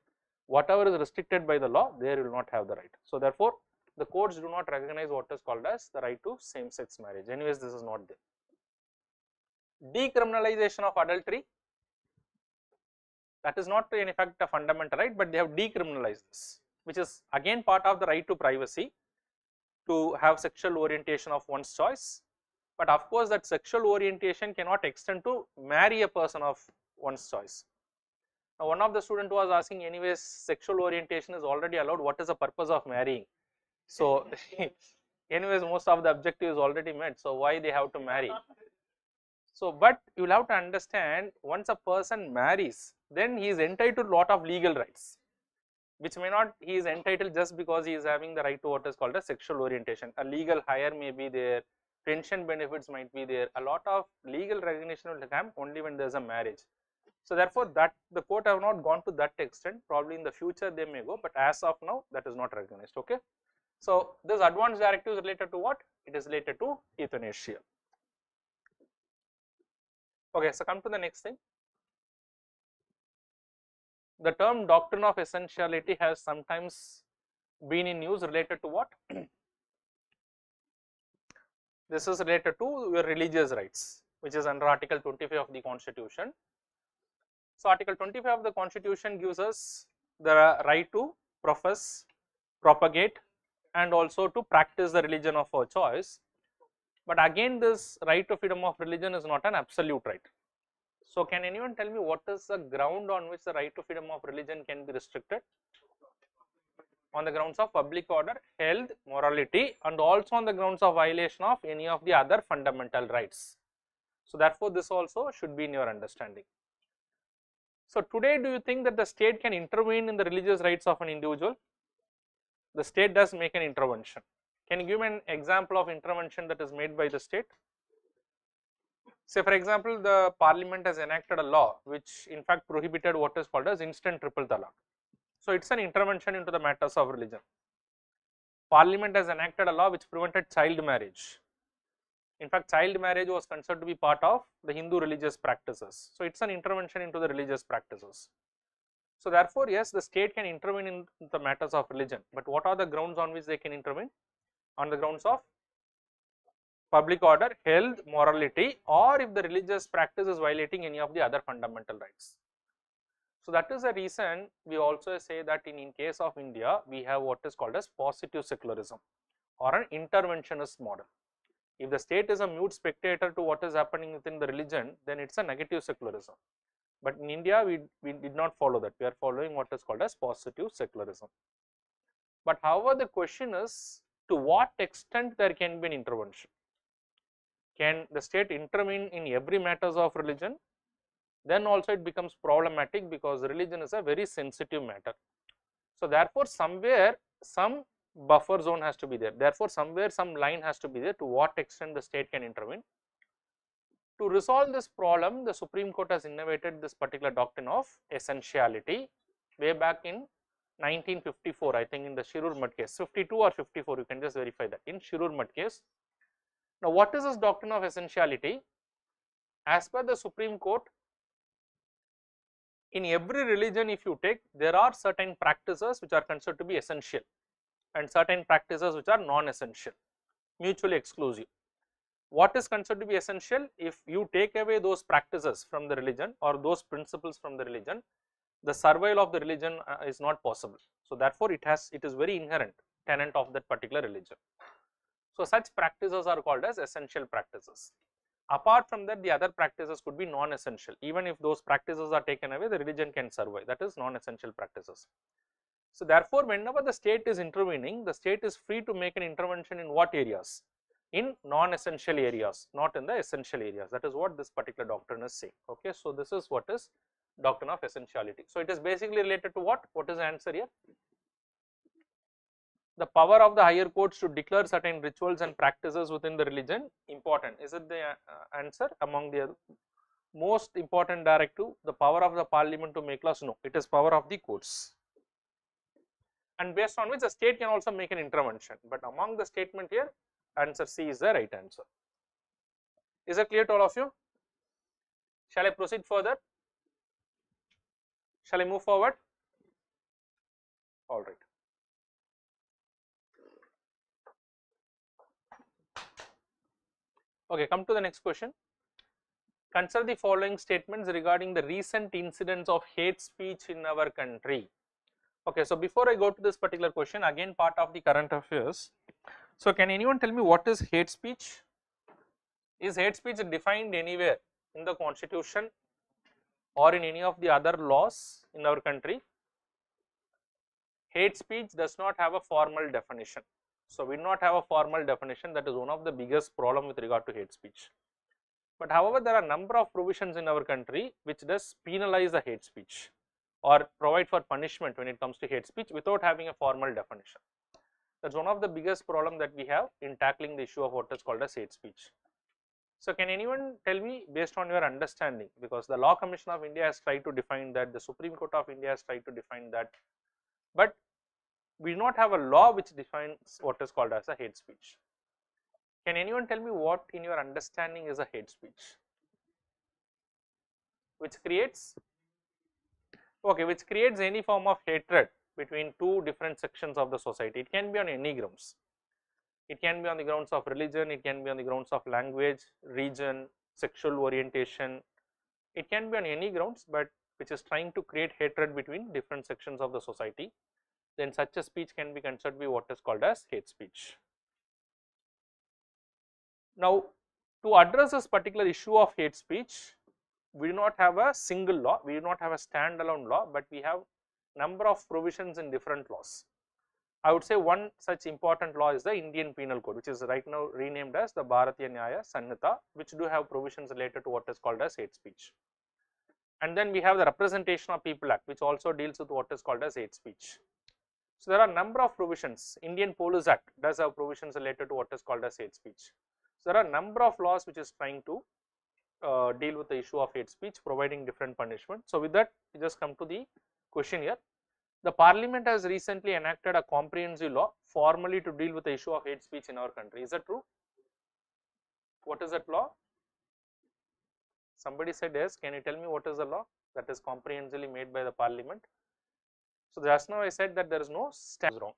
Whatever is restricted by the law, there you will not have the right. So therefore, the courts do not recognize what is called as the right to same-sex marriage. Anyways, this is not there. Decriminalization of adultery, that is not in effect a fundamental right, but they have decriminalized this, which is again part of the right to privacy, to have sexual orientation of one's choice. But of course, that sexual orientation cannot extend to marry a person of one's choice. Now, one of the students was asking, anyways, sexual orientation is already allowed, what is the purpose of marrying? So anyways, most of the objective is already met, so why they have to marry? So, but you will have to understand, once a person marries, then he is entitled to lot of legal rights, which may not he is entitled just because he is having the right to what is called a sexual orientation. A legal hire may be there, pension benefits might be there, a lot of legal recognition will come only when there is a marriage. So therefore, that the court have not gone to that extent, probably in the future they may go, but as of now that is not recognized. Okay. So this advanced directive is related to what? It is related to euthanasia. Okay, so come to the next thing. The term doctrine of essentiality has sometimes been in use related to what? This is related to your religious rights, which is under Article 25 of the Constitution. So Article 25 of the Constitution gives us the right to profess, propagate, and also to practice the religion of our choice. But again, this right to freedom of religion is not an absolute right. So can anyone tell me what is the ground on which the right to freedom of religion can be restricted? On the grounds of public order, health, morality, and also on the grounds of violation of any of the other fundamental rights. So therefore, this also should be in your understanding. So today, do you think that the state can intervene in the religious rights of an individual? The state does make an intervention. Can you give me an example of intervention that is made by the state? Say for example, the Parliament has enacted a law which in fact prohibited what is called as instant triple talaq. So it's an intervention into the matters of religion. Parliament has enacted a law which prevented child marriage. In fact, child marriage was considered to be part of the Hindu religious practices. So it's an intervention into the religious practices. So therefore, yes, the state can intervene in the matters of religion, but what are the grounds on which they can intervene? On the grounds of public order, health, morality, or if the religious practice is violating any of the other fundamental rights. So that is the reason we also say that in case of India, we have what is called as positive secularism or an interventionist model. If the state is a mute spectator to what is happening within the religion, then it's a negative secularism. But in India, we did not follow that. We are following what is called as positive secularism. But however, the question is, to what extent there can be an intervention? Can the state intervene in every matters of religion? Then also it becomes problematic because religion is a very sensitive matter. So therefore, somewhere some buffer zone has to be there. Therefore, somewhere some line has to be there to what extent the state can intervene. To resolve this problem, the Supreme Court has innovated this particular doctrine of essentiality way back in 1954, I think in the Shirur Mud case, 52 or 54, you can just verify that, in Shirur Mud case. Now, what is this doctrine of essentiality? As per the Supreme Court, in every religion if you take, there are certain practices which are considered to be essential and certain practices which are non-essential, mutually exclusive. What is considered to be essential? If you take away those practices from the religion or those principles from the religion, the survival of the religion is not possible. So therefore, it is very inherent tenet of that particular religion. So such practices are called as essential practices. Apart from that, the other practices could be non-essential. Even if those practices are taken away, the religion can survive. That is non-essential practices. So therefore, whenever the state is intervening, the state is free to make an intervention in what areas? In non-essential areas, not in the essential areas. That is what this particular doctrine is saying. Okay, so this is what is doctrine of essentiality. So it is basically related to what? What is the answer here? The power of the higher courts to declare certain rituals and practices within the religion important. Is it the answer among the most important directive? The power of the parliament to make laws? No, it is power of the courts, and based on which the state can also make an intervention. But among the statement here, answer C is the right answer. Is it clear to all of you? Shall I proceed further? Shall I move forward? All right. Okay, come to the next question. Consider the following statements regarding the recent incidents of hate speech in our country. Okay, so before I go to this particular question, again part of the current affairs. So can anyone tell me what is hate speech? Is hate speech defined anywhere in the constitution or in any of the other laws in our country? Hate speech does not have a formal definition. So we do not have a formal definition. That is one of the biggest problem with regard to hate speech. But however, there are a number of provisions in our country which does penalize the hate speech or provide for punishment when it comes to hate speech without having a formal definition. That's one of the biggest problem that we have in tackling the issue of what is called as hate speech. So can anyone tell me based on your understanding, because the Law Commission of India has tried to define that, the Supreme Court of India has tried to define that, but we do not have a law which defines what is called as a hate speech. Can anyone tell me what in your understanding is a hate speech? Which creates, okay, which creates any form of hatred between two different sections of the society. It can be on any grounds. It can be on the grounds of religion, it can be on the grounds of language, region, sexual orientation. It can be on any grounds, but which is trying to create hatred between different sections of the society. Then such a speech can be considered to be what is called as hate speech. Now, to address this particular issue of hate speech, we do not have a single law, we do not have a standalone law, but we have number of provisions in different laws. I would say one such important law is the Indian Penal Code, which is right now renamed as the Bharatiya Nyaya Sanhita, which do have provisions related to what is called as hate speech. And then we have the Representation of People Act, which also deals with what is called as hate speech. So there are a number of provisions. Indian Police Act does have provisions related to what is called as hate speech. So there are a number of laws which is trying to deal with the issue of hate speech, providing different punishment. So with that, we just come to the question here. The Parliament has recently enacted a comprehensive law formally to deal with the issue of hate speech in our country. Is that true? What is that law? Somebody said yes. Can you tell me what is the law that is comprehensively made by the Parliament? So just now I said that there is no stand wrong.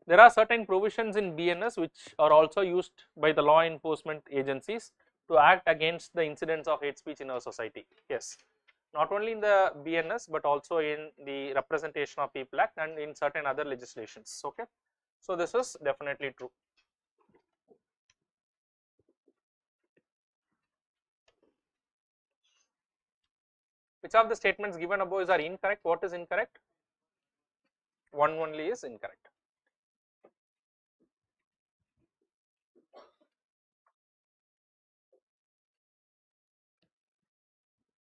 There are certain provisions in BNS which are also used by the law enforcement agencies to act against the incidents of hate speech in our society. Yes, not only in the BNS but also in the Representation of People Act and in certain other legislations. Okay, so this is definitely true. Which of the statements given above are incorrect? What is incorrect? One only is incorrect.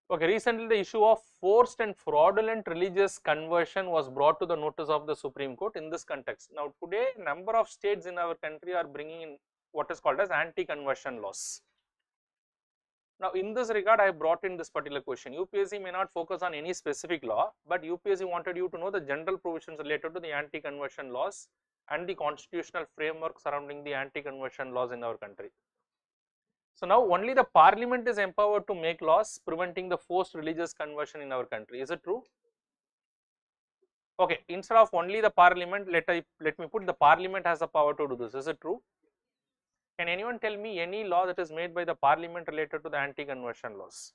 Okay, recently the issue of forced and fraudulent religious conversion was brought to the notice of the Supreme Court in this context. Now today, number of states in our country are bringing in what is called as anti-conversion laws. Now in this regard, I have brought in this particular question. UPSC may not focus on any specific law, but UPSC wanted you to know the general provisions related to the anti-conversion laws and the constitutional framework surrounding the anti-conversion laws in our country. So now only the Parliament is empowered to make laws preventing the forced religious conversion in our country. Is it true? Okay, instead of only the parliament, let me put the parliament has the power to do this. Is it true? Can anyone tell me any law that is made by the parliament related to the anti-conversion laws?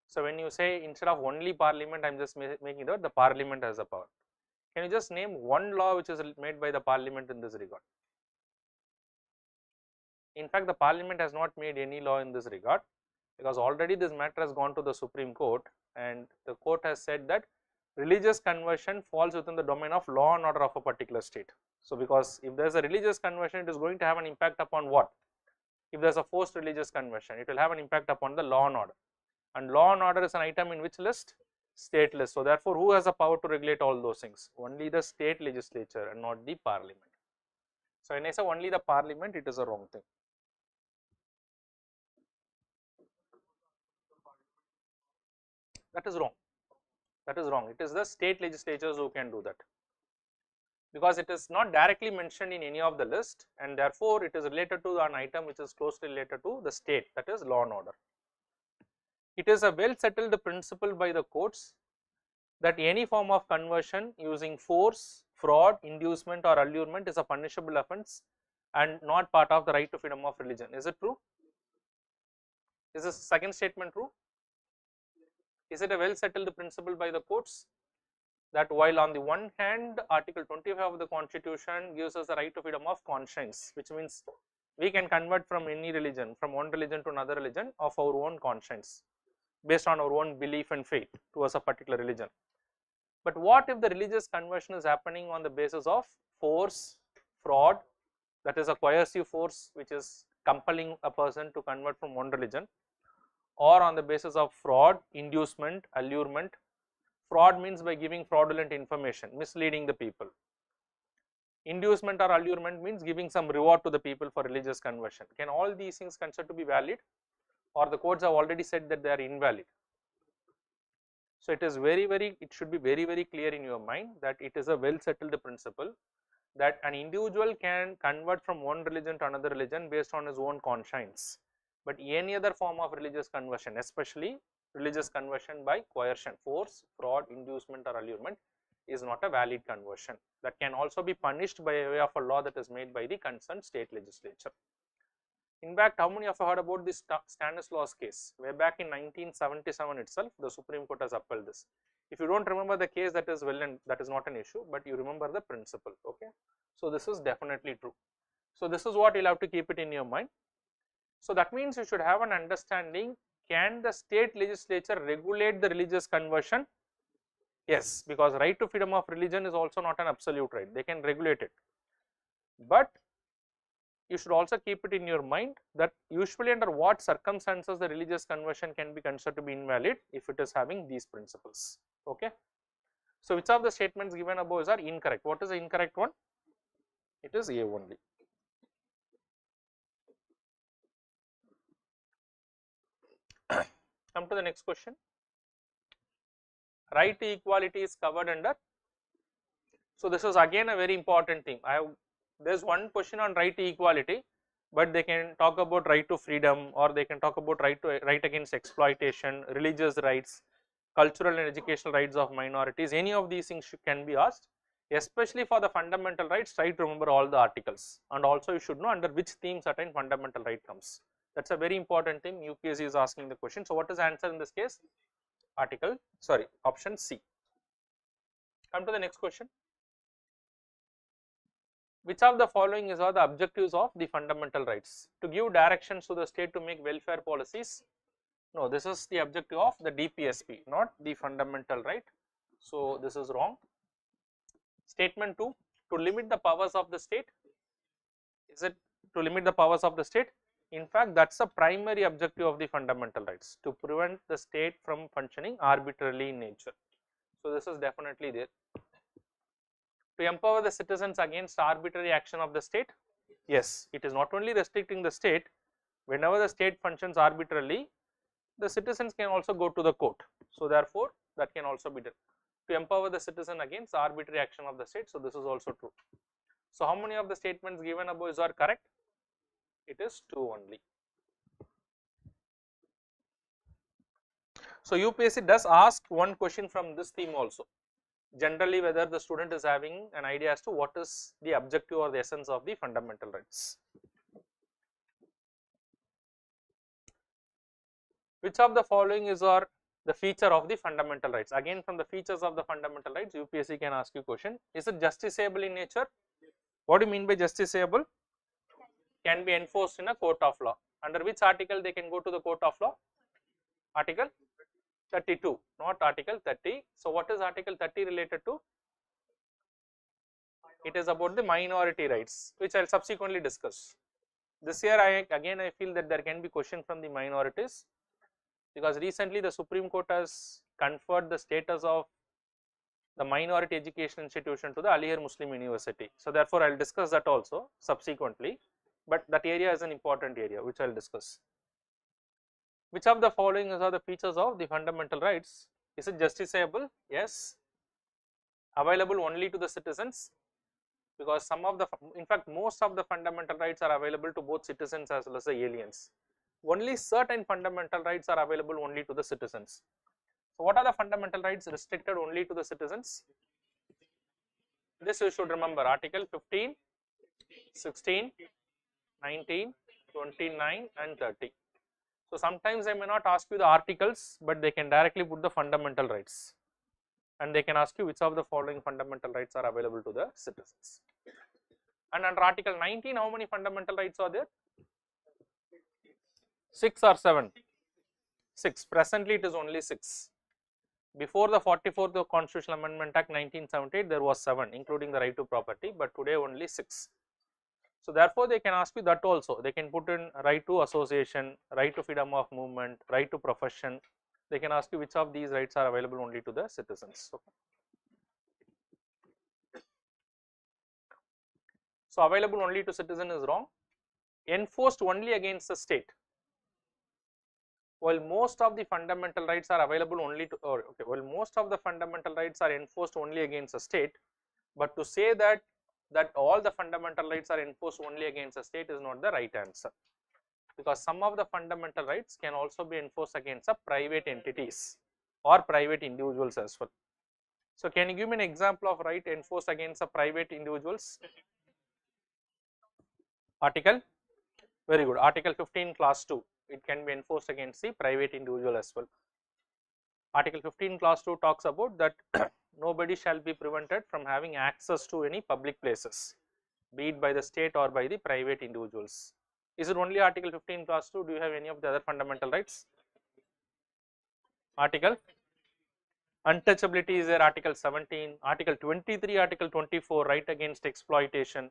So when you say instead of only parliament, I am just making that the parliament has the power. Can you just name one law which is made by the parliament in this regard? In fact, the parliament has not made any law in this regard, because already this matter has gone to the Supreme Court, and the court has said that religious conversion falls within the domain of law and order of a particular state. So because if there is a religious conversion, it is going to have an impact upon what? If there is a forced religious conversion, it will have an impact upon the law and order, and law and order is an item in which list? State list. So therefore, who has the power to regulate all those things? Only the state legislature and not the parliament. So when I say only the parliament, it is a wrong thing. That is wrong. That is wrong. It is the state legislatures who can do that, because it is not directly mentioned in any of the list, and therefore it is related to an item which is closely related to the state, that is law and order. It is a well settled principle by the courts that any form of conversion using force, fraud, inducement or allurement is a punishable offence and not part of the right to freedom of religion. Is it true? Is this second statement true? Is it a well settled principle by the courts that while on the one hand article 25 of the constitution gives us the right to freedom of conscience, which means we can convert from any religion, from one religion to another religion of our own conscience based on our own belief and faith towards a particular religion. But what if the religious conversion is happening on the basis of force, fraud, that is a coercive force which is compelling a person to convert from one religion, or on the basis of fraud, inducement, allurement? Fraud means by giving fraudulent information, misleading the people. Inducement or allurement means giving some reward to the people for religious conversion. Can all these things considered to be valid, or the courts have already said that they are invalid? So it is it should be very clear in your mind that it is a well settled principle that an individual can convert from one religion to another religion based on his own conscience, but any other form of religious conversion, especially religious conversion by coercion, force, fraud, inducement or allurement, is not a valid conversion. That can also be punished by way of a law that is made by the concerned state legislature. In fact, how many of you heard about this Stanislaus case? Way back in 1977 itself, the Supreme Court has upheld this. If you don't remember the case, that is well and that is not an issue, but you remember the principle. Okay, so this is definitely true. So this is what you'll have to keep it in your mind. So that means you should have an understanding, can the state legislature regulate the religious conversion? Yes, because right to freedom of religion is also not an absolute right. They can regulate it, but you should also keep it in your mind that usually under what circumstances the religious conversion can be considered to be invalid if it is having these principles. Okay. So which of the statements given above are incorrect? What is the incorrect one? It is A only. Come to the next question. Right to equality is covered under. So this is again a very important thing. There's one question on right to equality, but they can talk about right to freedom, or they can talk about right against exploitation, religious rights, cultural and educational rights of minorities. Any of these things can be asked. Especially for the fundamental rights, try to remember all the articles, and also you should know under which theme certain fundamental right comes. That's a very important thing. UPSC is asking the question. So what is the answer in this case? Option C. Come to the next question. Which of the following are the objectives of the fundamental rights? To give directions to the state to make welfare policies? No, this is the objective of the DPSP, not the fundamental right. So this is wrong. Statement 2, to limit the powers of the state. Is it to limit the powers of the state? In fact, that's a primary objective of the fundamental rights, to prevent the state from functioning arbitrarily in nature. So this is definitely there. To empower the citizens against arbitrary action of the state? Yes, it is not only restricting the state. Whenever the state functions arbitrarily, the citizens can also go to the court. So therefore, that can also be done. To empower the citizen against arbitrary action of the state. So this is also true. So how many of the statements given above are correct? It is 2 only. So UPSC does ask one question from this theme also. Generally, whether the student is having an idea as to what is the objective or the essence of the fundamental rights. Which of the following is or the feature of the fundamental rights? Again, from the features of the fundamental rights, UPSC can ask you question. Is it justiciable in nature? What do you mean by justiciable? Can be enforced in a court of law. Under which article they can go to the court of law? Article 32, not article 30. So what is article 30 related to? It is about the minority rights, which I will subsequently discuss. This year I feel that there can be question from the minorities, because recently the Supreme Court has conferred the status of the minority education institution to the Aligarh Muslim University. So therefore I will discuss that also subsequently, but that area is an important area which I will discuss. Which of the following are the features of the fundamental rights? Is it justiciable? Yes. Available only to the citizens, because some of the, in fact most of the fundamental rights are available to both citizens as well as the aliens. Only certain fundamental rights are available only to the citizens. So what are the fundamental rights restricted only to the citizens? This you should remember: article 15, 16, 19, 29 and 30. So sometimes they may not ask you the articles, but they can directly put the fundamental rights, and they can ask you which of the following fundamental rights are available to the citizens. And under article 19, how many fundamental rights are there? 6 or 7? 6. Presently it is only 6. Before the 44th Constitutional Amendment Act 1978, there was 7, including the right to property, but today only 6. So therefore they can ask you that also. They can put in right to association, right to freedom of movement, right to profession. They can ask you which of these rights are available only to the citizens. Okay. So available only to citizen is wrong. Enforced only against the state. While most of the fundamental rights are available only to, while most of the fundamental rights are enforced only against the state, but to say that all the fundamental rights are enforced only against the state is not the right answer, because some of the fundamental rights can also be enforced against the private entities or private individuals as well. So can you give me an example of right enforced against the private individuals? Article, very good, article 15 class 2, it can be enforced against the private individual as well. Article 15 class 2 talks about that nobody shall be prevented from having access to any public places, be it by the state or by the private individuals. Is it only article 15 class 2? Do you have any of the other fundamental rights? Article untouchability is there, article 17, article 23, article 24, right against exploitation,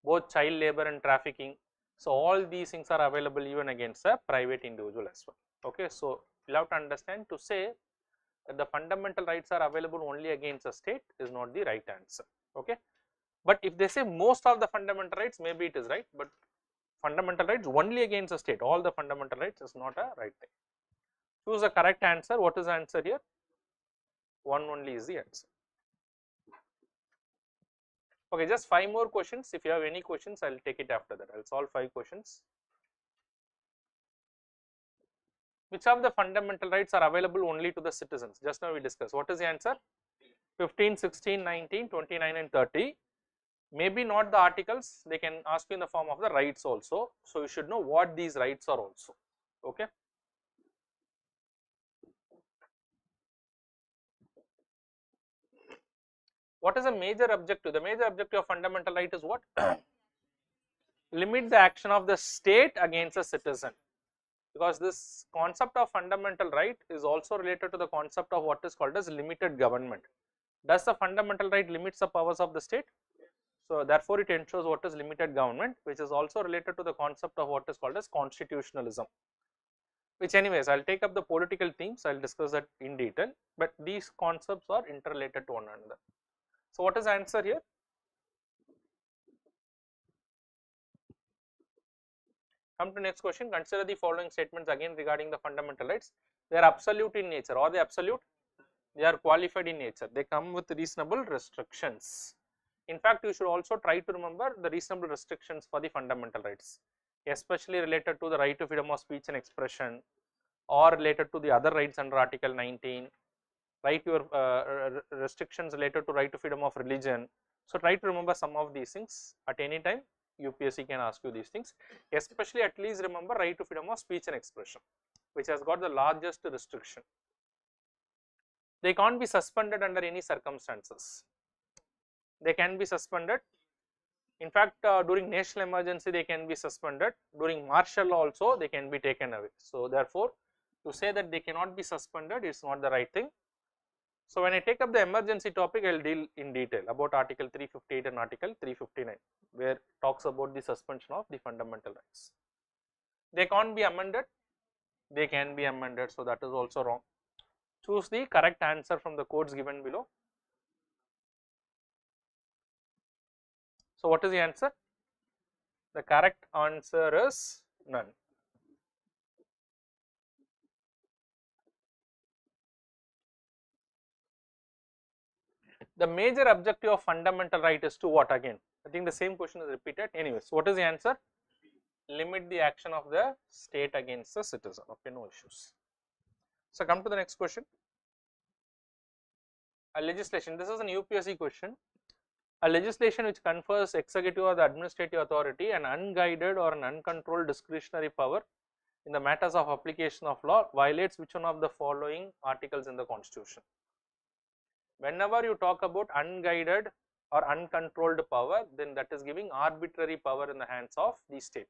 both child labor and trafficking. So all these things are available even against a private individual as well. Okay, so you have to understand, to say that the fundamental rights are available only against the state is not the right answer. Okay, but if they say most of the fundamental rights, maybe it is right, but fundamental rights only against the state, all the fundamental rights, is not a right thing. Choose the correct answer. What is the answer here? 1 only is the answer. Okay, just 5 more questions. If you have any questions, I will take it after that. I will solve 5 questions. Which of the fundamental rights are available only to the citizens? Just now we discussed. What is the answer? 15, 16, 19, 29 and 30. Maybe not the articles, they can ask you in the form of the rights also. So you should know what these rights are also. Okay. What is the major objective? The major objective of fundamental right is what? Limit the action of the state against a citizen, because this concept of fundamental right is also related to the concept of what is called as limited government. Does the fundamental right limits the powers of the state? So therefore it ensures what is limited government, which is also related to the concept of what is called as constitutionalism, which anyways I will take up the political themes, I will discuss that in detail, but these concepts are interrelated to one another. So what is the answer here? Come to next question. Consider the following statements again regarding the fundamental rights. They are absolute in nature. Are they absolute? They are qualified in nature. They come with reasonable restrictions. In fact, you should also try to remember the reasonable restrictions for the fundamental rights, especially related to the right to freedom of speech and expression, or related to the other rights under Article 19, right, your restrictions related to right to freedom of religion. So try to remember some of these things at any time. UPSC can ask you these things, especially at least remember right to freedom of speech and expression, which has got the largest restriction. They can't be suspended under any circumstances. They can be suspended. In fact, during national emergency they can be suspended. During martial law also they can be taken away. So therefore, to say that they cannot be suspended is not the right thing. So when I take up the emergency topic, I will deal in detail about Article 358 and Article 359, where it talks about the suspension of the fundamental rights. They can't be amended. They can be amended. So that is also wrong. Choose the correct answer from the codes given below. So what is the answer? The correct answer is none. The major objective of fundamental right is to what again? I think the same question is repeated. Anyways, what is the answer? Limit the action of the state against the citizen. Okay, no issues. So come to the next question. A legislation. This is an UPSC question. A legislation which confers executive or the administrative authority an unguided or an uncontrolled discretionary power in the matters of application of law violates which one of the following articles in the Constitution? Whenever you talk about unguided or uncontrolled power, then that is giving arbitrary power in the hands of the state.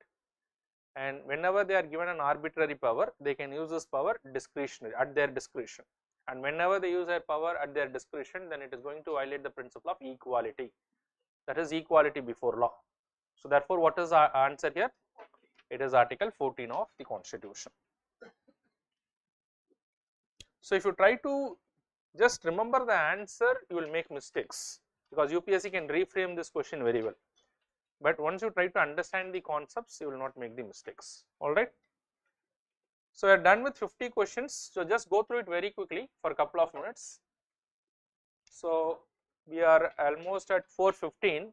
And whenever they are given an arbitrary power, they can use this power discretionary, at their discretion. And whenever they use their power at their discretion, then it is going to violate the principle of equality. That is equality before law. So therefore, what is our answer here? It is Article 14 of the Constitution. So if you try to just remember the answer, you will make mistakes, because UPSC can reframe this question very well. But once you try to understand the concepts, you will not make the mistakes. Alright. So we are done with 50 questions. So just go through it very quickly for a couple of minutes. So we are almost at 4:15.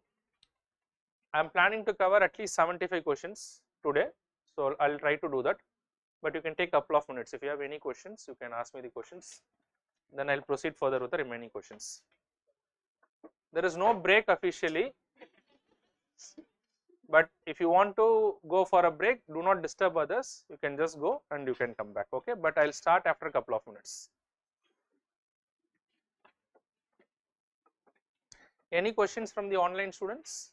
I am planning to cover at least 75 questions today. So I will try to do that. But you can take a couple of minutes. If you have any questions, you can ask me the questions. Then I will proceed further with the remaining questions. There is no break officially, but if you want to go for a break, do not disturb others. You can just go and you can come back, okay? But I will start after a couple of minutes. Any questions from the online students?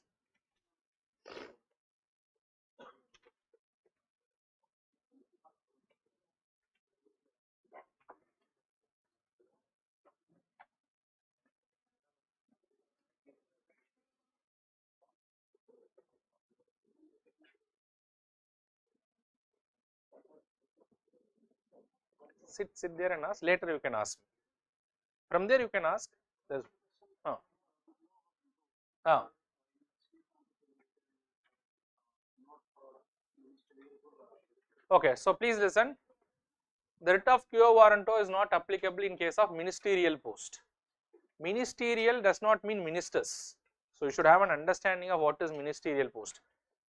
Sit there and ask. Later you can ask. From there you can ask. There's, Okay, so please listen. The writ of quo warranto is not applicable in case of ministerial post. Ministerial does not mean ministers. So you should have an understanding of what is ministerial post.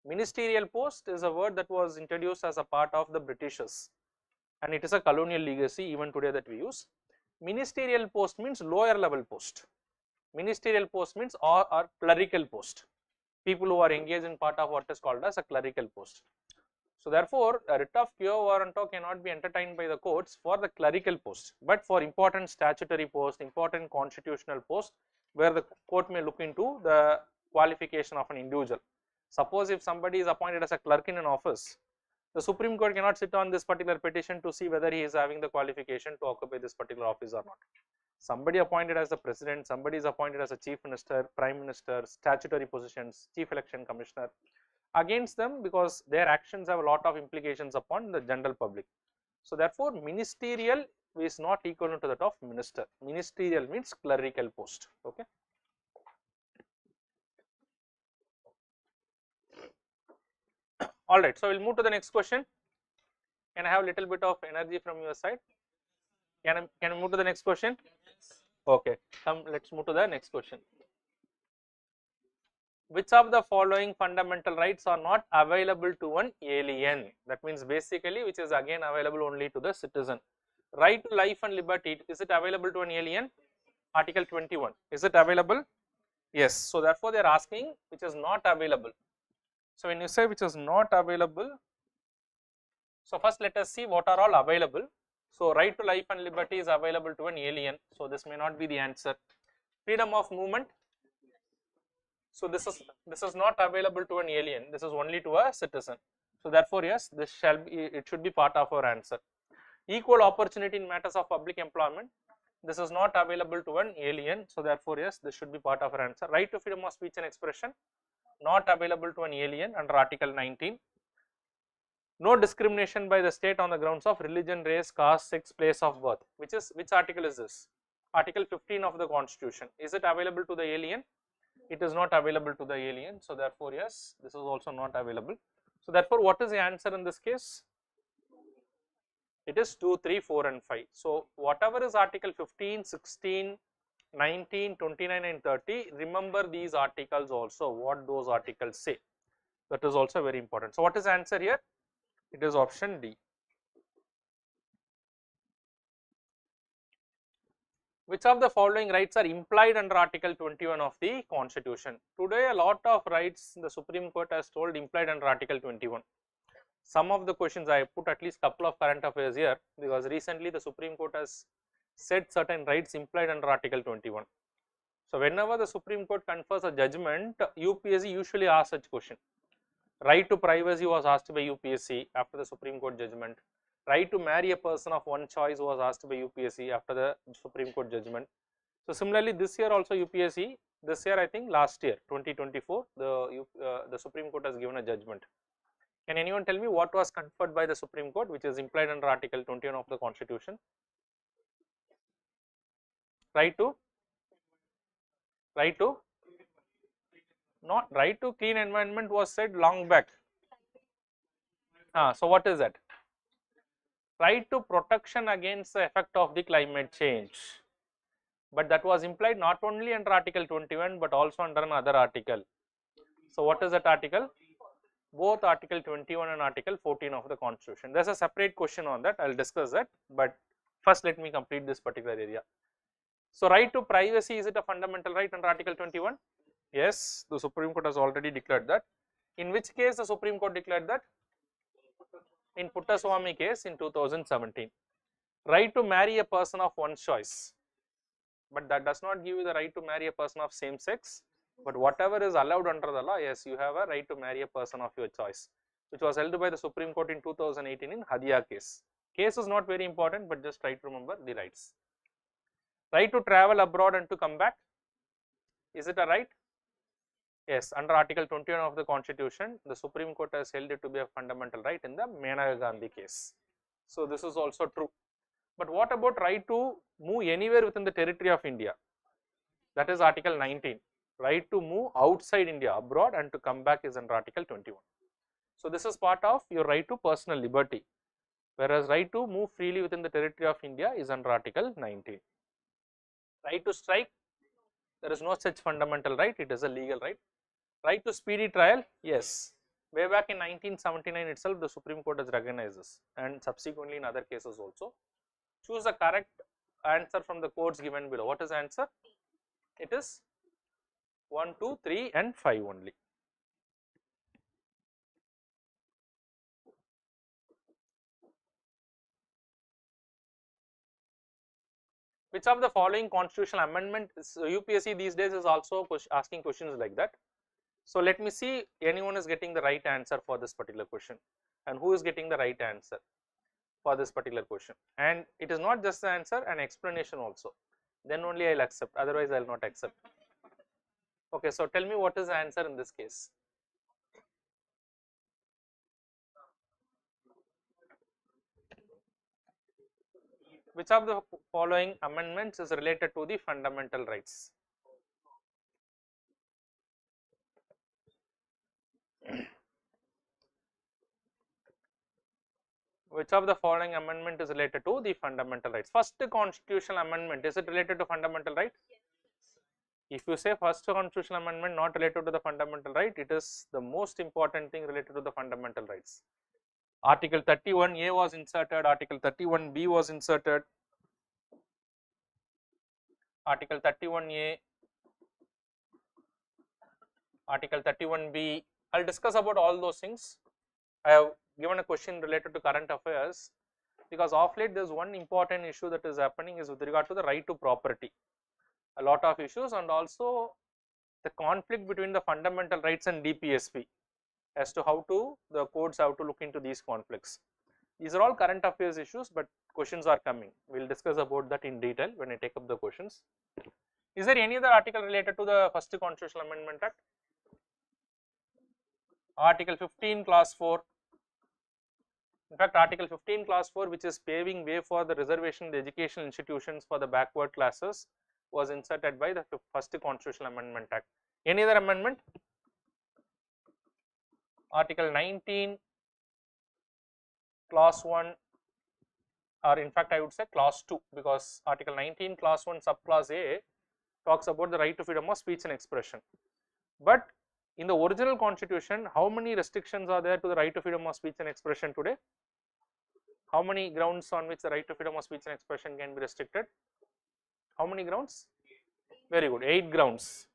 Ministerial post is a word that was introduced as a part of the Britishers, and it is a colonial legacy even today that we use. Ministerial post means lower level post. Ministerial post means or clerical post. People who are engaged in part of what is called as a clerical post. So therefore, a writ of quo warranto cannot be entertained by the courts for the clerical post, but for important statutory post, important constitutional post, where the court may look into the qualification of an individual. Suppose if somebody is appointed as a clerk in an office, the Supreme Court cannot sit on this particular petition to see whether he is having the qualification to occupy this particular office or not. Somebody appointed as the president, somebody is appointed as a chief minister, prime minister, statutory positions, chief election commissioner, against them, because their actions have a lot of implications upon the general public. So therefore, ministerial is not equivalent to that of minister. Ministerial means clerical post. Okay. All right. So we'll move to the next question. Can I have a little bit of energy from your side? Can we move to the next question? Okay. Let's move to the next question. which of the following fundamental rights are not available to an alien? That means basically which is again available only to the citizen. Right to life and liberty, is it available to an alien? Article 21, is it available? Yes. So therefore they are asking which is not available. So when you say which is not available, so first let us see what are all available. So right to life and liberty is available to an alien, so this may not be the answer. Freedom of movement, so this is not available to an alien, this is only to a citizen. So therefore yes, this shall be, it should be part of our answer. Equal opportunity in matters of public employment, this is not available to an alien, so therefore yes, this should be part of our answer. Right to freedom of speech and expression, not available to an alien under Article 19. No discrimination by the state on the grounds of religion, race, caste, sex, place of birth, which article is this? Article 15 of the Constitution. Is it available to the alien? It is not available to the alien, so therefore yes, this is also not available. So therefore what is the answer in this case? It is 2, 3, 4 and 5. So whatever is Article 15, 16, 19, 29 and 30, remember these articles also, what those articles say. That is also very important. So what is the answer here? It is option D. Which of the following rights are implied under Article 21 of the Constitution? Today a lot of rights the Supreme Court has told implied under Article 21. Some of the questions I put at least couple of current affairs here, because recently the Supreme Court has said certain rights implied under Article 21. So whenever the Supreme Court confers a judgment, UPSC usually asks such question. Right to privacy was asked by UPSC after the Supreme Court judgment. Right to marry a person of one choice was asked by UPSC after the Supreme Court judgment. So similarly this year also UPSC, this year I think last year 2024 the Supreme Court has given a judgment. Can anyone tell me what was conferred by the Supreme Court which is implied under Article 21 of the Constitution? Right to not right to clean environment was said long back. So what is that? Right to protection against the effect of the climate change, but that was implied not only under Article 21 but also under another article. So what is that article? Both Article 21 and Article 14 of the Constitution. There is a separate question on that, I will discuss that, but first let me complete this particular area. So right to privacy, is it a fundamental right under Article 21? Yes, the Supreme Court has already declared that. In which case the Supreme Court declared that? In Puttaswamy case in 2017. Right to marry a person of one's choice, but that does not give you the right to marry a person of same sex, but whatever is allowed under the law, yes, you have a right to marry a person of your choice, which was held by the Supreme Court in 2018 in Hadia case. Case is not very important, but just try to remember the rights. Right to travel abroad and to come back, is it a right? Yes, under Article 21 of the Constitution, the Supreme Court has held it to be a fundamental right in the Menaka Gandhi case. So this is also true. But what about right to move anywhere within the territory of India? That is Article 19. Right to move outside India, abroad, and to come back is under Article 21. So this is part of your right to personal liberty, whereas right to move freely within the territory of India is under Article 19. Right to strike, there is no such fundamental right, it is a legal right. Right to speedy trial, yes, way back in 1979 itself the Supreme Court has recognized this, and subsequently in other cases also. Choose the correct answer from the codes given below. What is the answer? It is 1, 2, 3 and 5 only. Which of the following constitutional amendment, UPSC these days is also asking questions like that. So let me see anyone is getting the right answer for this particular question and who is getting the right answer for this particular question, and it is not just the answer, an explanation also, then only I will accept, otherwise I will not accept. Okay, so tell me what is the answer in this case. Which of the following amendments is related to the fundamental rights? Which of the following amendment is related to the fundamental rights? First constitutional amendment, is it related to fundamental right? If you say first constitutional amendment not related to the fundamental right, it is the most important thing related to the fundamental rights. Article 31A was inserted, Article 31B was inserted, Article 31A, Article 31B. I'll discuss about all those things. I have given a question related to current affairs because of late there is one important issue that is happening is with regard to the right to property. A lot of issues and also the conflict between the fundamental rights and DPSP as to how to the courts have to look into these conflicts. These are all current affairs issues, but questions are coming. We will discuss about that in detail when I take up the questions. Is there any other article related to the first Constitutional Amendment Act? Article 15 clause 4. In fact, Article 15 clause 4, which is paving way for the reservation in the educational institutions for the backward classes, was inserted by the first Constitutional Amendment Act. Any other amendment? Article 19 clause 1, or in fact I would say clause 2, because Article 19 clause 1 subclause A talks about the right to freedom of speech and expression. But in the original constitution, how many restrictions are there to the right to freedom of speech and expression today? How many grounds on which the right to freedom of speech and expression can be restricted? How many grounds? Very good, 8 grounds.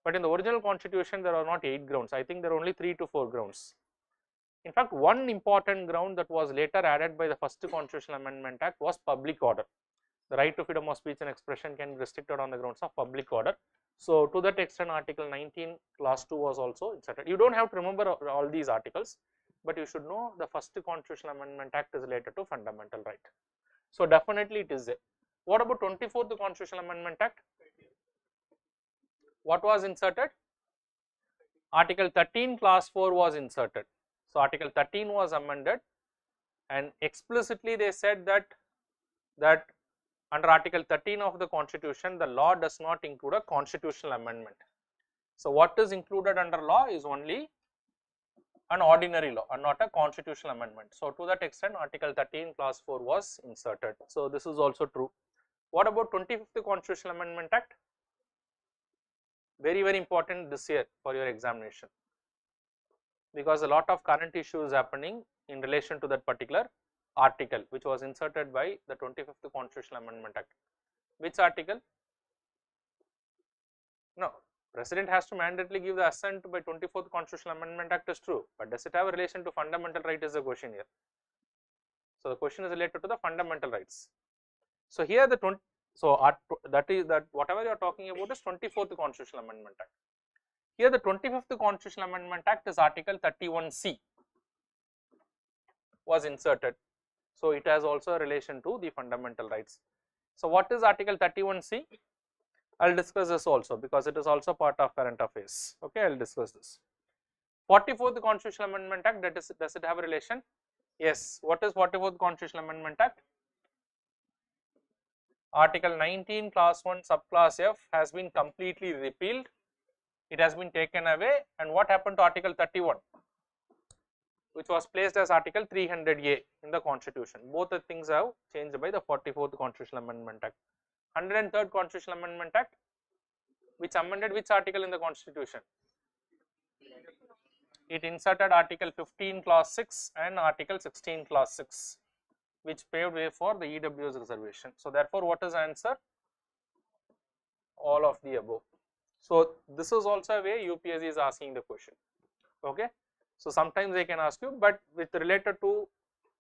But in the original constitution, there are not 8 grounds. I think there are only 3 to 4 grounds. In fact, one important ground that was later added by the first Constitutional Amendment Act was public order. The right to freedom of speech and expression can be restricted on the grounds of public order. So, to that extent, Article 19 clause 2 was also inserted. You do not have to remember all these articles, but you should know the first Constitutional Amendment Act is related to fundamental right. So, definitely it is there. What about 24th Constitutional Amendment Act? What was inserted? Article 13 clause 4 was inserted. So, Article 13 was amended and explicitly they said that under Article 13 of the Constitution, the law does not include a constitutional amendment. So, what is included under law is only an ordinary law and not a constitutional amendment. So, to that extent Article 13 clause 4 was inserted. So, this is also true. What about 25th Constitutional Amendment Act? Very important this year for your examination, because a lot of current issues happening in relation to that particular article which was inserted by the 25th Constitutional Amendment Act. Which article? No, President has to mandatorily give the assent by 24th Constitutional Amendment Act is true, but does it have a relation to fundamental right is the question here. So, the question is related to the fundamental rights. So, here the that whatever you are talking about is 24th Constitutional Amendment Act. Here the 25th Constitutional Amendment Act is Article 31C was inserted. So, it has also a relation to the fundamental rights. So, what is Article 31C? I will discuss this also because it is also part of current affairs. Okay, I will discuss this. 44th Constitutional Amendment Act, that is, does it have a relation? Yes. What is 44th Constitutional Amendment Act? Article 19 clause 1 subclause F has been completely repealed. It has been taken away, and what happened to Article 31, which was placed as Article 300A in the Constitution? Both the things have changed by the 44th Constitutional Amendment Act. 103rd Constitutional Amendment Act, which amended which article in the Constitution? It inserted Article 15 clause 6 and Article 16 clause 6, which paved way for the EWS reservation. So, therefore, what is the answer? All of the above. So, this is also a way UPSC is asking the question. Okay. So, sometimes they can ask you, but with related to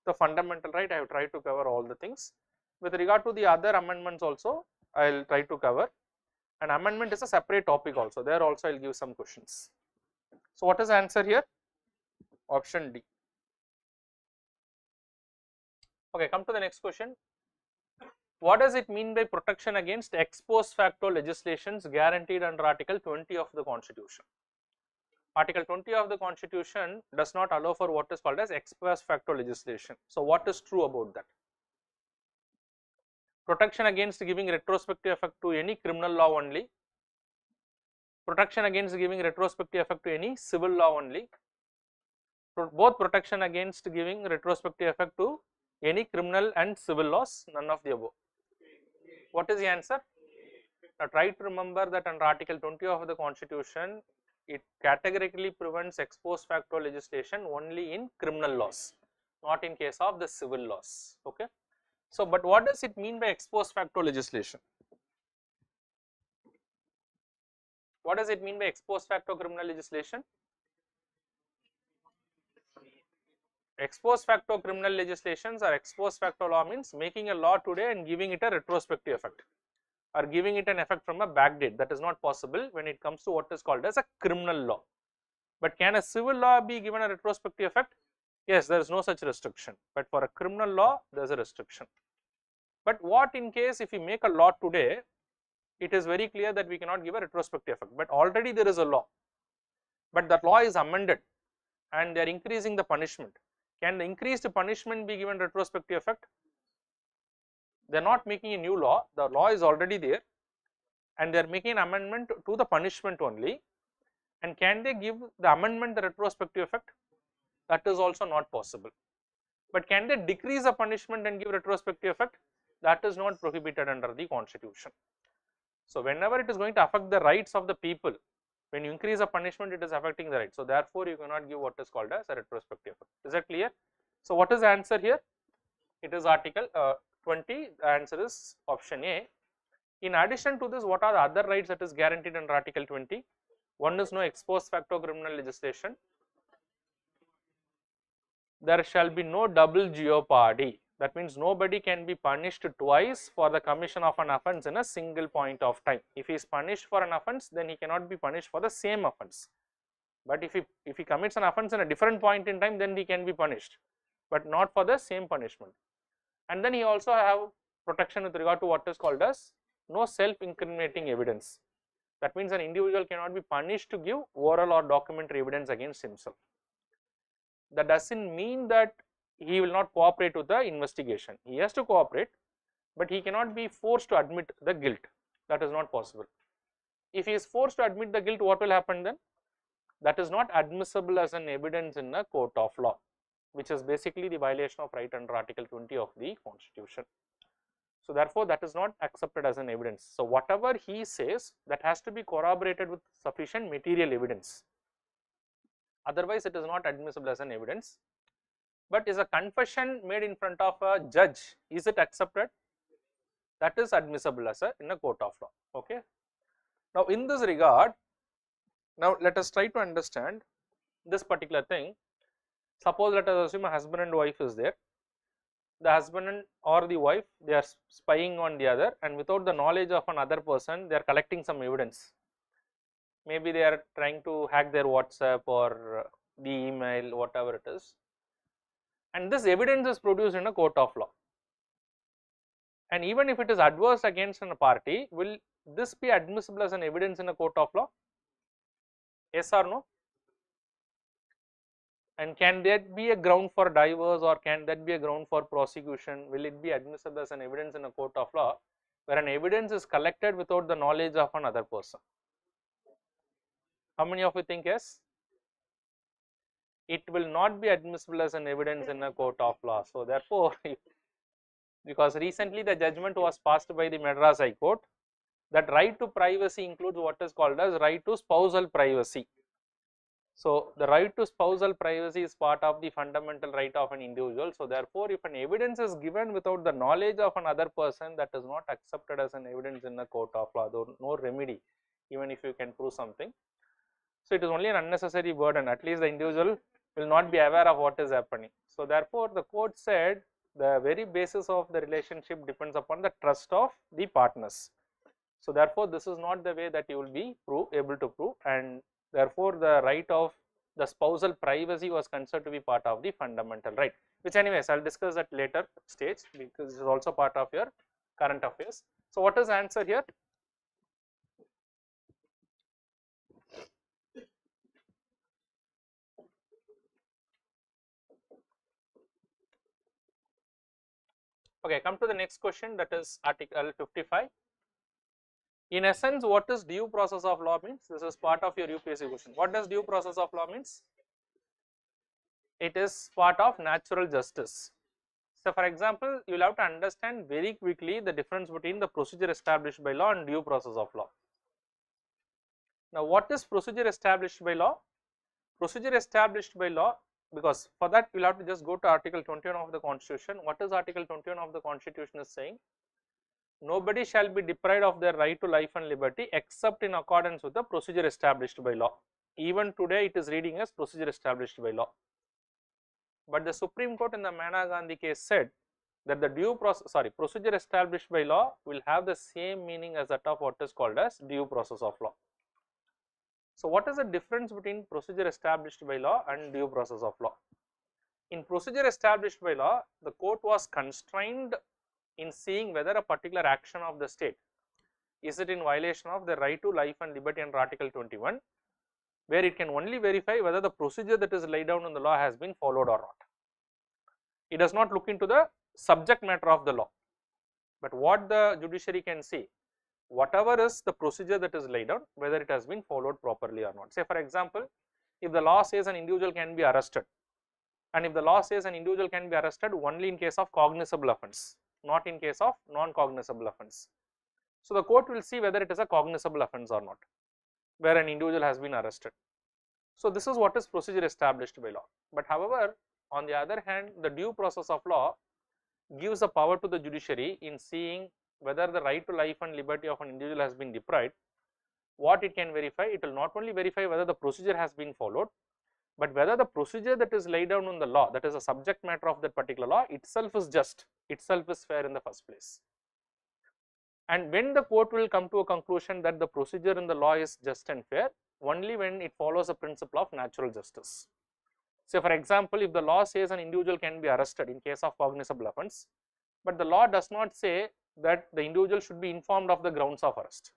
the fundamental right, I have tried to cover all the things. With regard to the other amendments also, I will try to cover. And amendment is a separate topic also. There also I will give some questions. So, what is the answer here? Option D. Okay, come to the next question. What does it mean by protection against ex post facto legislations guaranteed under Article 20 of the Constitution? Article 20 of the Constitution does not allow for what is called as ex post facto legislation. So, what is true about that? Protection against giving retrospective effect to any criminal law only. Protection against giving retrospective effect to any civil law only. Both protection against giving retrospective effect to any criminal and civil laws, none of the above. What is the answer? Now try to remember that under Article 20 of the Constitution, it categorically prevents ex post facto legislation only in criminal laws, not in case of the civil laws. Okay. So, but what does it mean by ex post facto legislation? What does it mean by ex post facto criminal legislation? Ex post facto criminal legislations or ex post facto law means making a law today and giving it a retrospective effect, or giving it an effect from a back date. That is not possible when it comes to what is called as a criminal law. But can a civil law be given a retrospective effect? Yes, there is no such restriction, but for a criminal law there is a restriction. But what in case if we make a law today, it is very clear that we cannot give a retrospective effect, but already there is a law, but that law is amended and they are increasing the punishment. Can the increased punishment be given retrospective effect? They are not making a new law, the law is already there and they are making an amendment to the punishment only, and can they give the amendment the retrospective effect? That is also not possible. But can they decrease the punishment and give retrospective effect? That is not prohibited under the Constitution. So whenever it is going to affect the rights of the people, when you increase the punishment, it is affecting the rights. So therefore you cannot give what is called as a retrospective effect. Is that clear? So what is the answer here? It is Article 20. The answer is option A. In addition to this, what are the other rights that is guaranteed under Article 20? One is no ex post facto criminal legislation. There shall be no double jeopardy. That means nobody can be punished twice for the commission of an offence in a single point of time. If he is punished for an offence, then he cannot be punished for the same offence. But if he commits an offence in a different point in time, then he can be punished, but not for the same punishment. And then he also have protection with regard to what is called as no self-incriminating evidence. That means an individual cannot be punished to give oral or documentary evidence against himself. That doesn't mean that he will not cooperate with the investigation. He has to cooperate, but he cannot be forced to admit the guilt. That is not possible. If he is forced to admit the guilt, what will happen then? That is not admissible as an evidence in a court of law, which is basically the violation of right under Article 20 of the Constitution. So therefore that is not accepted as an evidence. So whatever he says, that has to be corroborated with sufficient material evidence. Otherwise it is not admissible as an evidence. But is a confession made in front of a judge, is it accepted? That is admissible as in a court of law. Okay. Now in this regard, now let us try to understand this particular thing. Suppose let us assume a husband and wife is there. The husband or the wife, they are spying on the other, and without the knowledge of another person, they are collecting some evidence. Maybe they are trying to hack their WhatsApp or the email, whatever it is. And this evidence is produced in a court of law. And even if it is adverse against a party, will this be admissible as an evidence in a court of law? Yes or no? And can that be a ground for divorce, or can that be a ground for prosecution? Will it be admissible as an evidence in a court of law where an evidence is collected without the knowledge of another person? How many of you think yes? It will not be admissible as an evidence in a court of law. So therefore, because recently the judgment was passed by the Madras High Court that right to privacy includes what is called as right to spousal privacy. So the right to spousal privacy is part of the fundamental right of an individual. So therefore, if an evidence is given without the knowledge of another person, that is not accepted as an evidence in a court of law. There is no remedy, even if you can prove something. So it is only an unnecessary burden. At least the individual will not be aware of what is happening. So therefore, the court said the very basis of the relationship depends upon the trust of the partners. So therefore, this is not the way that you will be able to prove, and therefore the right of the spousal privacy was considered to be part of the fundamental right, which anyways I will discuss at later stage, because this is also part of your current affairs. So what is the answer here? Okay, come to the next question, that is Article 55. In essence, what is due process of law means? This is part of your UPSC question. What does due process of law means? It is part of natural justice. So for example, you will have to understand very quickly the difference between the procedure established by law and due process of law. Now what is procedure established by law? Procedure established by law, because for that you will have to just go to article 21 of the constitution. What is article 21 of the constitution is saying? Nobody shall be deprived of their right to life and liberty except in accordance with the procedure established by law. Even today it is reading as procedure established by law. But the Supreme Court in the Manna Gandhi case said that the procedure established by law will have the same meaning as that of what is called as due process of law. So what is the difference between procedure established by law and due process of law? In procedure established by law, the court was constrained in seeing whether a particular action of the state is it in violation of the right to life and liberty under article 21, where it can only verify whether the procedure that is laid down in the law has been followed or not. It does not look into the subject matter of the law, but what the judiciary can see, whatever is the procedure that is laid down, whether it has been followed properly or not. Say for example, if the law says an individual can be arrested, and if the law says an individual can be arrested only in case of cognizable offence, not in case of non-cognizable offence. So the court will see whether it is a cognizable offence or not, where an individual has been arrested. So this is what is procedure established by law. But however, on the other hand, the due process of law gives the power to the judiciary in seeing whether the right to life and liberty of an individual has been deprived. What it can verify, it will not only verify whether the procedure has been followed, but whether the procedure that is laid down in the law, that is the subject matter of that particular law, itself is just, itself is fair in the first place. And when the court will come to a conclusion that the procedure in the law is just and fair, only when it follows the principle of natural justice. Say for example, if the law says an individual can be arrested in case of cognizable offence, but the law does not say that the individual should be informed of the grounds of arrest.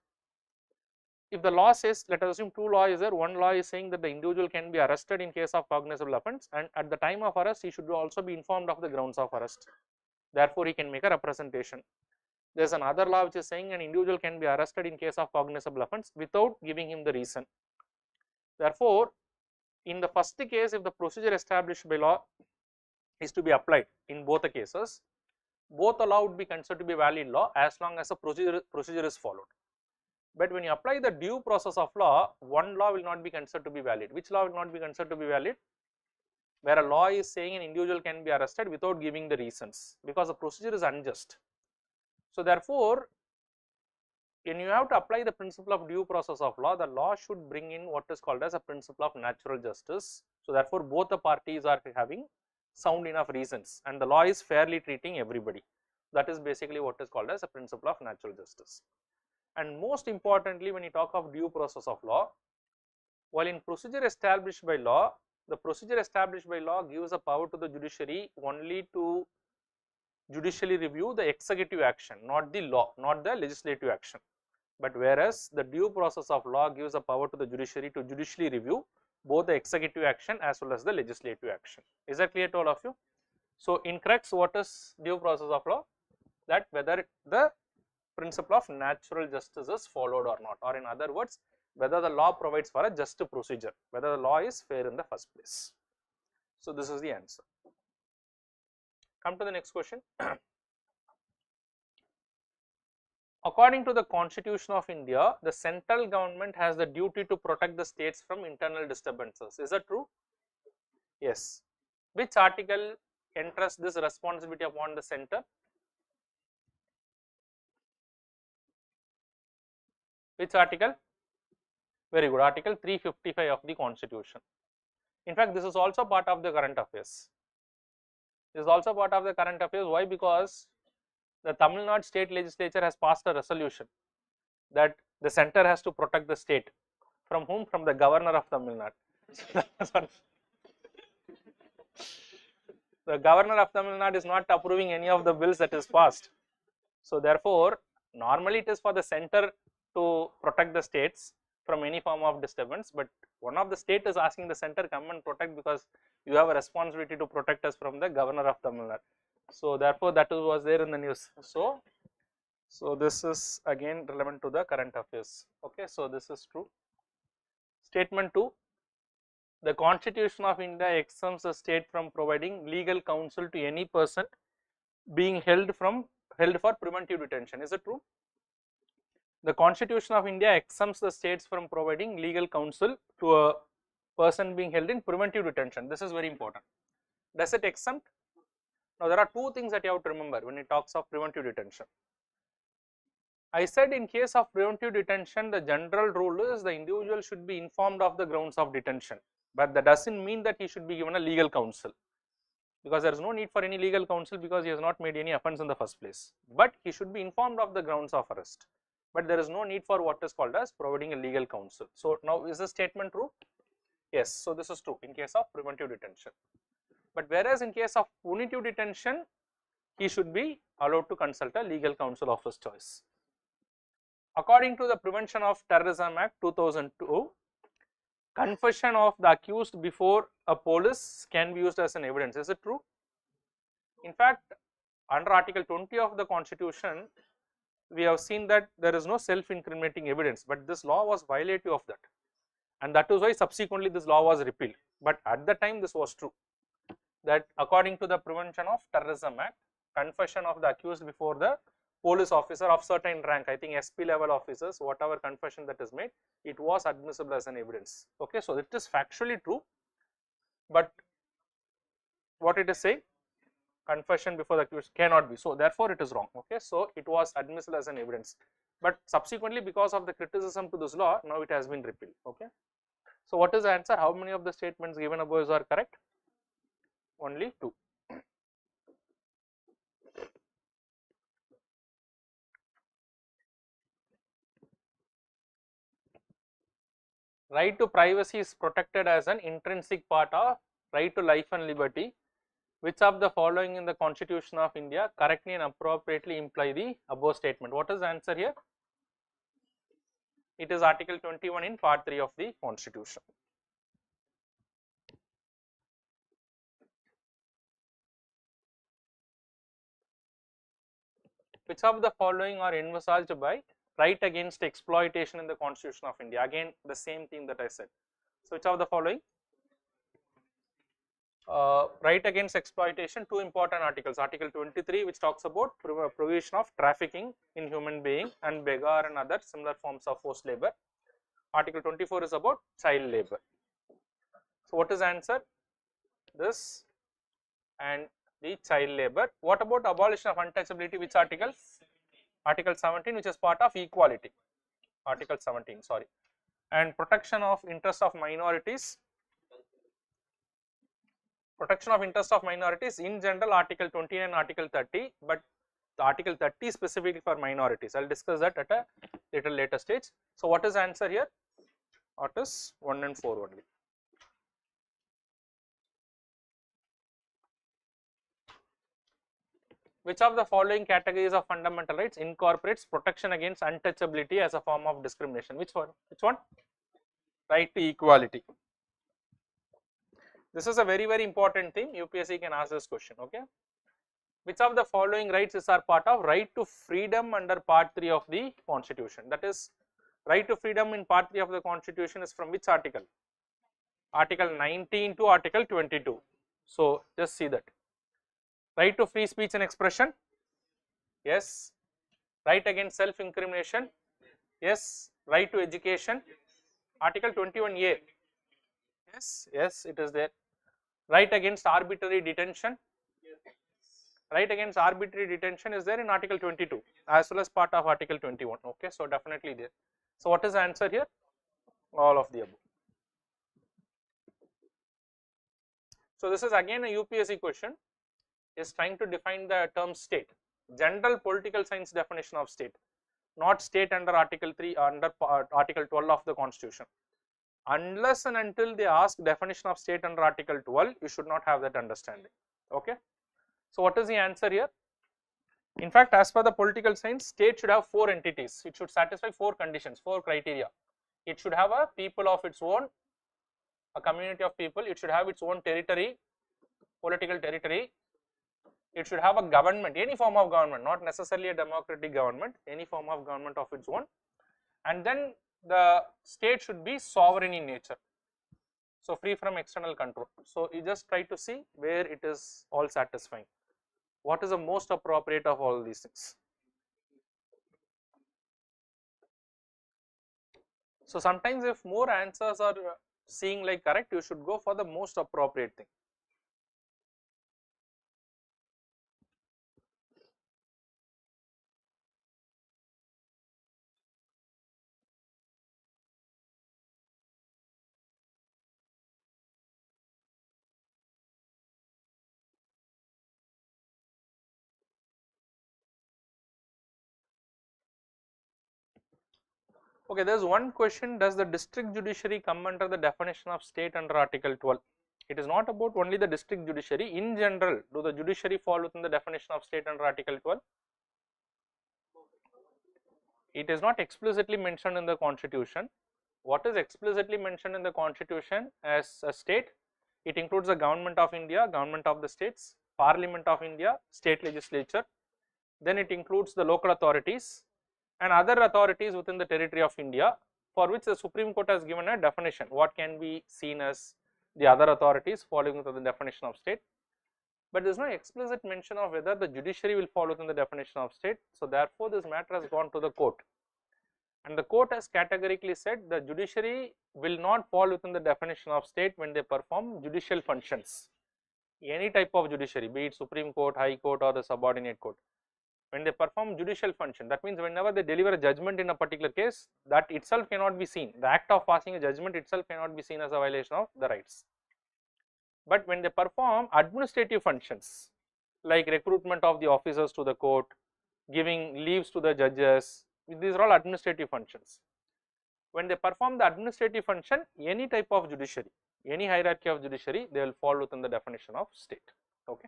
If the law says, let us assume two laws is there, one law is saying that the individual can be arrested in case of cognizable offence, and at the time of arrest he should also be informed of the grounds of arrest, therefore he can make a representation. There is another law which is saying an individual can be arrested in case of cognizable offence without giving him the reason. Therefore, in the first case, if the procedure established by law is to be applied in both the cases, both the law would be considered to be valid law as long as the procedure is followed. But when you apply the due process of law, one law will not be considered to be valid. Which law will not be considered to be valid? Where a law is saying an individual can be arrested without giving the reasons, because the procedure is unjust. So therefore, when you have to apply the principle of due process of law, the law should bring in what is called as a principle of natural justice. So therefore, both the parties are having sound enough reasons and the law is fairly treating everybody. That is basically what is called as a principle of natural justice. And most importantly, when you talk of due process of law, while in procedure established by law, the procedure established by law gives a power to the judiciary only to judicially review the executive action, not the law, not the legislative action. But whereas the due process of law gives a power to the judiciary to judicially review both the executive action as well as the legislative action. Is that clear to all of you? So in crux, what is due process of law? That whether the principle of natural justice is followed or not, or in other words, whether the law provides for a just procedure, whether the law is fair in the first place. So this is the answer. Come to the next question. According to the Constitution of India, the central government has the duty to protect the states from internal disturbances. Is that true? Yes. Which article entrusts this responsibility upon the center? Which article? Very good. Article 355 of the Constitution. In fact, this is also part of the current affairs. This is also part of the current affairs. Why? Because the Tamil Nadu state legislature has passed a resolution that the center has to protect the state. From whom? From the governor of Tamil Nadu. The governor of Tamil Nadu is not approving any of the bills that is passed. So therefore, normally it is for the center to protect the states from any form of disturbance, but one of the state is asking the center, come and protect, because you have a responsibility to protect us from the governor of Tamil Nadu. So therefore, that was there in the news. So this is again relevant to the current affairs. Okay, so this is true. Statement 2. The Constitution of India exempts the state from providing legal counsel to any person being held for preventive detention. Is it true? The Constitution of India exempts the states from providing legal counsel to a person being held in preventive detention. This is very important. Does it exempt? Now there are two things that you have to remember when it talks of preventive detention. I said in case of preventive detention, the general rule is the individual should be informed of the grounds of detention, but that doesn't mean that he should be given a legal counsel, because there is no need for any legal counsel because he has not made any offence in the first place. But he should be informed of the grounds of arrest, but there is no need for what is called as providing a legal counsel. So now is the statement true? Yes, so this is true in case of preventive detention. But whereas in case of punitive detention, he should be allowed to consult a legal counsel of his choice. According to the Prevention of Terrorism Act 2002, confession of the accused before a police can be used as an evidence. Is it true? In fact, under Article 20 of the Constitution, we have seen that there is no self-incriminating evidence, but this law was violative of that, and that is why subsequently this law was repealed. But at the time this was true, that according to the Prevention of Terrorism Act, confession of the accused before the police officer of certain rank, I think SP level officers, whatever confession that is made, it was admissible as an evidence. Okay, so it is factually true, but what it is saying, confession before the accused cannot be, so therefore it is wrong. Okay, so it was admissible as an evidence, but subsequently because of the criticism to this law, now it has been repealed. Okay, so what is the answer? How many of the statements given above are correct? Only 2. Right to privacy is protected as an intrinsic part of right to life and liberty. Which of the following in the Constitution of India correctly and appropriately imply the above statement? What is the answer here? It is Article 21 in Part 3 of the Constitution. Which of the following are envisaged by right against exploitation in the Constitution of India? Again the same thing that I said. So which of the following? Right against exploitation, two important articles. Article 23, which talks about provision of trafficking in human being and beggar and other similar forms of forced labor. Article 24 is about child labor. So what is the answer? This and the child labor. What about abolition of untouchability? Which article? Article 17, which is part of equality. Article 17, sorry. And protection of interest of minorities. Protection of interest of minorities in general, Article 29 and Article 30, but the Article 30 specifically for minorities. I will discuss that at a little later stage. So what is the answer here? What is 1 and 4 only. Which of the following categories of fundamental rights incorporates protection against untouchability as a form of discrimination? Which one? Which one? Right to equality. This is a very, very important thing. UPSC can ask this question. Okay. Which of the following rights is are part of right to freedom under Part 3 of the Constitution? That is, right to freedom in Part 3 of the Constitution is from which article? Article 19 to Article 22. So just see that. Right to free speech and expression? Yes. Right against self-incrimination? Yes. Right to education? Article 21A. Yes, yes, it is there. Right against arbitrary detention? Right against arbitrary detention is there in Article 22 as well as part of Article 21. Okay, so definitely there. So what is the answer here? All of the above. So this is again a UPSC question, is trying to define the term state. General political science definition of state, not state under Article 3 under Article 12 of the Constitution. Unless and until they ask definition of state under Article 12, you should not have that understanding. Okay. So what is the answer here? In fact, as per the political science, state should have 4 entities. It should satisfy 4 conditions, 4 criteria. It should have a people of its own, a community of people. It should have its own territory, political territory. It should have a government, any form of government, not necessarily a democratic government, any form of government of its own. And then the state should be sovereign in nature, so free from external control. So you just try to see where it is all satisfying. What is the most appropriate of all these things? So sometimes if more answers are seeing like correct, you should go for the most appropriate thing. Okay, there is one question, does the district judiciary come under the definition of state under Article 12? It is not about only the district judiciary, in general, do the judiciary fall within the definition of state under Article 12? It is not explicitly mentioned in the constitution. What is explicitly mentioned in the constitution as a state? It includes the government of India, government of the states, Parliament of India, state legislature, then it includes the local authorities and other authorities within the territory of India, for which the Supreme Court has given a definition, what can be seen as the other authorities falling within the definition of state. But there is no explicit mention of whether the judiciary will fall within the definition of state. So therefore, this matter has gone to the court, and the court has categorically said the judiciary will not fall within the definition of state when they perform judicial functions, any type of judiciary, be it Supreme Court, High Court or the subordinate court. When they perform judicial function, that means whenever they deliver a judgment in a particular case, that itself cannot be seen, the act of passing a judgment itself cannot be seen as a violation of the rights. But when they perform administrative functions like recruitment of the officers to the court, giving leaves to the judges, these are all administrative functions. When they perform the administrative function, any type of judiciary, any hierarchy of judiciary, they will fall within the definition of state. Okay.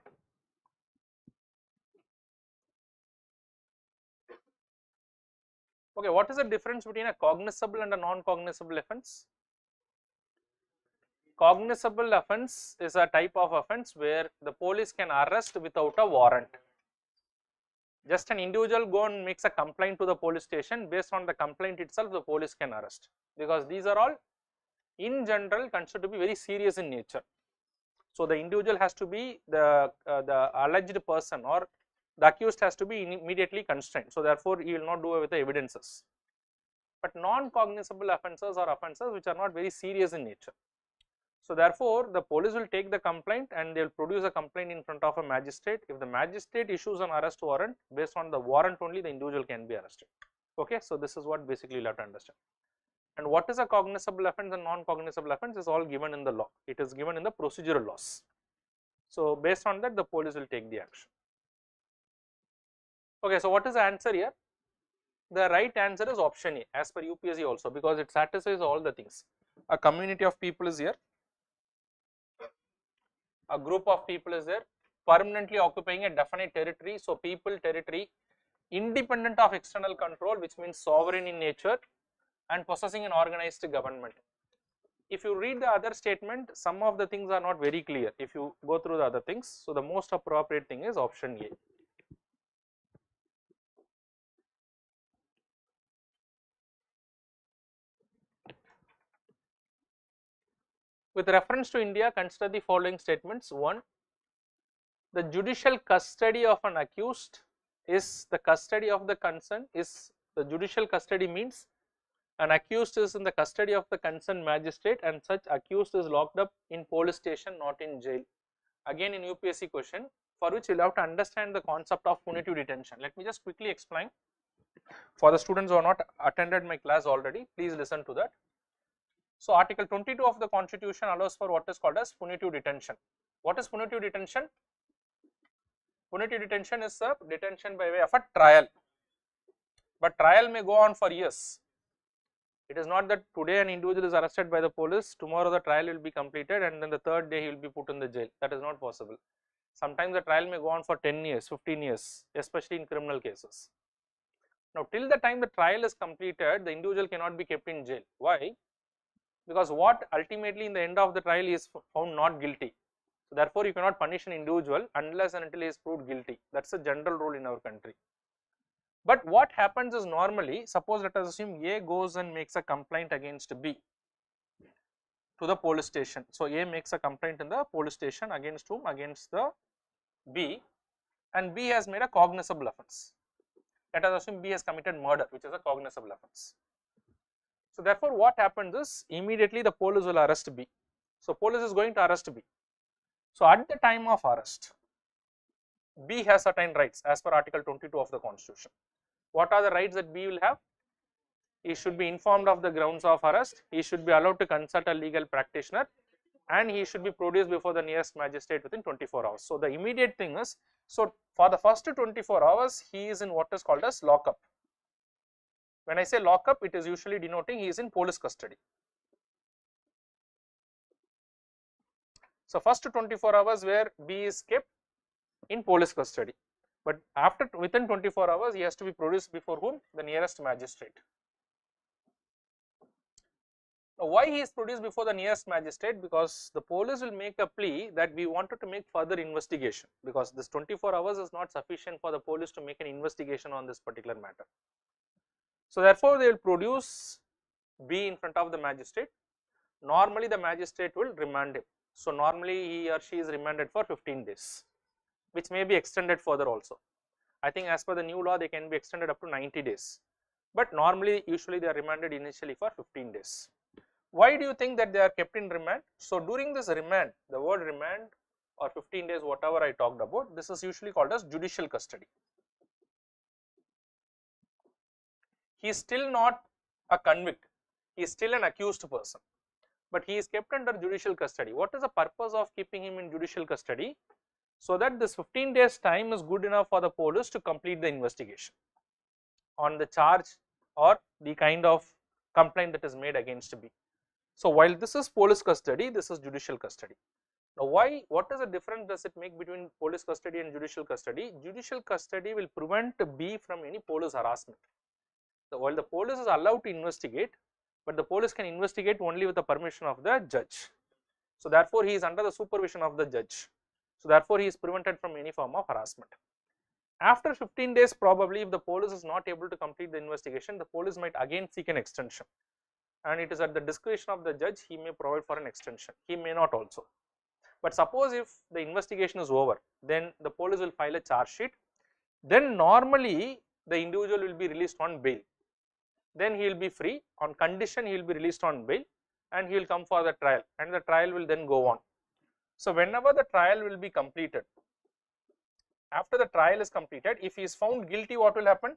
Okay, what is the difference between a cognizable and a non-cognizable offence? Cognizable offence is a type of offence where the police can arrest without a warrant. Just an individual go and makes a complaint to the police station, based on the complaint itself the police can arrest, because these are all in general considered to be very serious in nature. So the individual has to be the alleged person, or the accused has to be immediately constrained. So therefore, he will not do away with the evidences. But non-cognizable offences are offences which are not very serious in nature. So therefore, the police will take the complaint and they will produce a complaint in front of a magistrate. If the magistrate issues an arrest warrant, based on the warrant only the individual can be arrested. Okay, so this is what basically you have to understand. And what is a cognizable offence and non-cognizable offence is all given in the law. It is given in the procedural laws. So based on that, the police will take the action. Okay, so what is the answer here? The right answer is option A as per UPSC also, because it satisfies all the things. A community of people is here, a group of people is there, permanently occupying a definite territory. So people, territory, independent of external control, which means sovereign in nature, and possessing an organized government. If you read the other statement, some of the things are not very clear if you go through the other things. So the most appropriate thing is option A. With reference to India, consider the following statements. 1. The judicial custody of an accused is the custody of the concerned. Is the judicial custody means an accused is in the custody of the concerned magistrate, and such accused is locked up in police station, not in jail. Again in UPSC question, for which you will have to understand the concept of punitive detention. Let me just quickly explain for the students who have not attended my class already. Please listen to that. So article 22 of the constitution allows for what is called as punitive detention. What is punitive detention? Punitive detention is a detention by way of a trial, but trial may go on for years. It is not that today an individual is arrested by the police, tomorrow the trial will be completed and then the third day he will be put in the jail. That is not possible. Sometimes the trial may go on for 10 years, 15 years, especially in criminal cases. Now till the time the trial is completed, the individual cannot be kept in jail. Why? Because what ultimately in the end of the trial he is found not guilty. So therefore you cannot punish an individual unless and until he is proved guilty. That is a general rule in our country. But what happens is, normally, suppose let us assume A goes and makes a complaint against B to the police station. So A makes a complaint in the police station against whom? Against the B, and B has made a cognizable offence. Let us assume B has committed murder, which is a cognizable offence. So therefore, what happens is immediately the police will arrest B. So police is going to arrest B. So at the time of arrest, B has certain rights as per Article 22 of the Constitution. What are the rights that B will have? He should be informed of the grounds of arrest, he should be allowed to consult a legal practitioner, and he should be produced before the nearest magistrate within 24 hours. So the immediate thing is, so for the first 24 hours, he is in what is called as lockup. When I say lockup, it is usually denoting he is in police custody. So first 24 hours where B is kept in police custody, but after within 24 hours, he has to be produced before whom? The nearest magistrate. Now, why he is produced before the nearest magistrate? Because the police will make a plea that we wanted to make further investigation, because this 24 hours is not sufficient for the police to make an investigation on this particular matter. So therefore, they will produce B in front of the magistrate. Normally the magistrate will remand him. So normally he or she is remanded for 15 days, which may be extended further also. I think as per the new law, they can be extended up to 90 days. But normally, usually they are remanded initially for 15 days. Why do you think that they are kept in remand? So during this remand, the word remand or 15 days, whatever I talked about, this is usually called as judicial custody. He is still not a convict, he is still an accused person, but he is kept under judicial custody. What is the purpose of keeping him in judicial custody? So that this 15 days time is good enough for the police to complete the investigation on the charge or the kind of complaint that is made against B. So while this is police custody, this is judicial custody. Now what is the difference does it make between police custody and judicial custody? Judicial custody will prevent B from any police harassment. So while the police is allowed to investigate, but the police can investigate only with the permission of the judge. So therefore, he is under the supervision of the judge. So therefore, he is prevented from any form of harassment. After 15 days, probably if the police is not able to complete the investigation, the police might again seek an extension, and it is at the discretion of the judge. He may provide for an extension, he may not also. But suppose if the investigation is over, then the police will file a charge sheet. Then normally the individual will be released on bail. Then he will be free on condition he will be released on bail, and he will come for the trial, and the trial will then go on. So whenever the trial will be completed, after the trial is completed, if he is found guilty, what will happen?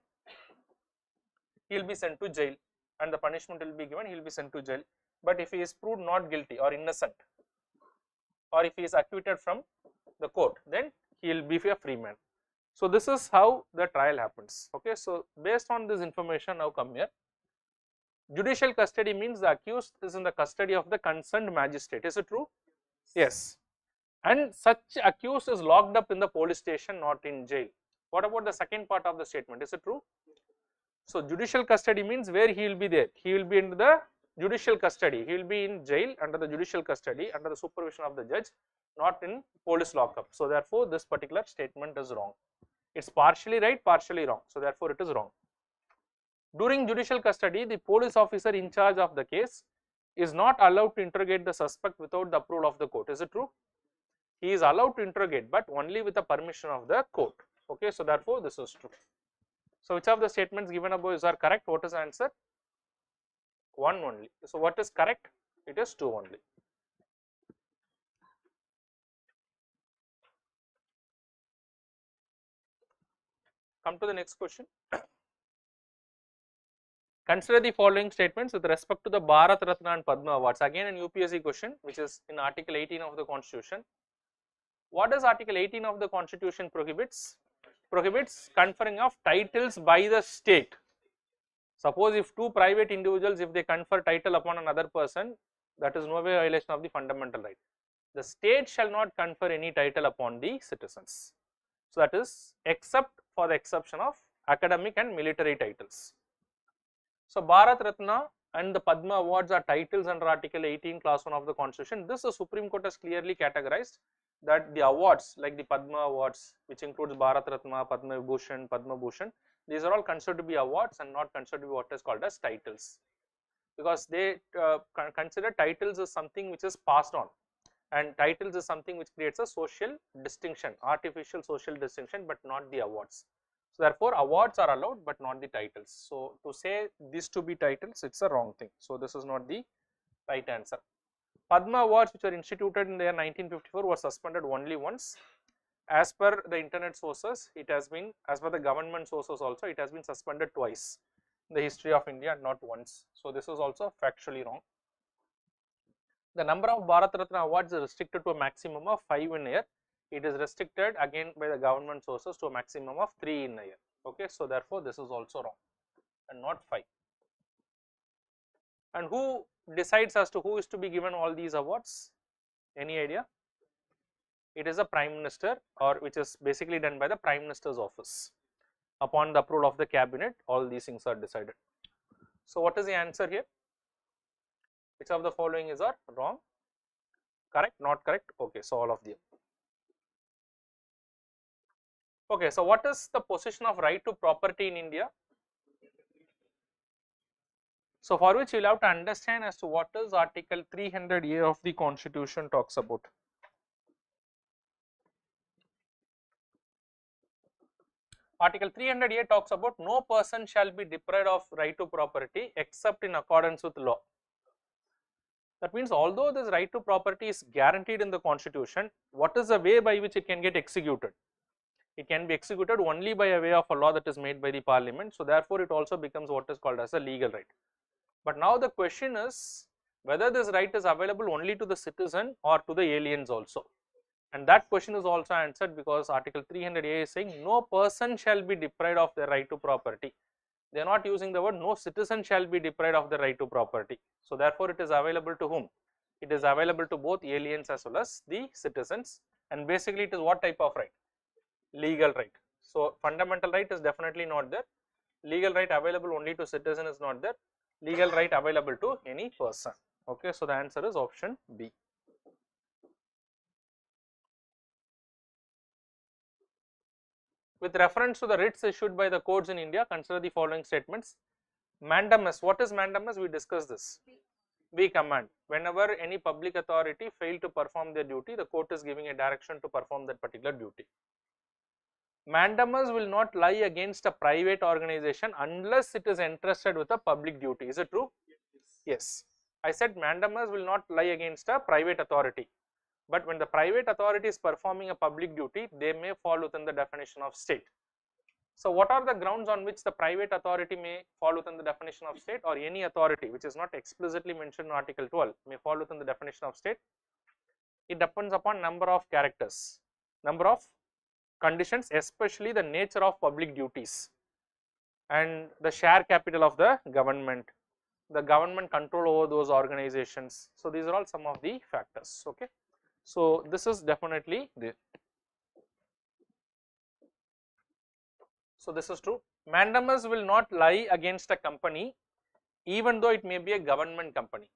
He will be sent to jail, and the punishment will be given, he will be sent to jail. But if he is proved not guilty or innocent, or if he is acquitted from the court, then he will be a free man. So this is how the trial happens. Okay, so based on this information, now come here. Judicial custody means the accused is in the custody of the concerned magistrate. Is it true? Yes. And such accused is locked up in the police station, not in jail. What about the second part of the statement? Is it true? So judicial custody means where he will be there. He will be in the judicial custody. He will be in jail under the judicial custody, under the supervision of the judge, not in police lockup. So therefore, this particular statement is wrong. It's partially right, partially wrong. So therefore, it is wrong. During judicial custody, the police officer in charge of the case is not allowed to interrogate the suspect without the approval of the court. Is it true? He is allowed to interrogate, but only with the permission of the court. Okay, so therefore, this is true. So which of the statements given above are correct? What is the answer? 1 only. So what is correct? It is 2 only. Come to the next question. Consider the following statements with respect to the Bharat Ratna and Padma awards. Again an UPSC question, which is in Article 18 of the Constitution. What does Article 18 of the Constitution prohibits? Prohibits conferring of titles by the state. Suppose if two private individuals, if they confer title upon another person, that is no way violation of the fundamental right. The state shall not confer any title upon the citizens. So that is except for the exception of academic and military titles. So Bharat Ratna and the Padma awards are titles under Article 18 clause 1 of the Constitution. This the Supreme Court has clearly categorized that the awards like the Padma awards, which includes Bharat Ratna, Padma Bhushan, these are all considered to be awards and not considered to be what is called as titles, because they consider titles as something which is passed on. and titles is something which creates a social distinction, artificial social distinction, but not the awards. So therefore awards are allowed but not the titles. So to say these to be titles, it's a wrong thing. So this is not the right answer. Padma awards which were instituted in the year 1954 were suspended only once. As per the internet sources, it has been, as per the government sources also, it has been suspended twice in the history of India, not once. So this is also factually wrong. The number of Bharat Ratna awards is restricted to a maximum of 5 in a year. It is restricted again by the government sources to a maximum of 3 in a year. Okay, so therefore this is also wrong and not 5. And who decides as to who is to be given all these awards? Any idea? It is a Prime Minister, or which is basically done by the Prime Minister's office. Upon the approval of the cabinet, all these things are decided. So what is the answer here? Which of the following is wrong? Correct? Not correct? Okay, so all of them. Okay, so what is the position of right to property in India? So for which you will have to understand as to what is Article 300A of the Constitution talks about. Article 300A talks about no person shall be deprived of right to property except in accordance with law. That means although this right to property is guaranteed in the Constitution, what is the way by which it can get executed? It can be executed only by a way of a law that is made by the Parliament. So therefore it also becomes what is called as a legal right. But now the question is whether this right is available only to the citizen or to the aliens also. And that question is also answered because Article 300A is saying no person shall be deprived of their right to property. They are not using the word no citizen shall be deprived of the right to property. So therefore it is available to whom? It is available to both aliens as well as the citizens, and basically it is what type of right? Legal right. So fundamental right is definitely not there. Legal right available only to citizen is not there. Legal right available to any person. Okay, so the answer is option B. With reference to the writs issued by the courts in India, consider the following statements. Mandamus. What is mandamus? We discussed this. We command. Whenever any public authority fail to perform their duty, the court is giving a direction to perform that particular duty. Mandamus will not lie against a private organization unless it is entrusted with a public duty. Is it true? Yes. I said mandamus will not lie against a private authority. But when the private authority is performing a public duty, they may fall within the definition of state. So what are the grounds on which the private authority may fall within the definition of state, or any authority which is not explicitly mentioned in Article 12 may fall within the definition of state? It depends upon number of characters, number of conditions, especially the nature of public duties and the share capital of the government control over those organizations. So these are all some of the factors. Okay. So this is definitely there. So this is true. Mandamus will not lie against a company even though it may be a government company.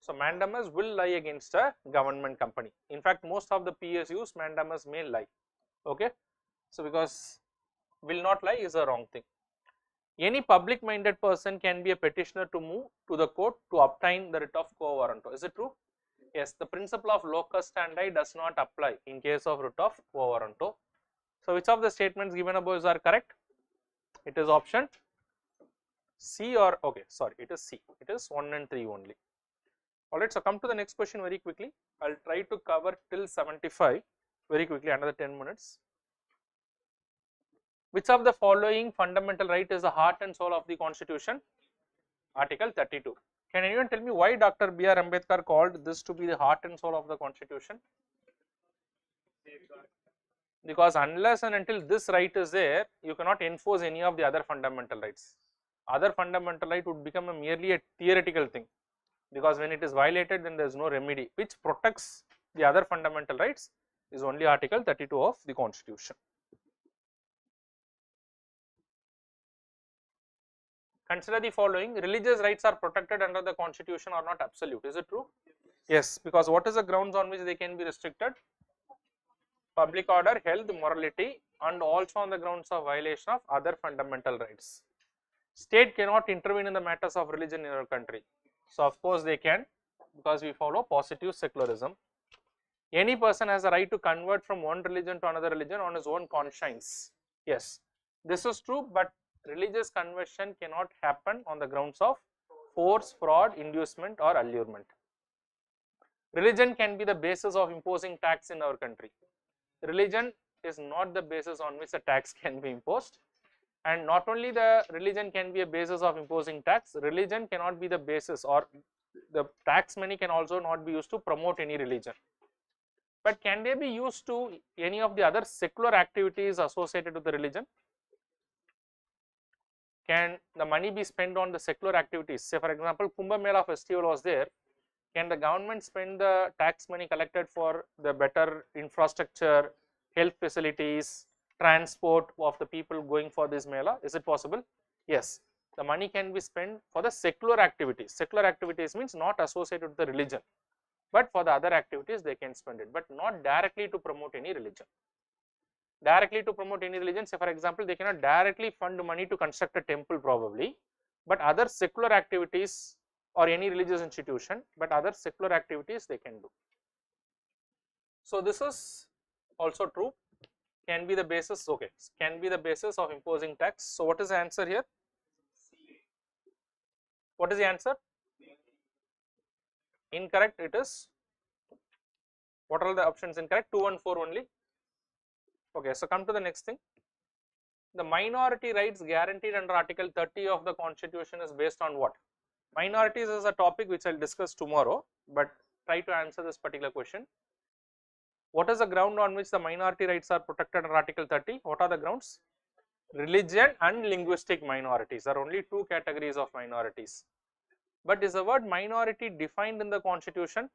So mandamus will lie against a government company. In fact, most of the PSUs mandamus may lie. Okay. So because will not lie is a wrong thing. Any public minded person can be a petitioner to move to the court to obtain the writ of quo warranto. Is it true? Yes, the principle of locus standi does not apply in case of writ of quo warranto. So which of the statements given above are correct? It is option C, or okay, sorry, it is C. It is 1 and 3 only. Alright, so come to the next question very quickly. I'll try to cover till 75 very quickly, another 10 minutes. Which of the following fundamental right is the heart and soul of the Constitution? Article 32. Can anyone tell me why Dr. B.R. Ambedkar called this to be the heart and soul of the Constitution? Because unless and until this right is there, you cannot enforce any of the other fundamental rights. Other fundamental right would become merely a theoretical thing, because when it is violated, then there is no remedy. Which protects the other fundamental rights is only Article 32 of the Constitution. Consider the following. Religious rights are protected under the Constitution or not absolute. Is it true? Yes, because what is the grounds on which they can be restricted? Public order, health, morality, and also on the grounds of violation of other fundamental rights. State cannot intervene in the matters of religion in our country. So of course they can, because we follow positive secularism. Any person has a right to convert from one religion to another religion on his own conscience. Yes, this is true, but religious conversion cannot happen on the grounds of force, fraud, inducement or allurement. Religion can be the basis of imposing tax in our country. Religion is not the basis on which a tax can be imposed, and not only the religion can be a basis of imposing tax, religion cannot be the basis, or the tax money can also not be used to promote any religion. But can they be used to any of the other secular activities associated with the religion? Can the money be spent on the secular activities? Say for example, Kumbh Mela festival was there. Can the government spend the tax money collected for the better infrastructure, health facilities, transport of the people going for this Mela? Is it possible? Yes. The money can be spent for the secular activities. Secular activities means not associated with the religion, but for the other activities they can spend it, but not directly to promote any religion. Directly to promote any religion, say for example, they cannot directly fund money to construct a temple probably, but other secular activities or any religious institution, but other secular activities they can do. So this is also true, can be the basis, okay, can be the basis of imposing tax. So what is the answer here? What is the answer? Incorrect, it is, what are the options incorrect? 2 and 4 only. Okay, so come to the next thing. The minority rights guaranteed under Article 30 of the Constitution is based on what? Minorities is a topic which I will discuss tomorrow, but try to answer this particular question. What is the ground on which the minority rights are protected under Article 30? What are the grounds? Religion and linguistic minorities are only two categories of minorities. But is the word minority defined in the Constitution?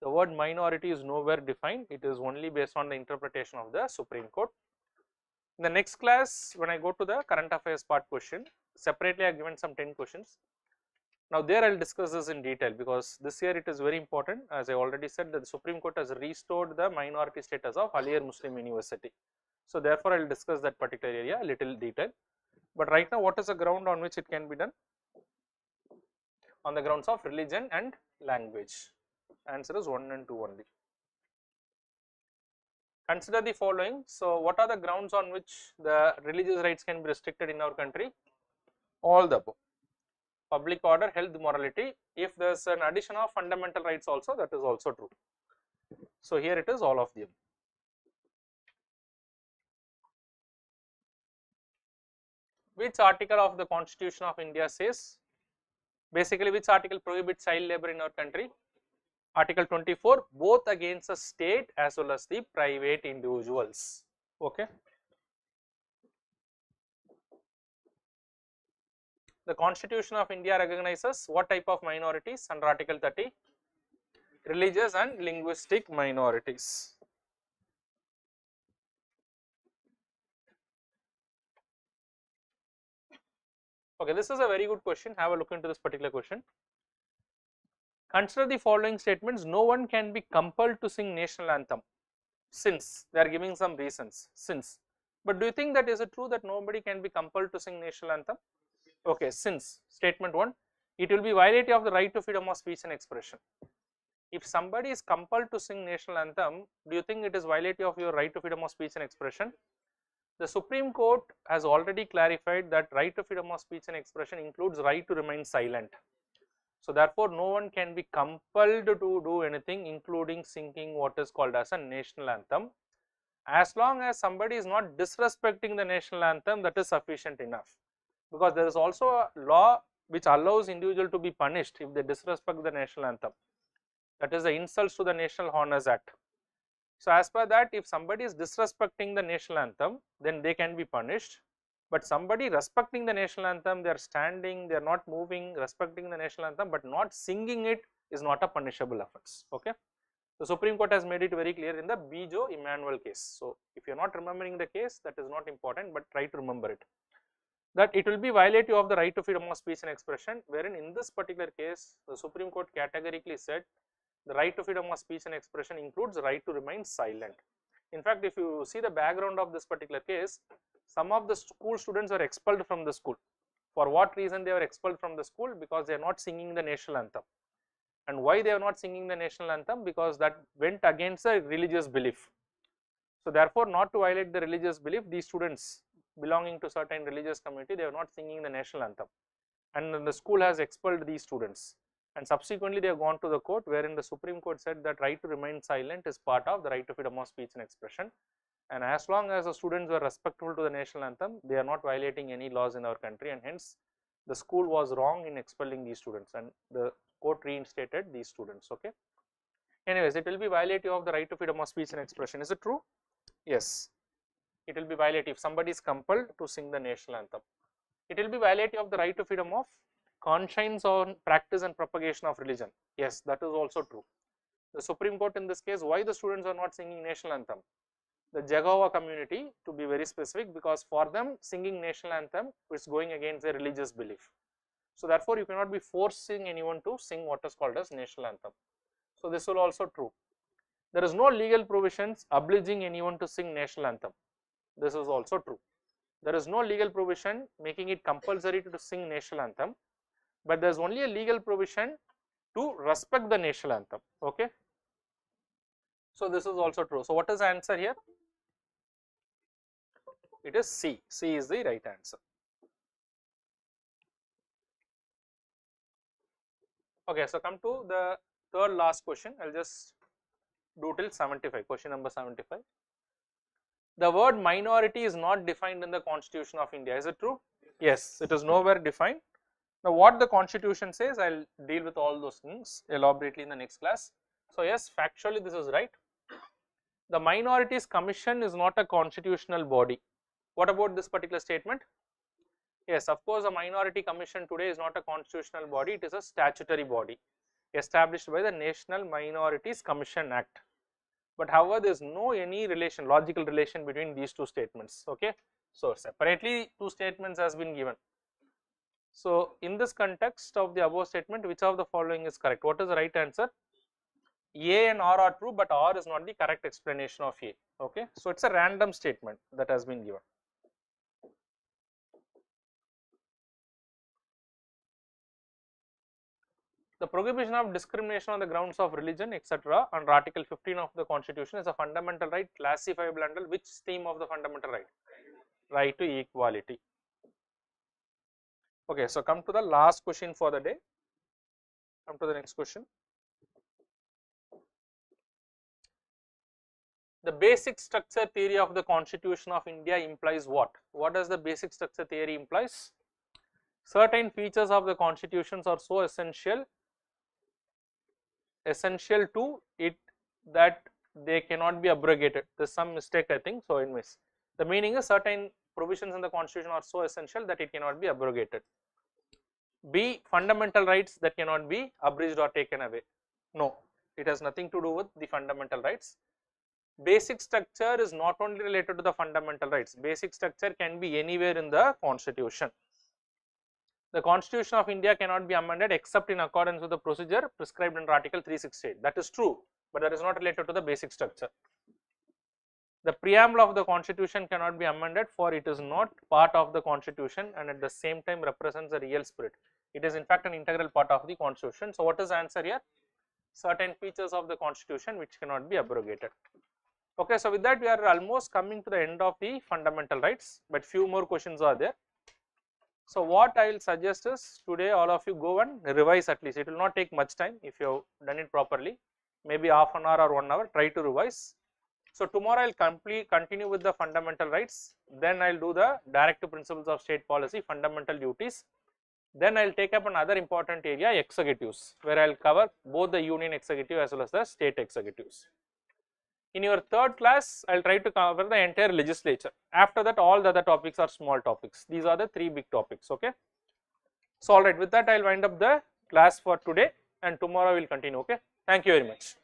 The word minority is nowhere defined. It is only based on the interpretation of the Supreme Court. In the next class, when I go to the current affairs part question, separately I have given some 10 questions. Now there I will discuss this in detail, because this year it is very important. As I already said, that the Supreme Court has restored the minority status of Aligarh Muslim University. So therefore I will discuss that particular area a little detail. But right now, what is the ground on which it can be done? On the grounds of religion and language. Answer is 1 and 2 only. Consider the following. So what are the grounds on which the religious rights can be restricted in our country? All the above. Public order, health, morality. If there is an addition of fundamental rights also, that is also true. So here it is all of them. Which article of the Constitution of India says, basically which article prohibits child labor in our country? Article 24, both against the state as well as the private individuals. Okay. The Constitution of India recognizes what type of minorities under Article 30? Religious and linguistic minorities. Okay, this is a very good question. Have a look into this particular question. Consider the following statements. No one can be compelled to sing national anthem, since they are giving some reasons, since. But do you think that is it true that nobody can be compelled to sing national anthem? Okay, since statement 1, it will be violative of the right to freedom of speech and expression. If somebody is compelled to sing national anthem, do you think it is violative of your right to freedom of speech and expression? The Supreme Court has already clarified that right to freedom of speech and expression includes right to remain silent. So therefore, no one can be compelled to do anything, including singing what is called as a national anthem. As long as somebody is not disrespecting the national anthem, that is sufficient enough. Because there is also a law which allows individual to be punished if they disrespect the national anthem. That is the Insults to the National Honours Act. So as per that, if somebody is disrespecting the national anthem, then they can be punished. But somebody respecting the national anthem, they are standing, they are not moving, respecting the national anthem, but not singing it is not a punishable offence. Okay. The Supreme Court has made it very clear in the Bijo Emmanuel case. So if you are not remembering the case, that is not important, but try to remember it. That it will be violative of the right to freedom of speech and expression, wherein in this particular case, the Supreme Court categorically said the right to freedom of speech and expression includes the right to remain silent. In fact, if you see the background of this particular case, some of the school students were expelled from the school. For what reason they were expelled from the school? Because they are not singing the national anthem. And why they are not singing the national anthem? Because that went against the religious belief. So therefore, not to violate the religious belief, these students belonging to certain religious community, they are not singing the national anthem, and then the school has expelled these students, and subsequently they have gone to the court, wherein the Supreme Court said that right to remain silent is part of the right to freedom of speech and expression, and as long as the students were respectful to the national anthem, they are not violating any laws in our country, and hence the school was wrong in expelling these students, and the court reinstated these students. Okay. Anyways, it will be violative of the right to freedom of speech and expression. Is it true? Yes. It will be violative if somebody is compelled to sing the national anthem. It will be violative of the right to freedom of conscience on practice and propagation of religion. Yes, that is also true. The Supreme Court in this case, why the students are not singing national anthem? The Jehovah community, to be very specific, because for them singing national anthem is going against their religious belief. So therefore, you cannot be forcing anyone to sing what is called as national anthem. So this will also true. There is no legal provisions obliging anyone to sing national anthem. This is also true. There is no legal provision making it compulsory to sing national anthem, but there is only a legal provision to respect the national anthem. Okay. So this is also true. So what is the answer here? It is C. C is the right answer. Okay, so come to the third last question. I'll just do till 75, question number 75. The word minority is not defined in the Constitution of India. Is it true? Yes, it is nowhere defined. Now what the Constitution says, I'll deal with all those things elaborately in the next class. So yes, factually this is right. The Minorities Commission is not a constitutional body. What about this particular statement? Yes, of course, the Minority Commission today is not a constitutional body, it is a statutory body established by the National Minorities Commission Act. But however, there is no any relation, logical relation between these two statements. Okay, so separately two statements has been given. So in this context of the above statement, which of the following is correct? What is the right answer? A and R are true, but R is not the correct explanation of A. Okay, so it's a random statement that has been given. The prohibition of discrimination on the grounds of religion, etc., under Article 15 of the Constitution is a fundamental right classifiable under which theme of the fundamental right? Right to equality. Okay, so come to the last question for the day. Come to the next question. The basic structure theory of the Constitution of India implies what? What does the basic structure theory implies? Certain features of the constitutions are so essential to it that they cannot be abrogated. There's some mistake, I think. So anyways, the meaning is certain provisions in the Constitution are so essential that it cannot be abrogated. B, fundamental rights that cannot be abridged or taken away. No, it has nothing to do with the fundamental rights. Basic structure is not only related to the fundamental rights. Basic structure can be anywhere in the Constitution. The Constitution of India cannot be amended except in accordance with the procedure prescribed under Article 368. That is true, but that is not related to the basic structure. The preamble of the Constitution cannot be amended, for it is not part of the Constitution and at the same time represents the real spirit. It is in fact an integral part of the Constitution. So what is the answer here? Certain features of the Constitution which cannot be abrogated. Okay, so with that we are almost coming to the end of the fundamental rights, but few more questions are there. So what I will suggest is today all of you go and revise at least. It will not take much time if you have done it properly. Maybe half an hour or 1 hour, try to revise. So tomorrow I will continue with the fundamental rights. Then I will do the directive principles of state policy, fundamental duties. Then I will take up another important area, executives, where I will cover both the union executive as well as the state executives. In your third class, I will try to cover the entire legislature. After that, all the other topics are small topics. These are the 3 big topics. Okay. So, alright, with that, I will wind up the class for today, and tomorrow we will continue. Okay. Thank you very much.